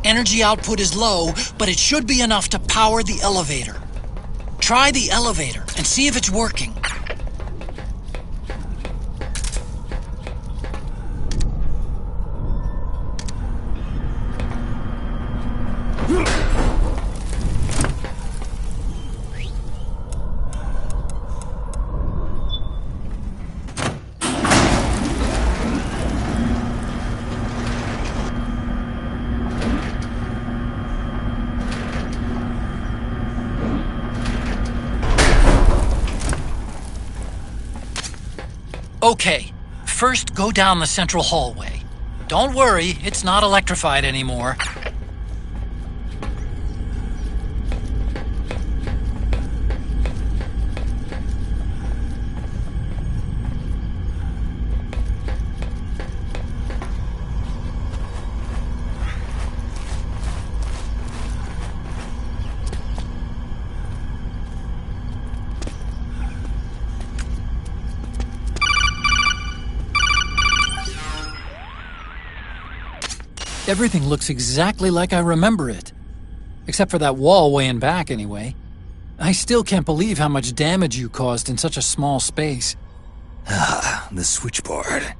Energy output is low, but it should be enough to power the elevator. Try the elevator and see if it's working. Okay, first go down the central hallway. Don't worry, it's not electrified anymore. Everything looks exactly like I remember it. Except for that wall way in back, anyway. I still can't believe how much damage you caused in such a small space. The switchboard.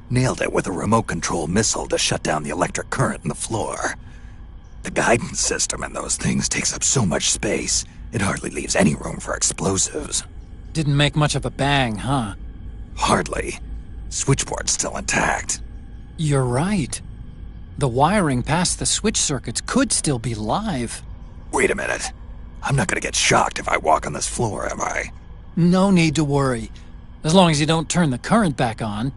Nailed it with a remote control missile to shut down the electric current in the floor. The guidance system in those things takes up so much space, it hardly leaves any room for explosives. Didn't make much of a bang, huh? Hardly. Switchboard's still intact. You're right. The wiring past the switch circuits could still be live. Wait a minute. I'm not gonna get shocked if I walk on this floor, am I? No need to worry. As long as you don't turn the current back on.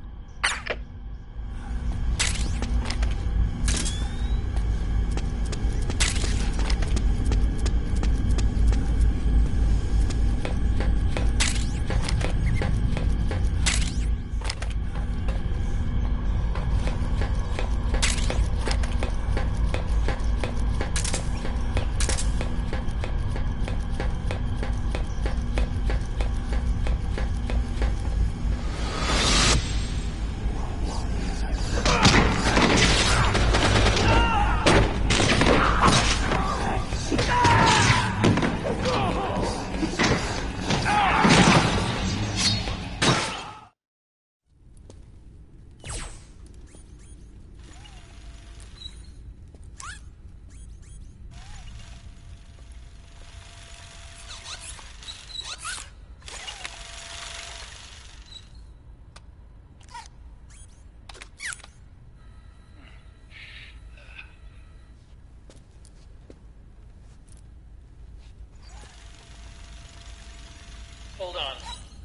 Hold on.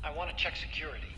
I want to check security.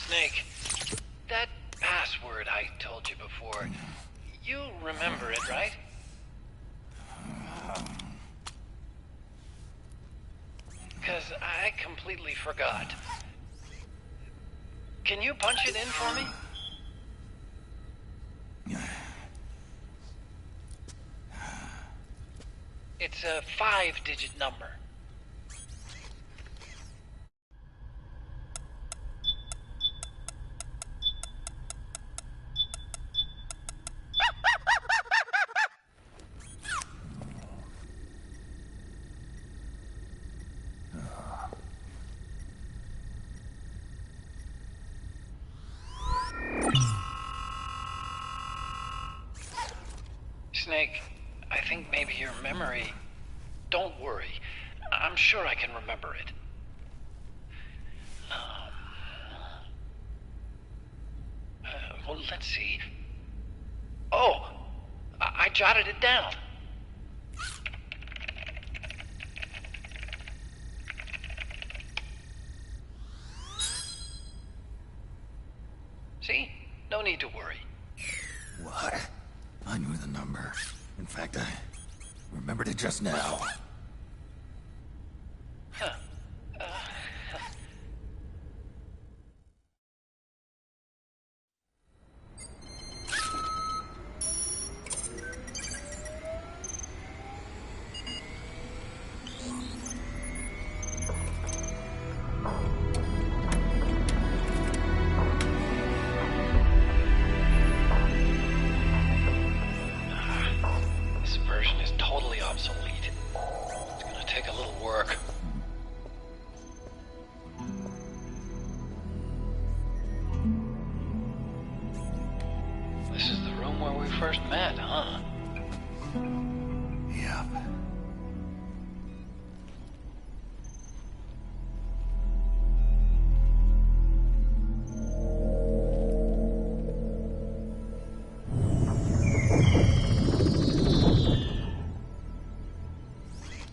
Snake, that password I told you before, you remember it, right? Because I completely forgot. Can you punch it in for me? It's a 5-digit number. Snake, I think maybe your memory... Don't worry. I'm sure I can remember it. Well, let's see. Oh! I jotted it down. See? No need to worry. What? I knew the number. In fact, I remembered it just now. Huh. This version is totally obsolete. It's gonna take a little work. This is the room where we first met, huh? Yep.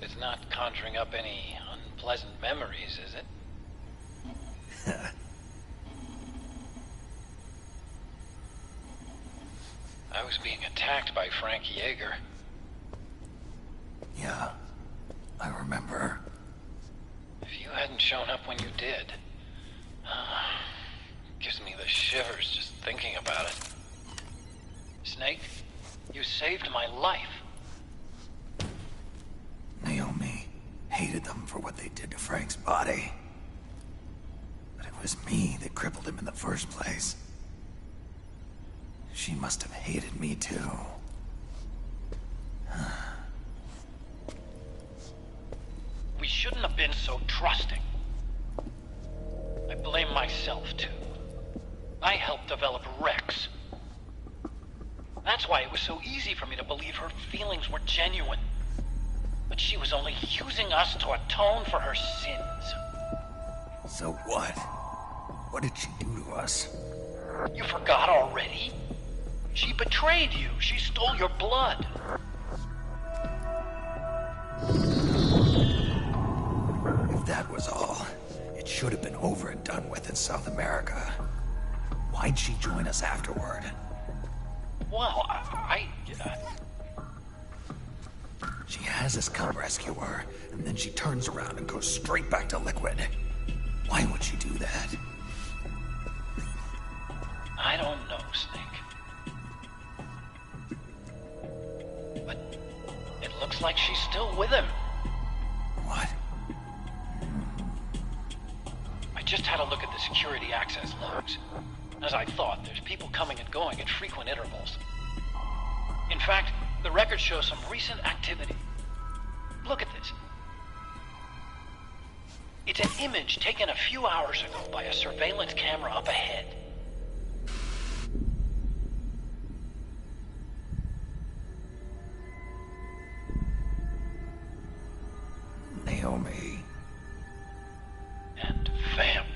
It's not conjuring up any unpleasant memories, is it? I was being attacked by Frank Yeager. Yeah, I remember. If you hadn't shown up when you did, gives me the shivers just thinking about it. Snake, you saved my life. Naomi hated them for what they did to Frank's body. But it was me that crippled him in the first place. She must have hated me too. We shouldn't have been so trusting. I blame myself too. I helped develop Rex. That's why it was so easy for me to believe her feelings were genuine. But she was only using us to atone for her sins. So what? What did she do to us? You forgot already? She betrayed you. She stole your blood. If that was all, it should have been over and done with in South America. Why'd she join us afterward? Well, She has us come rescue her, and then she turns around and goes straight back to Liquid. Why would she do that? I don't know, Snake. But it looks like she's still with him. What? I just had a look at the security access logs. As I thought, there's people coming and going at frequent intervals. In fact, the record shows some recent activity. Look at this. It's an image taken a few hours ago by a surveillance camera up ahead. Naomi. And Vamp.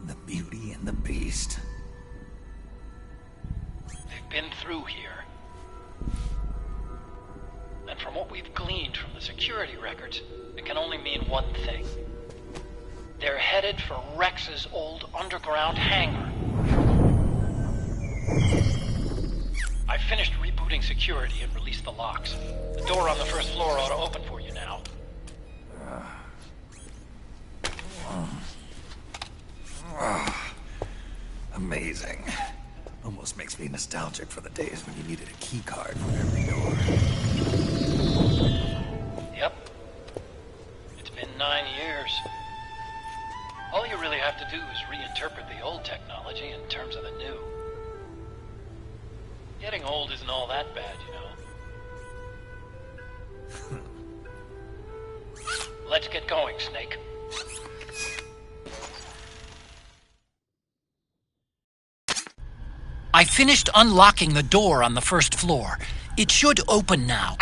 The Beauty and the Beast. They've been through here. And from what we've gleaned from the security records, it can only mean one thing. They're headed for Rex's old underground hangar. I finished rebooting security and released the locks. The door on the first floor ought to open for you now. Amazing. Almost makes me nostalgic for the days when you needed a key card for every door. Yep. It's been 9 years. All you really have to do is reinterpret the old technology in terms of the new. Getting old isn't all that bad, you know. Let's get going, Snake. I finished unlocking the door on the first floor. It should open now.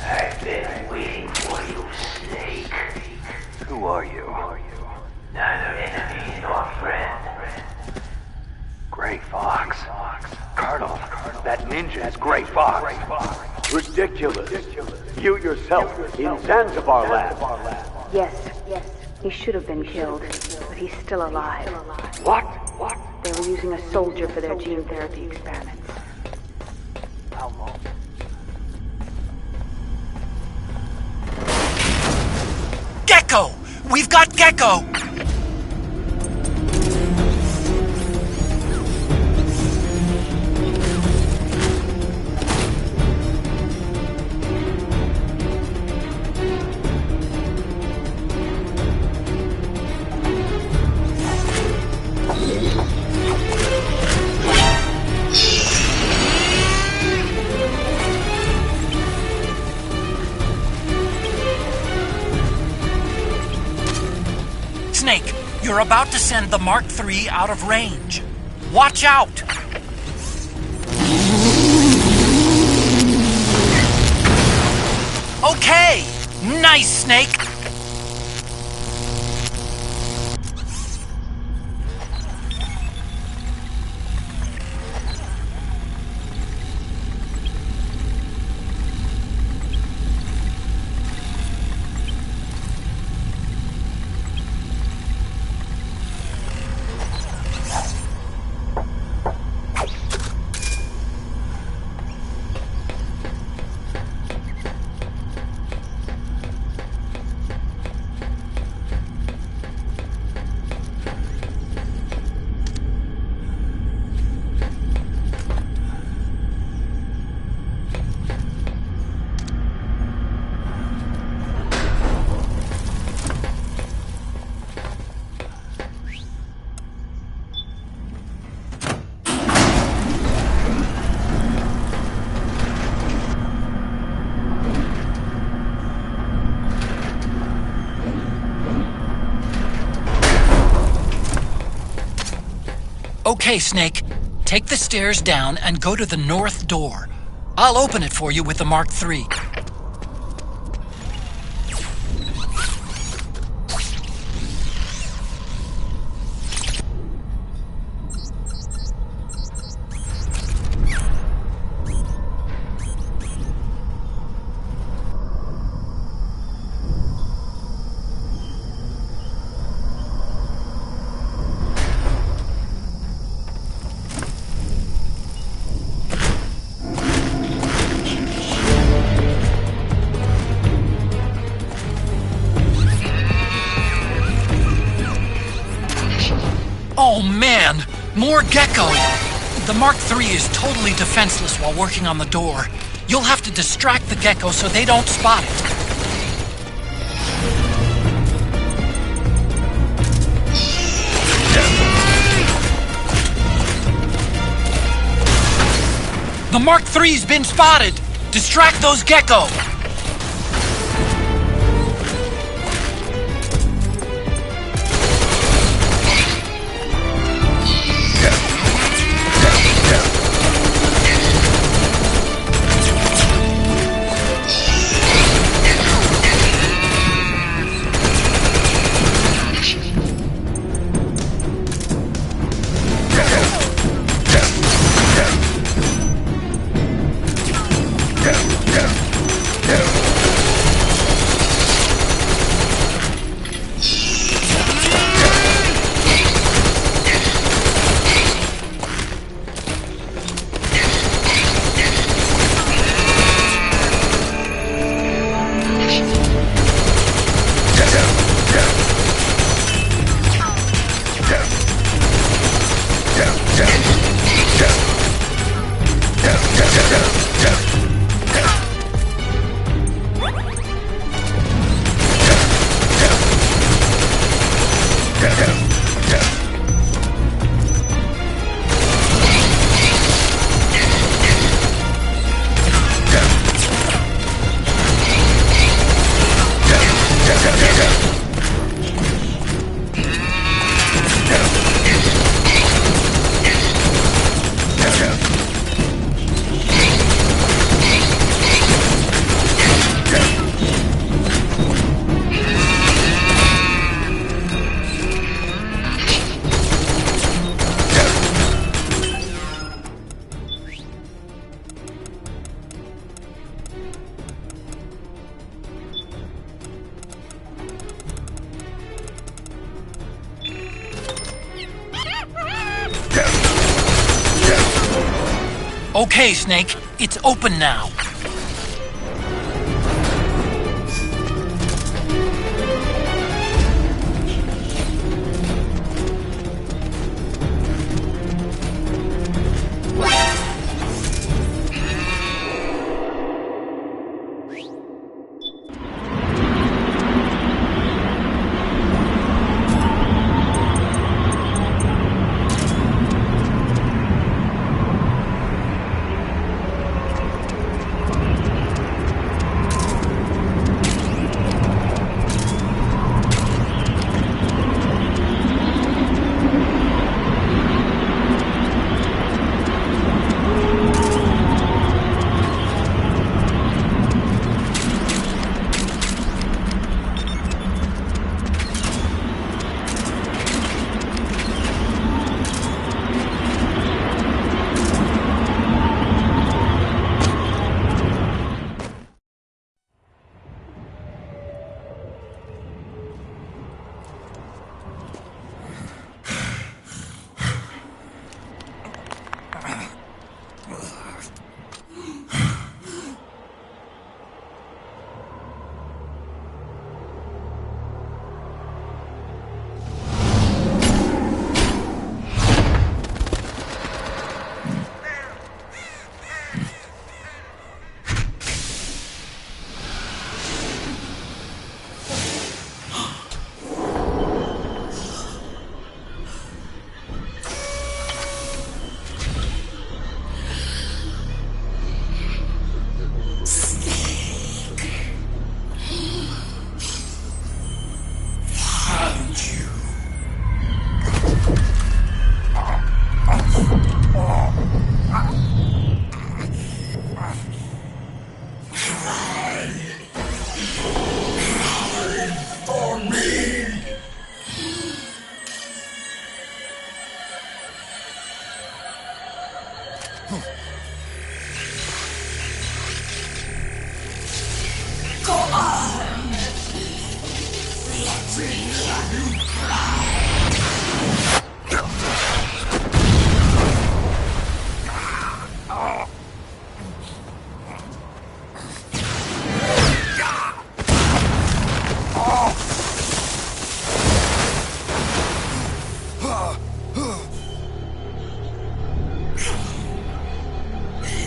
I've been waiting for you, Snake. Who are you? Neither enemy nor friend. Gray Fox. Colonel, that ninja is Gray Fox. Ridiculous. You yourself in Zanzibar land. Yes, he should have been killed, but he's still alive. What? They were using a soldier for their gene therapy experiments. How long? Gecko! We've got Gecko! Snake, you're about to send the Mark III out of range. Watch out! Okay! Nice, Snake! Okay, Snake. Take the stairs down and go to the north door. I'll open it for you with the Mark III. Oh man, more Gecko! The Mark III is totally defenseless while working on the door. You'll have to distract the Gecko so they don't spot it. The Mark III's been spotted! Distract those Gecko! Okay, Snake. It's open now.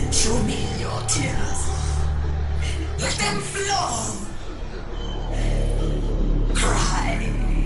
Show me your tears. Let them flow. Cry.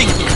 coming!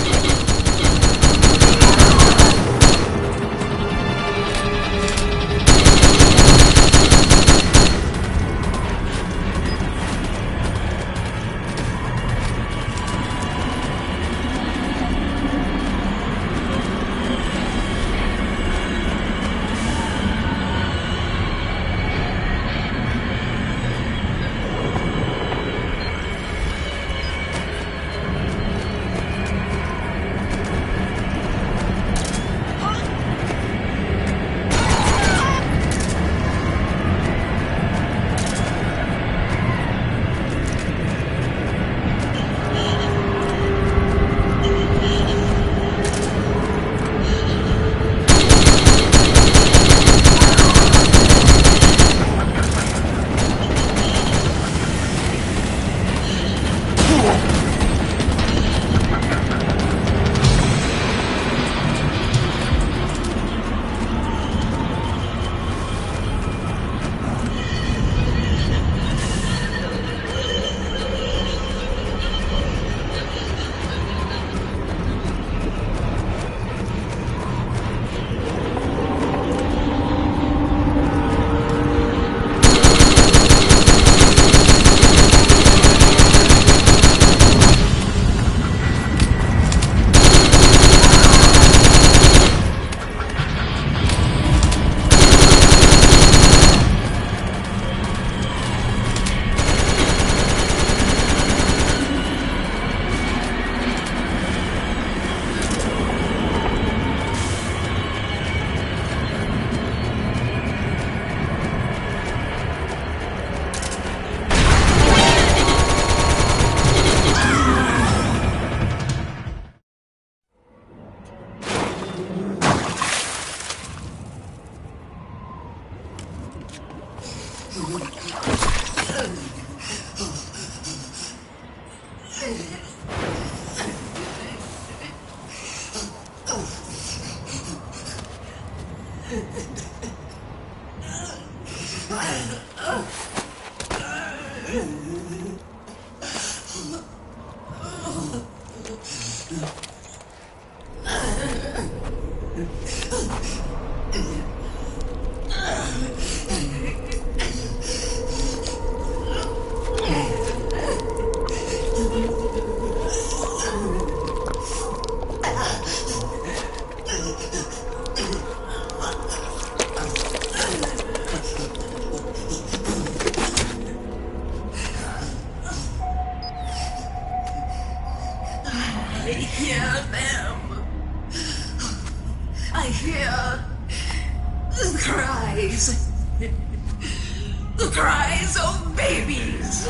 The cries of babies.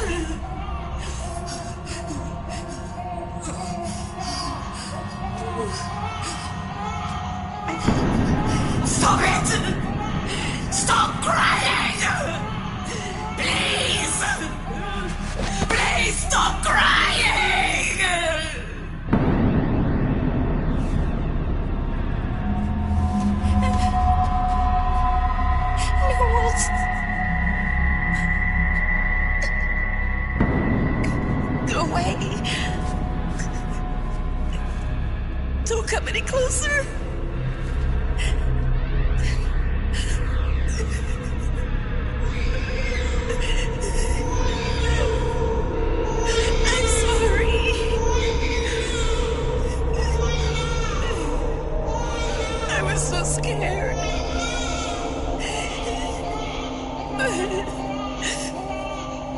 Stop it! Stop crying! Please! Please stop crying! Go away. Don't come any closer. I'm sorry. I was so scared.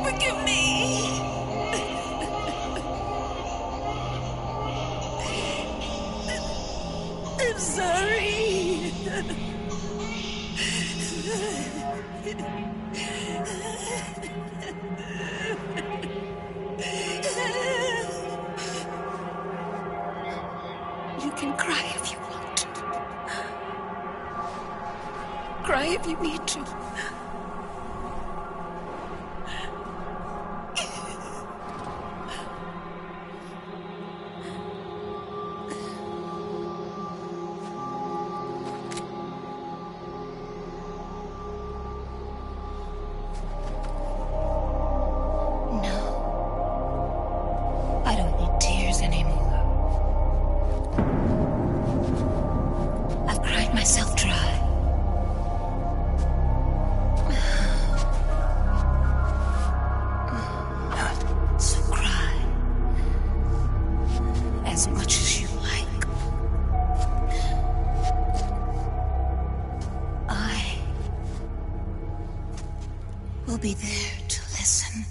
Forgive me. I'm sorry. You can cry if you want. Cry if you need to. I don't need tears anymore. will be there to listen.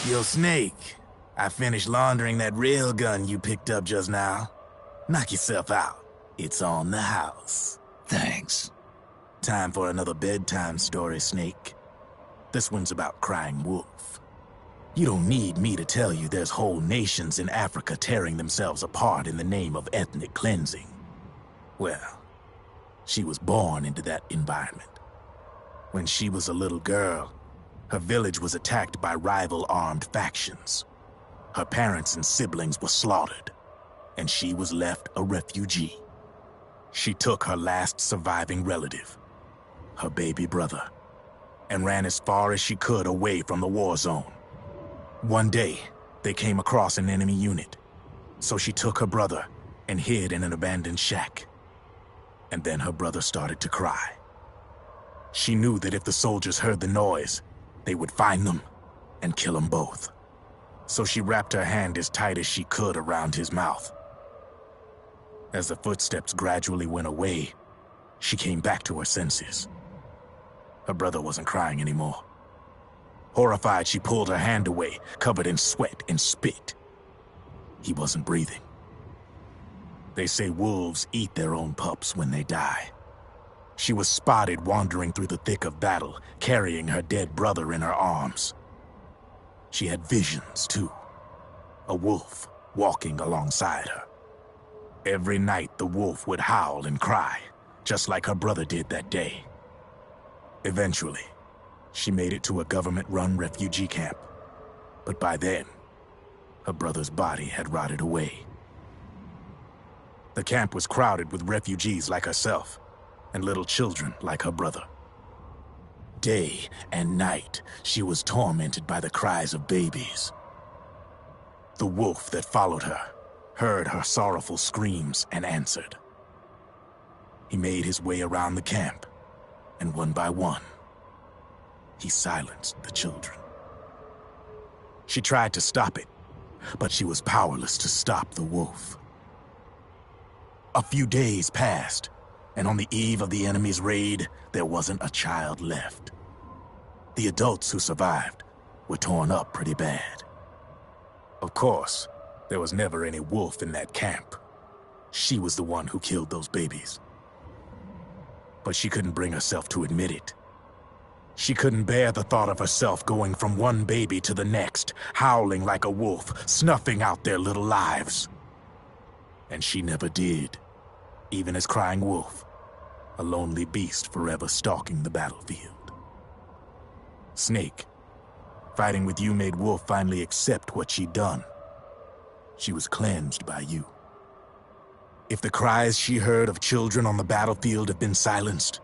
Yo, Snake, I finished laundering that railgun you picked up just now. Knock yourself out. It's on the house. Thanks. Time for another bedtime story, Snake. This one's about Crying Wolf. You don't need me to tell you there's whole nations in Africa tearing themselves apart in the name of ethnic cleansing. Well, she was born into that environment. When she was a little girl, her village was attacked by rival armed factions. Her parents and siblings were slaughtered, and she was left a refugee. She took her last surviving relative, her baby brother, and ran as far as she could away from the war zone. One day, they came across an enemy unit, so she took her brother and hid in an abandoned shack. And then her brother started to cry. She knew that if the soldiers heard the noise, they would find them and kill them both. So she wrapped her hand as tight as she could around his mouth. As the footsteps gradually went away, she came back to her senses. Her brother wasn't crying anymore. Horrified, she pulled her hand away, covered in sweat and spit. He wasn't breathing. They say wolves eat their own pups when they die. She was spotted wandering through the thick of battle, carrying her dead brother in her arms. She had visions, too. A wolf walking alongside her. Every night, the wolf would howl and cry, just like her brother did that day. Eventually, she made it to a government-run refugee camp. But by then, her brother's body had rotted away. The camp was crowded with refugees like herself, and little children like her brother. Day and night, she was tormented by the cries of babies. The wolf that followed her heard her sorrowful screams and answered. He made his way around the camp, and one by one, he silenced the children. She tried to stop it, but she was powerless to stop the wolf. A few days passed, and on the eve of the enemy's raid, there wasn't a child left. The adults who survived were torn up pretty bad. Of course, there was never any wolf in that camp. She was the one who killed those babies. But she couldn't bring herself to admit it. She couldn't bear the thought of herself going from one baby to the next, howling like a wolf, snuffing out their little lives. And she never did. Even as Crying Wolf, a lonely beast forever stalking the battlefield. Snake, fighting with you made Wolf finally accept what she'd done she was cleansed by you. If the cries she heard of children on the battlefield have been silenced,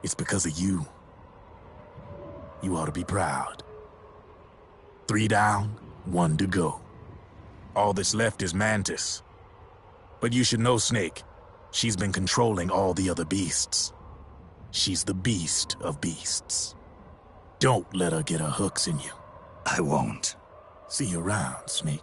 it's because of you. You ought to be proud. 3 down, 1 to go. All that's left is Mantis. But you should know, Snake, she's been controlling all the other beasts. She's the beast of beasts. Don't let her get her hooks in you. I won't. See you around, Snake.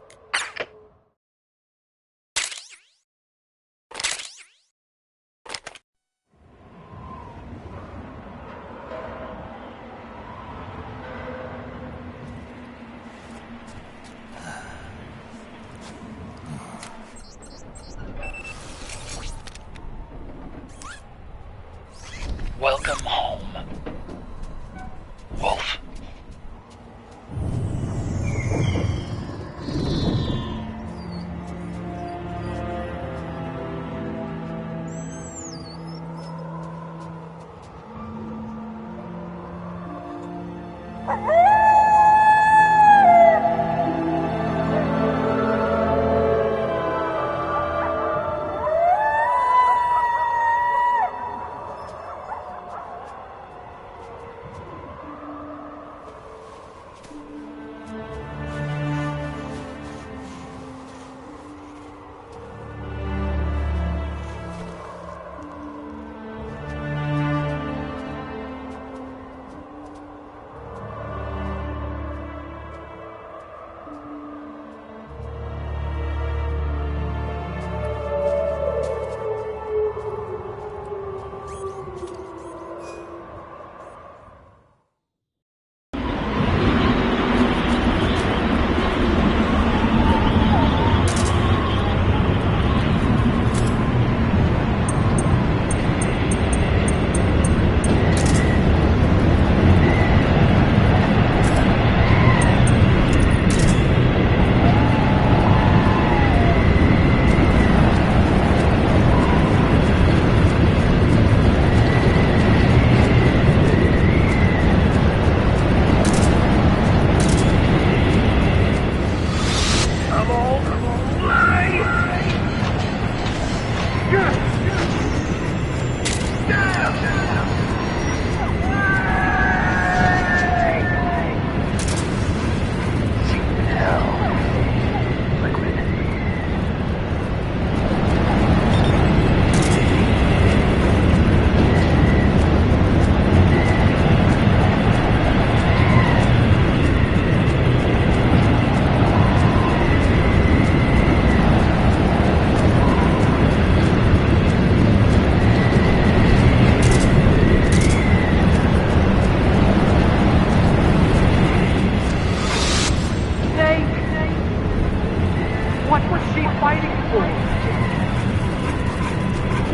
Welcome home, Wolf.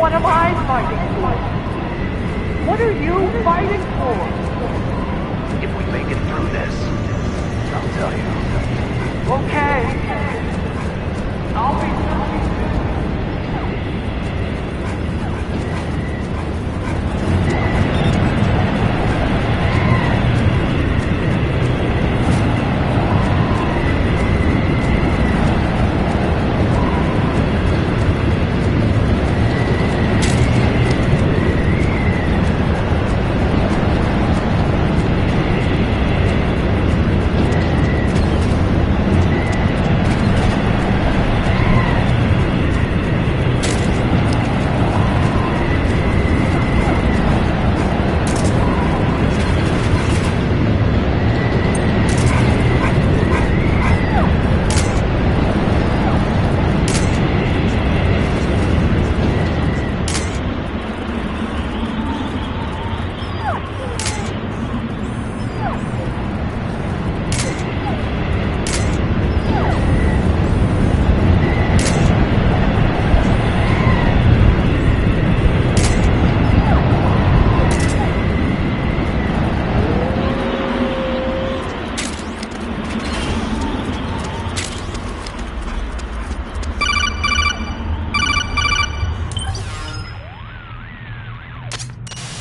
What am I fighting for? What are you fighting for? If we make it through this, I'll tell you. Okay. I'll be...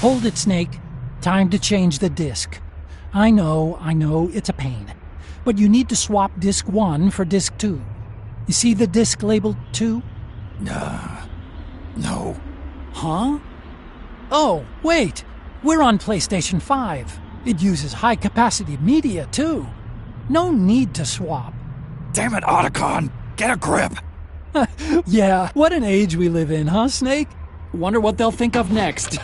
Hold it, Snake. Time to change the disc. I know, it's a pain. But you need to swap disc 1 for disc 2. You see the disc labeled 2? No. Huh? Oh, wait! We're on PlayStation 5. It uses high-capacity media, too. No need to swap. Damn it, Otacon! Get a grip! Yeah, what an age we live in, huh, Snake? Wonder what they'll think of next.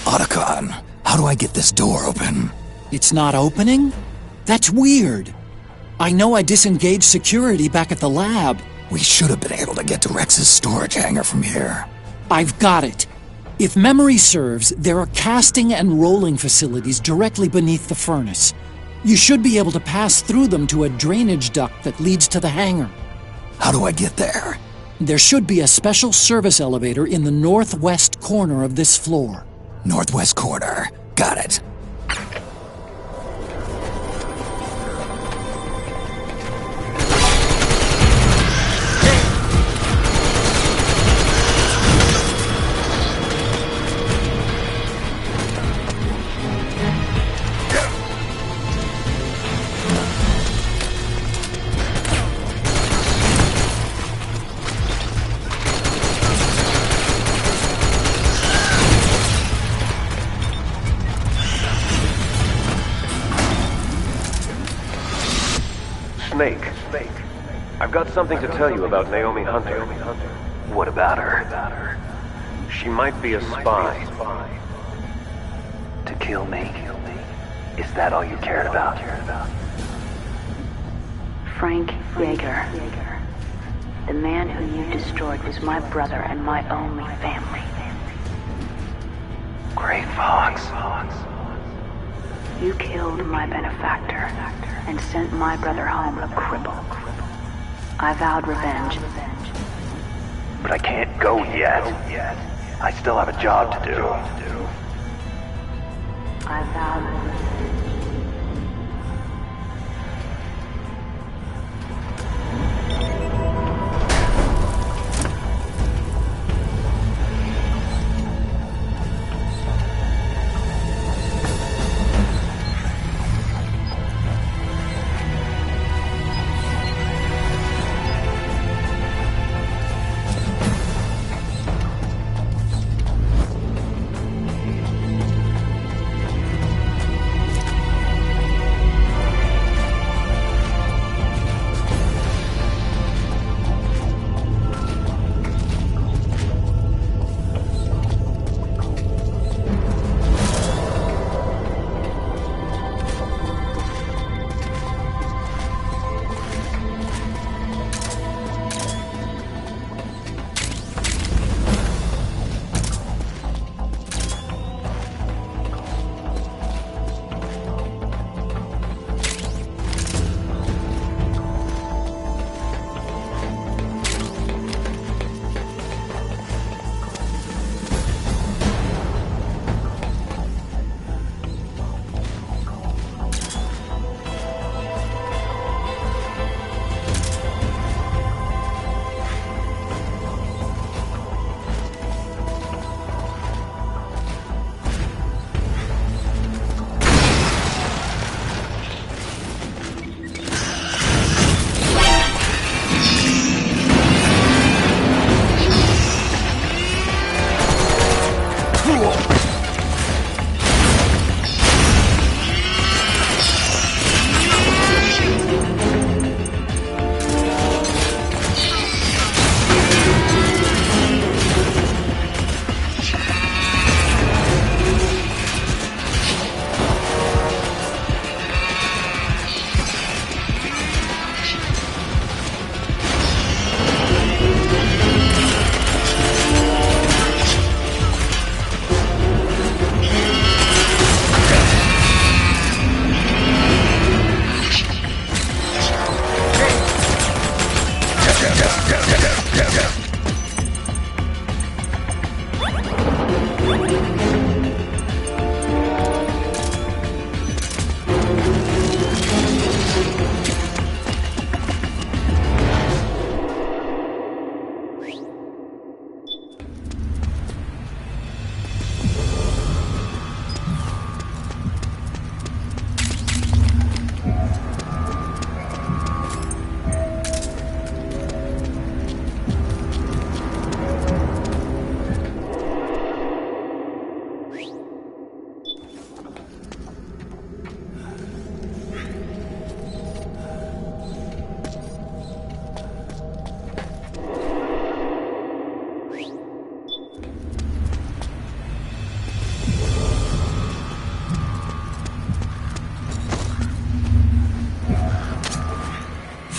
Otacon, how do I get this door open? It's not opening? That's weird. I know I disengaged security back at the lab. We should have been able to get to Rex's storage hangar from here. I've got it. If memory serves, there are casting and rolling facilities directly beneath the furnace. You should be able to pass through them to a drainage duct that leads to the hangar. How do I get there? There should be a special service elevator in the northwest corner of this floor. Northwest corner. Got it. Snake. I've got something to tell you about Naomi Hunter. What about her? She might be a spy. To kill me? Is that all you cared about? Frank Yeager. The man who you destroyed was my brother and my only family. Great Fox. You killed my benefactor and sent my brother home a cripple. I vowed revenge. But I can't go yet. I still have a job to do. I vowed revenge.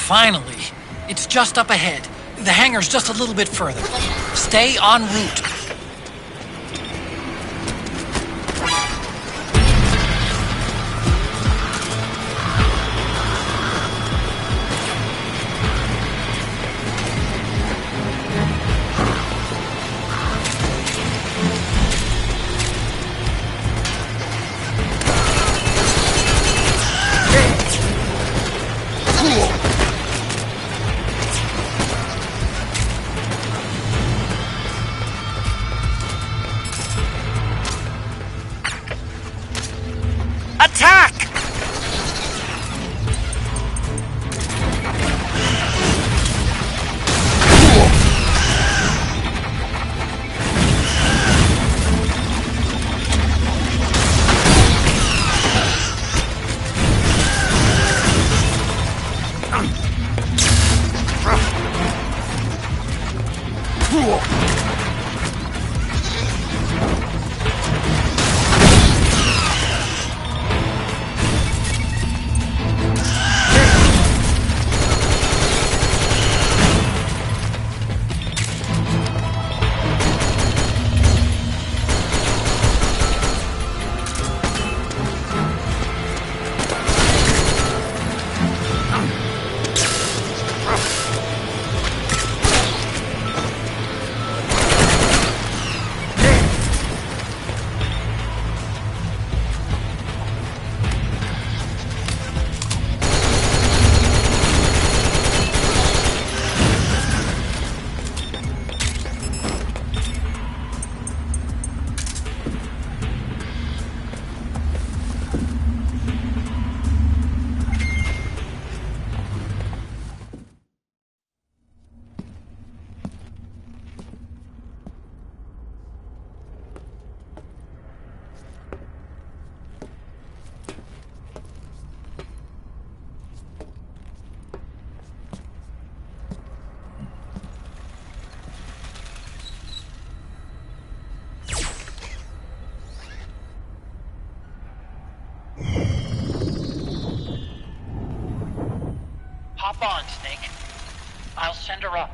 Finally. It's just up ahead. The hangar's just a little bit further. Stay en route. Attack! Hop on, Snake. I'll send her up.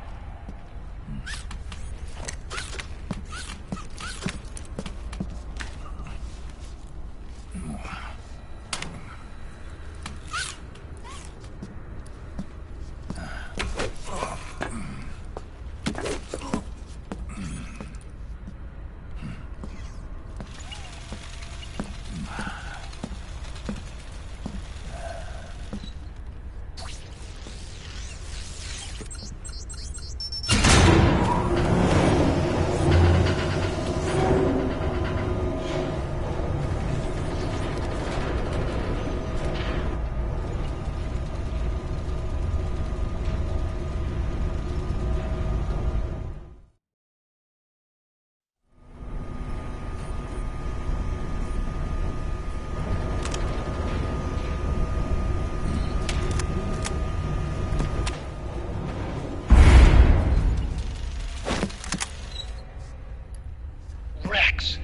Rex.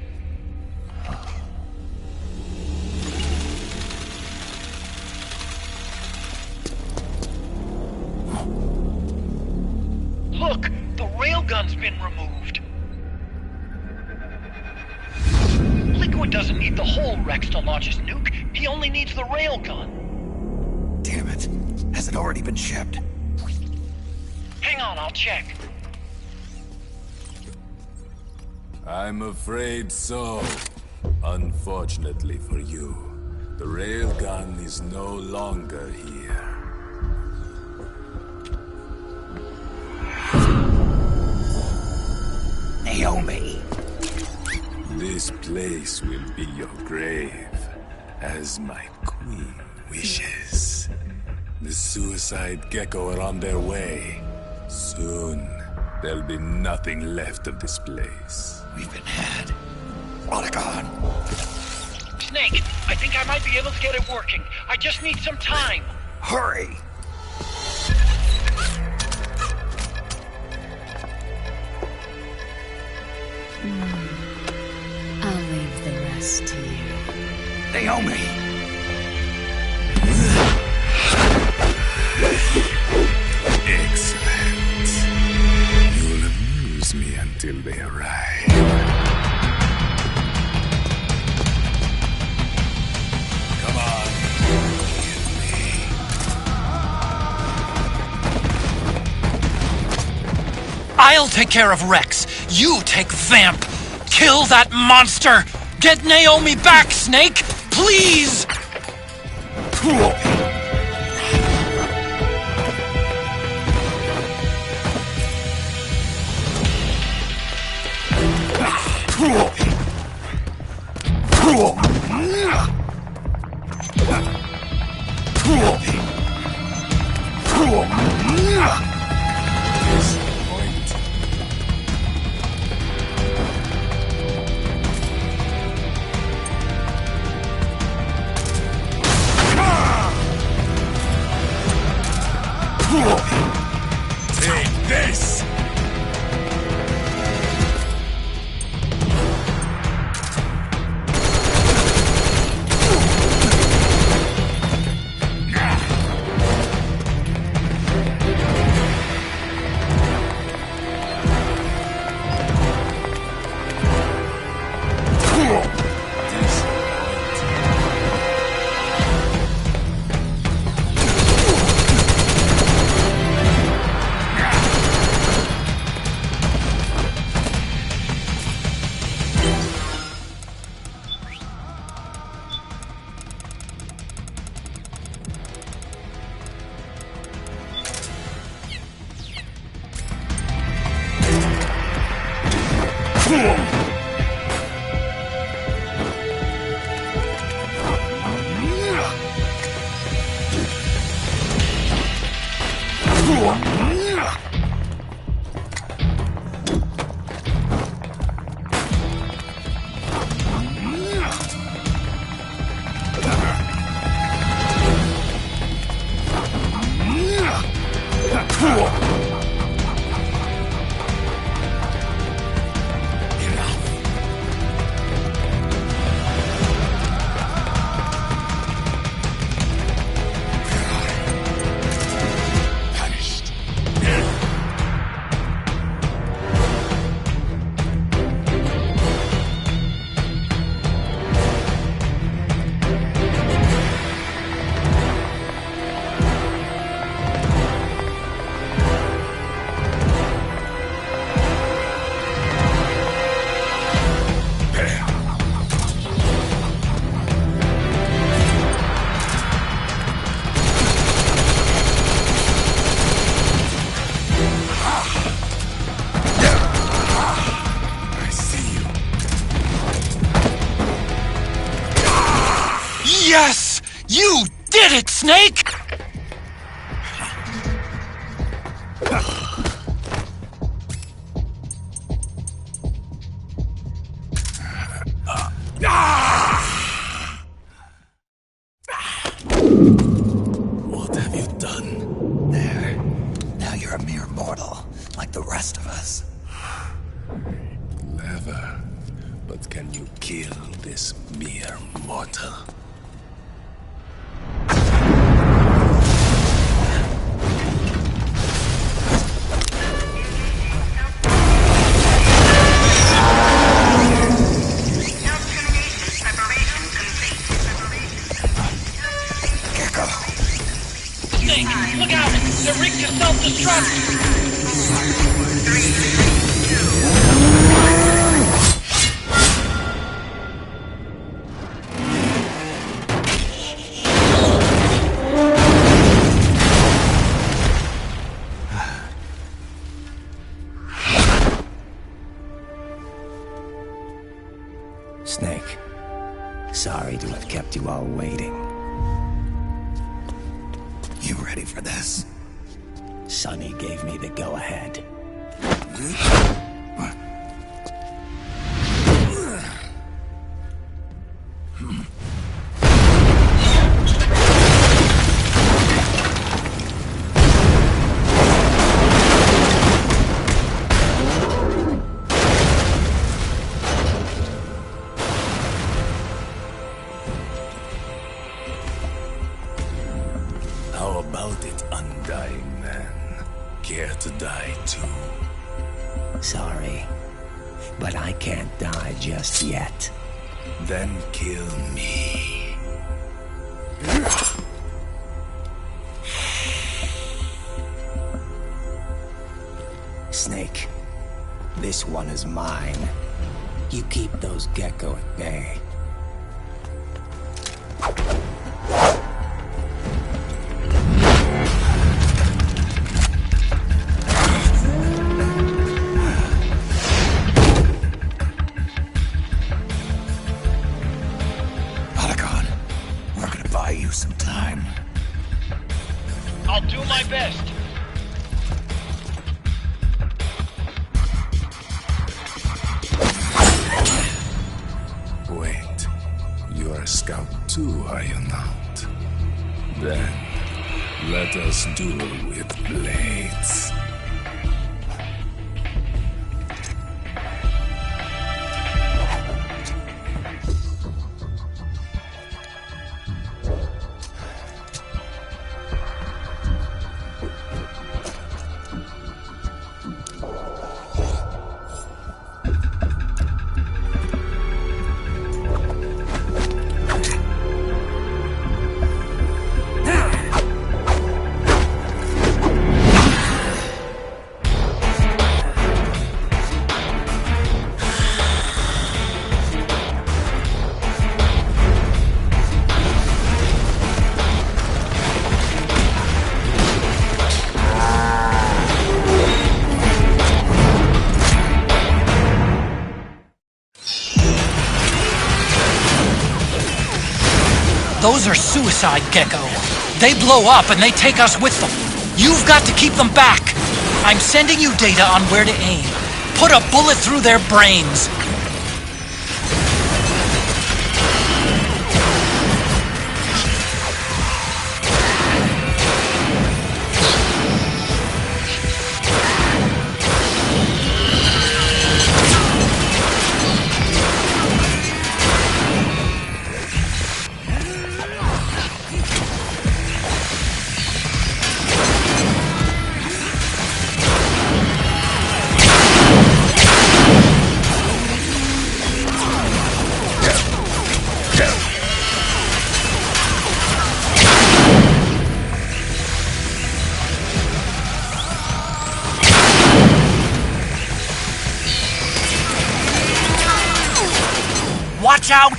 Look, the railgun's been removed. Liquid doesn't need the whole Rex to launch his nuke. He only needs the railgun. Damn it. Has it already been shipped? Hang on, I'll check. I'm afraid so. Unfortunately for you, the railgun is no longer here. Naomi! This place will be your grave, as my queen wishes. The suicide gecko are on their way. Soon, there'll be nothing left of this place. We've been had. Rodigon! Snake, I think I might be able to get it working. I just need some time. Hurry! I'll leave the rest to you. Naomi! until they arrive. Come on. I'll take care of Rex. You take Vamp. Kill that monster. Get Naomi back, Snake. Please. Take this! Yes! You did it, Snake! What have you done? There. Now you're a mere mortal, like the rest of us. Clever. But can you kill this mere mortal? Snake, look out! They're rigged to self-destruct! Snake, sorry to have kept you all waiting. You ready for this? Sonny gave me the go-ahead. How about it, undying man? Care to die too? Sorry, but I can't die just yet. Then kill me. Snake, this one is mine. You keep those gecko at bay. Otacon, we're gonna buy you some time. I'll do my best. Wait, you're a scout too, are you not? Then, let us duel with blades. Those are suicide gecko. They blow up and they take us with them. You've got to keep them back. I'm sending you data on where to aim. Put a bullet through their brains. Watch out!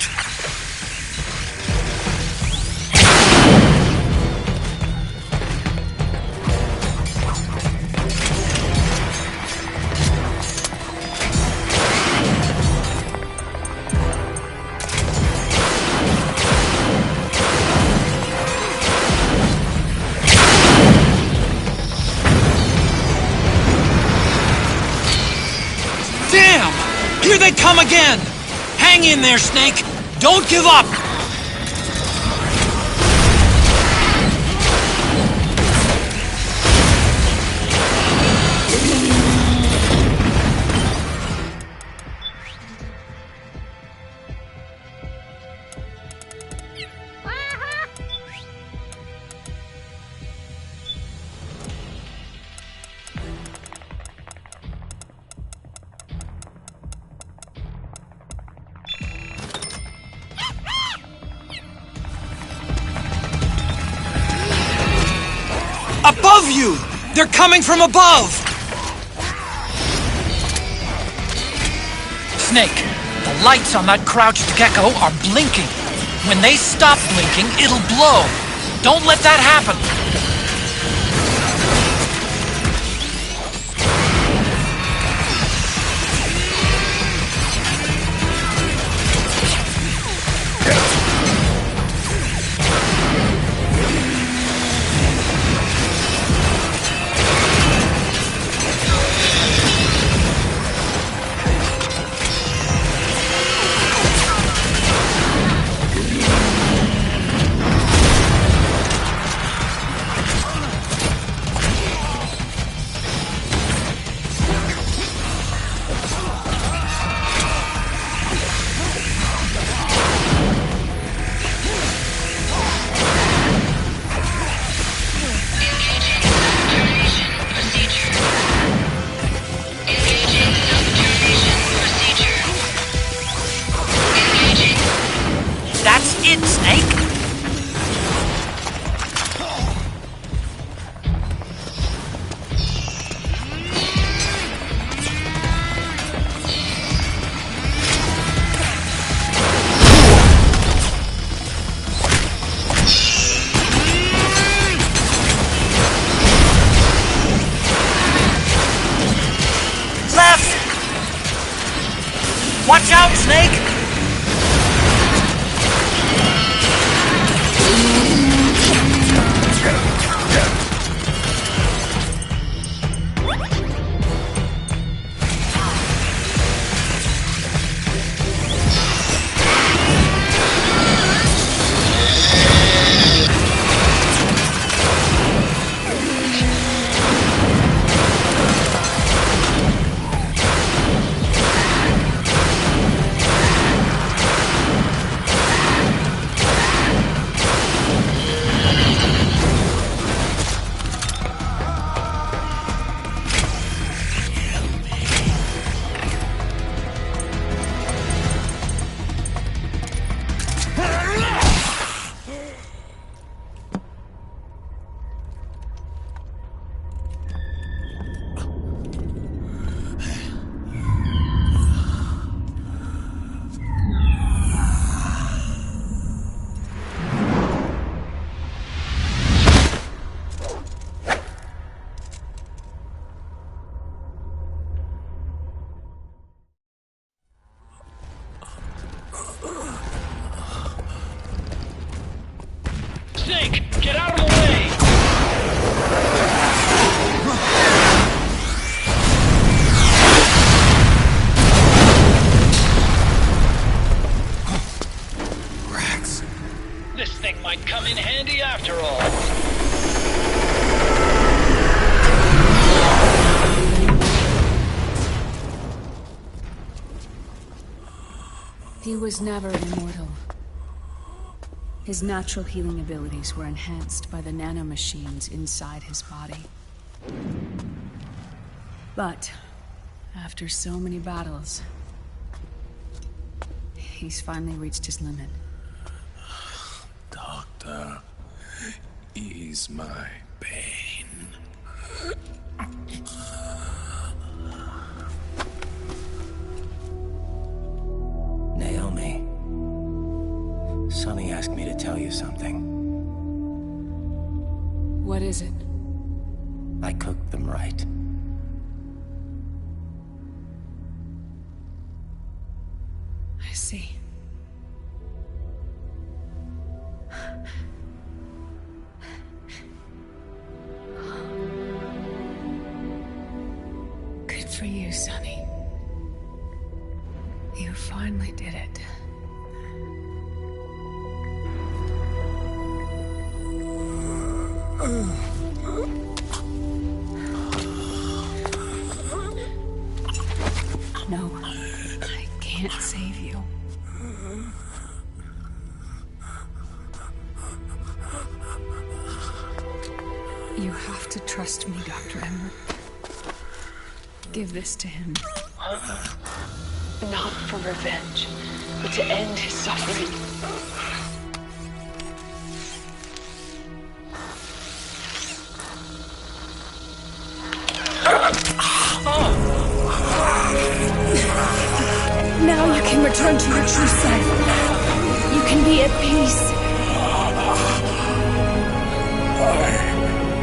Damn! Here they come again! Hang in there, Snake! Don't give up! Above you! They're coming from above! Snake, the lights on that crouched gecko are blinking. When they stop blinking, it'll blow. Don't let that happen. it, Snake! Watch out, Snake! Snake, get out of the way! Rex. This thing might come in handy after all. He was never immortal. His natural healing abilities were enhanced by the nanomachines inside his body. But, after so many battles, he's finally reached his limit. Doctor, ease my pain. Naomi. Sonny asked me to tell you something. What is it? I cooked them right. I see. Good for you, Sonny. You finally did it. No, I can't save you. You have to trust me, Dr. Emmer. Give this to him. Not for revenge, but to end his suffering. Now you can return to your true self. You can be at peace. I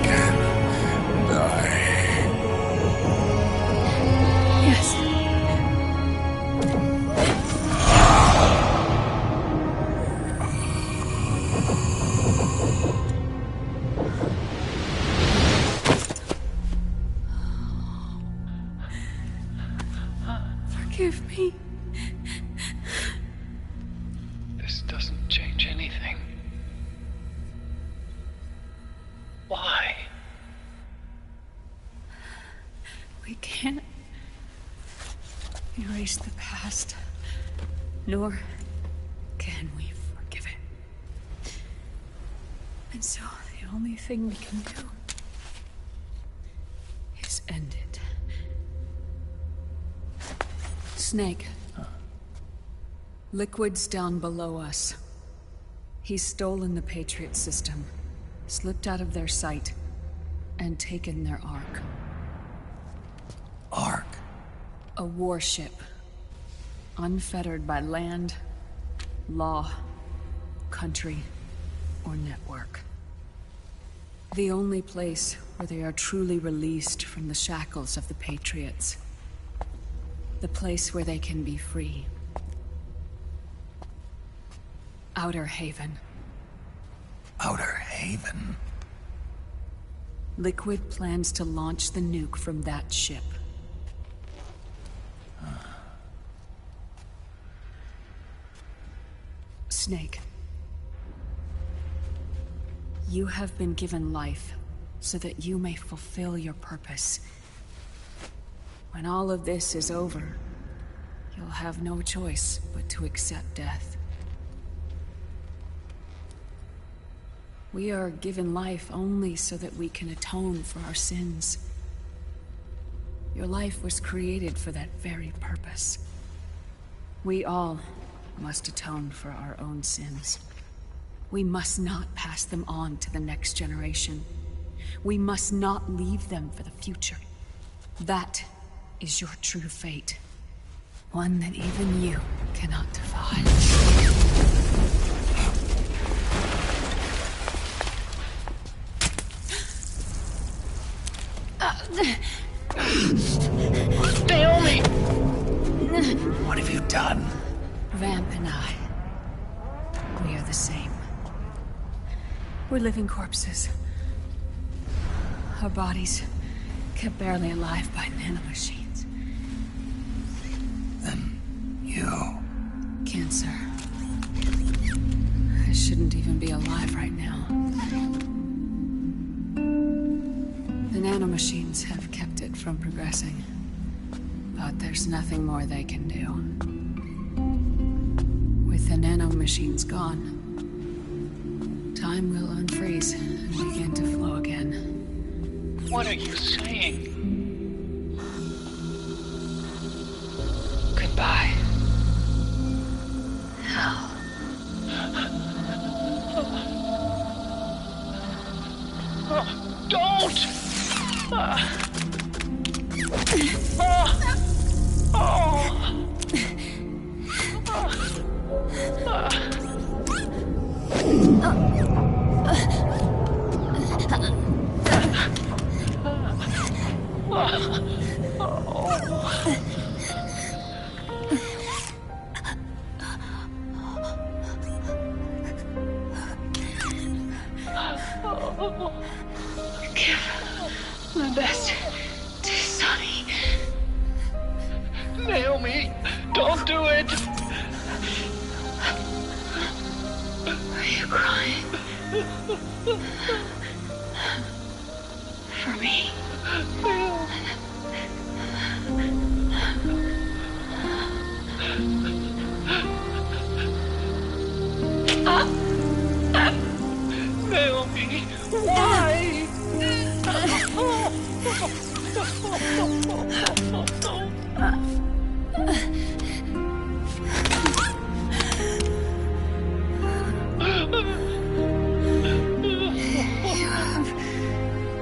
can die. Yes. Forgive me. This doesn't change anything. Why? We can't erase the past, nor can we forgive it. And so the only thing we can do is end it. Snake. Liquids down below us. He's stolen the Patriot system, slipped out of their sight, and taken their Ark. Ark? A warship. Unfettered by land, law, country, or network. The only place where they are truly released from the shackles of the Patriots. The place where they can be free. Outer Haven. Outer Haven? Liquid plans to launch the nuke from that ship. Snake. You have been given life so that you may fulfill your purpose. When all of this is over, you'll have no choice but to accept death. We are given life only so that we can atone for our sins. Your life was created for that very purpose. We all must atone for our own sins. We must not pass them on to the next generation. We must not leave them for the future. That is your true fate. One that even you cannot defy. Naomi! What have you done? Vamp and I. We are the same. We're living corpses. Our bodies kept barely alive by nanomachines. Then you... Cancer. I shouldn't even be alive right now. The nanomachines have kept it from progressing. But there's nothing more they can do. With the nanomachines gone, time will unfreeze and begin to flow again. What are you saying? Goodbye. Hell. Don't! Give my best to Sonny. Naomi, don't do it! Are you crying? For me? Naomi, why? You have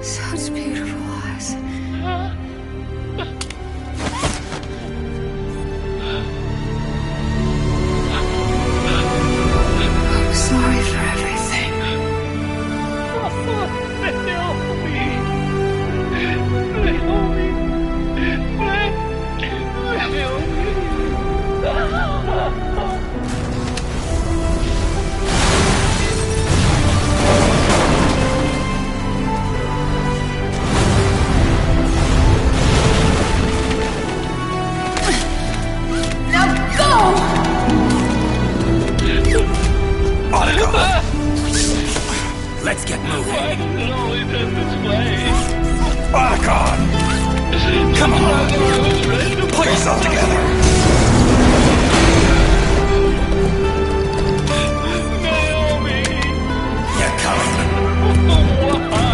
such beautiful eyes. I'm sorry for everything. Let's get moving. Why does it always end this way? Otacon! Come on! Pull yourself together! Naomi! You're coming! Why?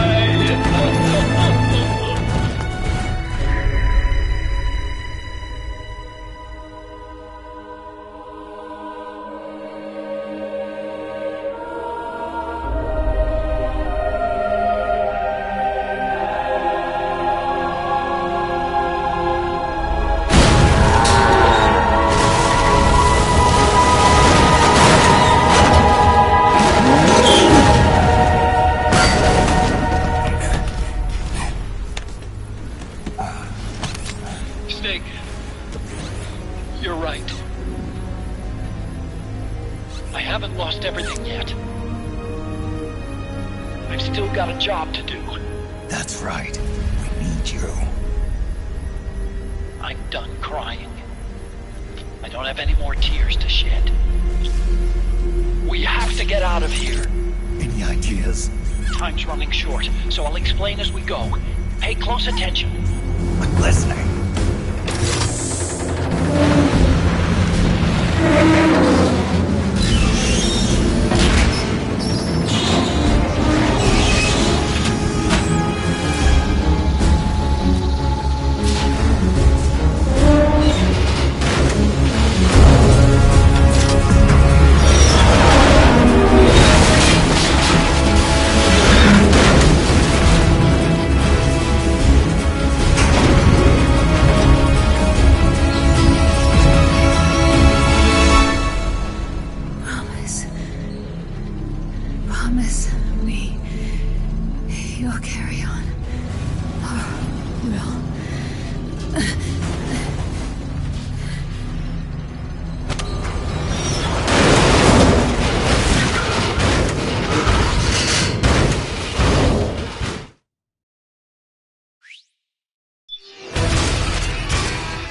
everything yet. I've still got a job to do. That's right. We need you. I'm done crying. I don't have any more tears to shed. We have to get out of here. Any ideas? Time's running short, so I'll explain as we go. Pay close attention. I'm listening. Promise me you'll carry on. Or will.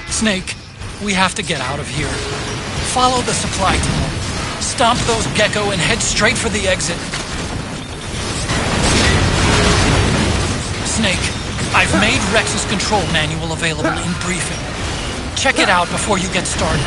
Snake, we have to get out of here. Follow the supply tunnel. Stomp those gecko and head straight for the exit. Snake, I've made Rex's control manual available in briefing. Check it out before you get started.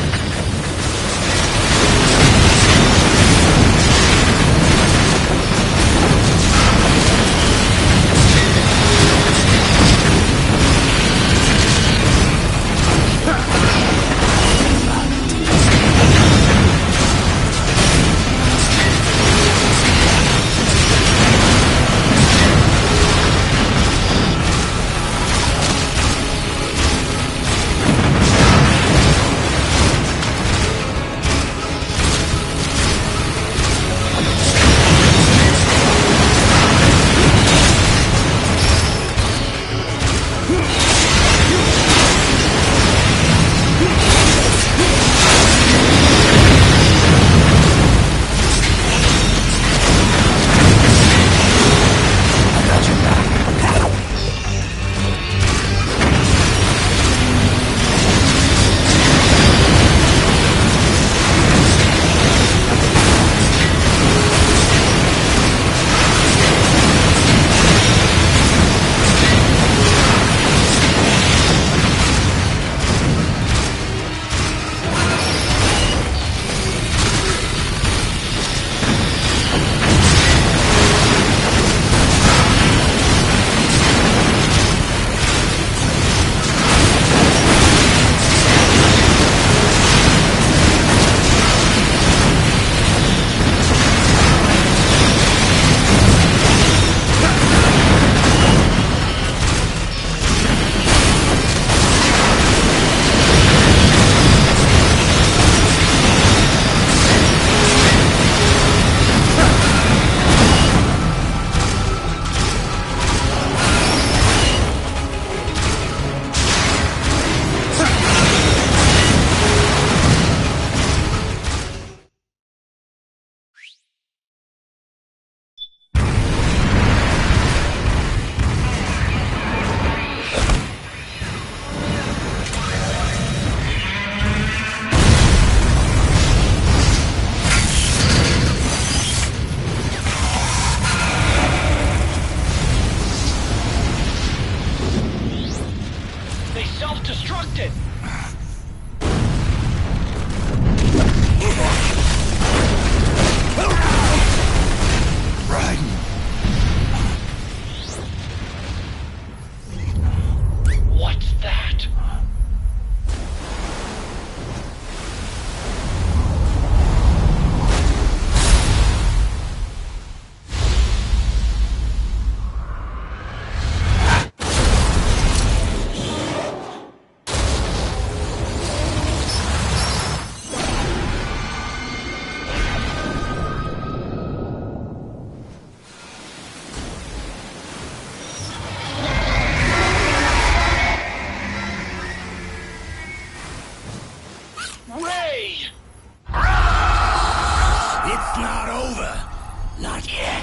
Not yet.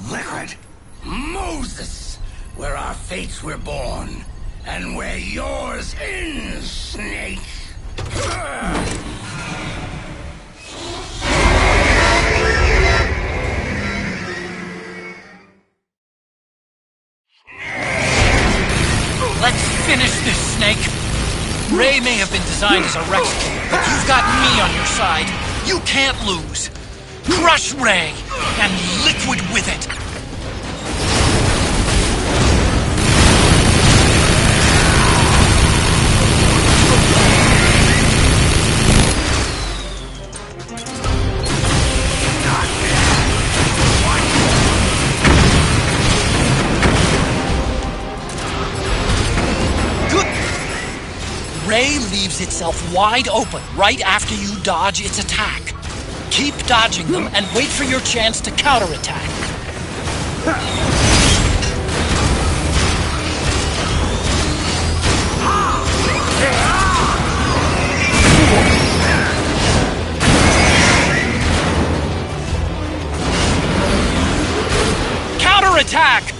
Liquid. Moses! Where our fates were born, and where yours ends, Snake. Let's finish this, Snake. Ray may have been designed as a Rex killer, but you've got me on your side. You can't lose. Crush Ray, and Liquid with it. Ray leaves itself wide open right after you dodge its attack. Keep dodging them and wait for your chance to counterattack. Counterattack!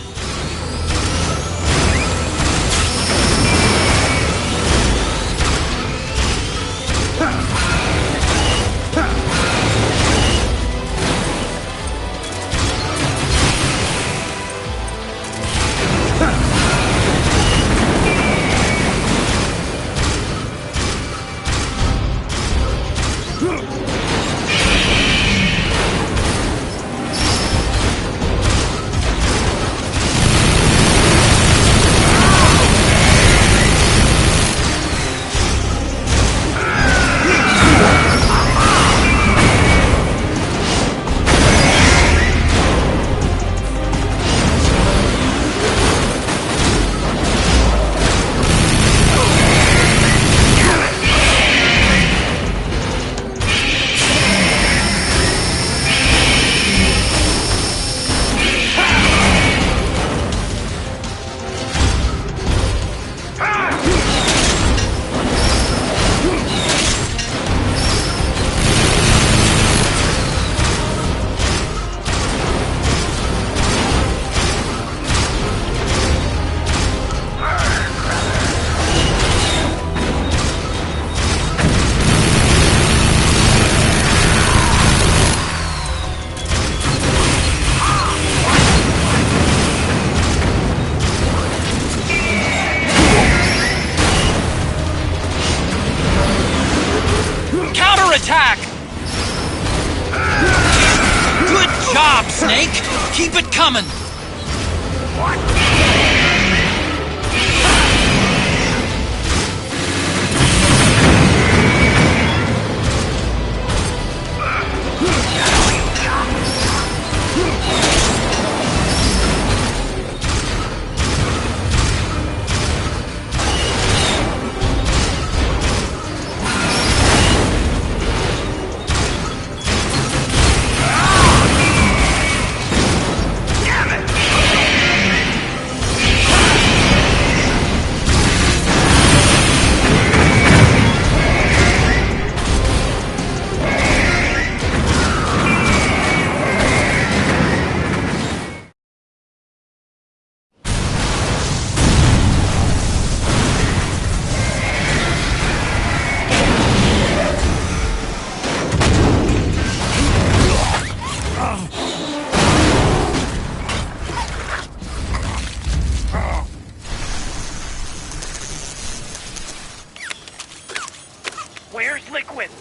Attack! Good job, Snake! Keep it coming! Where's Liquid?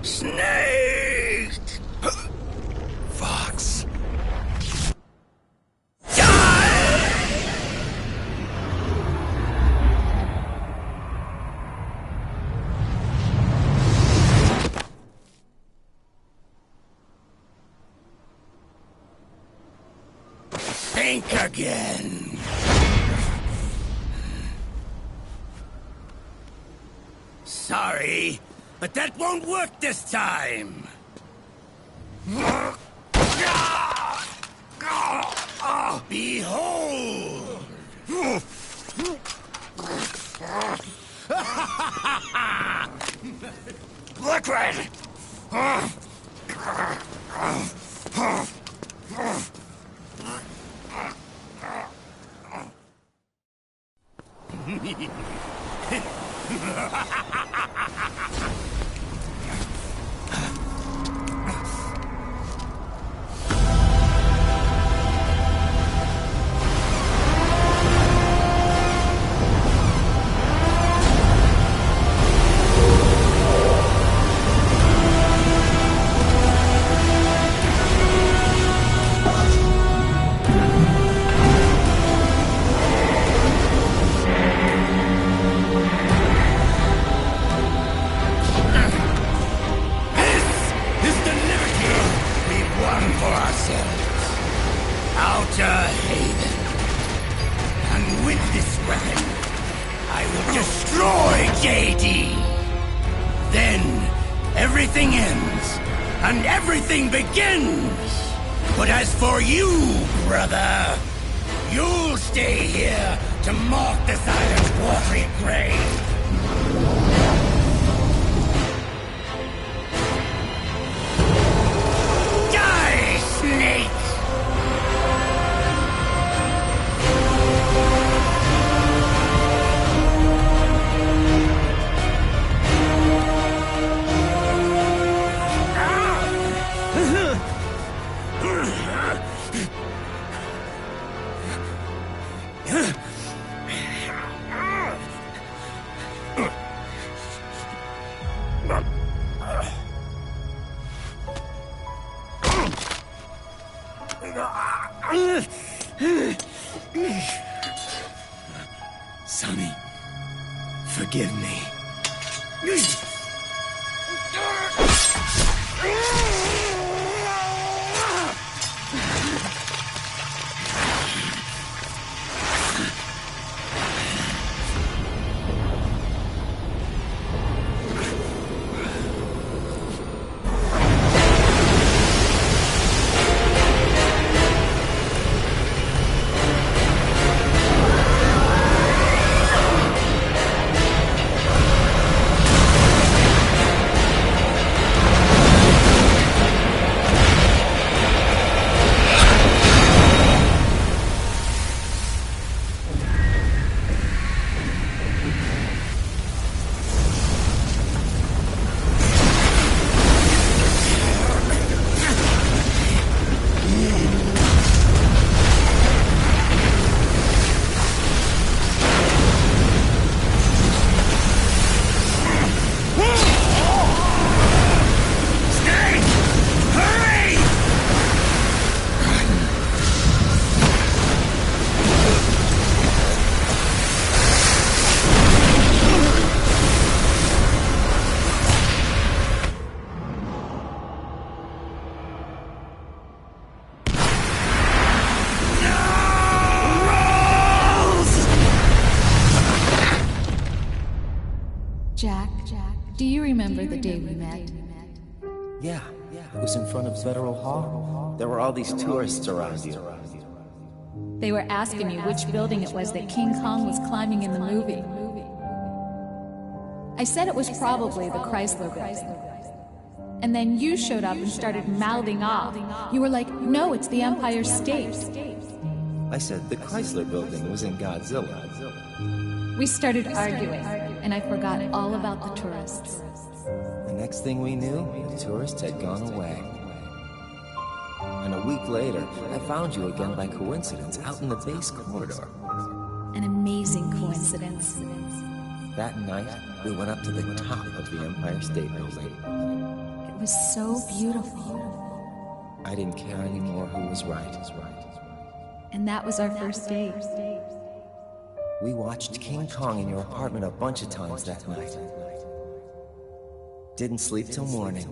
Snake! Fox. think again. Sorry, but that won't work this time. Behold! Liquid! Sonny, forgive me. Do you remember the day we met? Yeah. It was in front of Federal Hall. There were all these tourists around you. They were asking you which building it was that King Kong was climbing in the movie. I said it was probably the Chrysler building. And then you showed up and started mouthing off. You were like, no, it's the Empire State. I said the Chrysler building was in Godzilla. We started arguing, and I forgot all about the tourists. The next thing we knew, the tourists had gone away. And a week later, I found you again by coincidence out in the base corridor. An amazing coincidence. That night, we went up to the top of the Empire State Building. It was so beautiful. I didn't care anymore who was right. And that was our first date. We watched King Kong in your apartment a bunch of times that night. Didn't sleep till morning.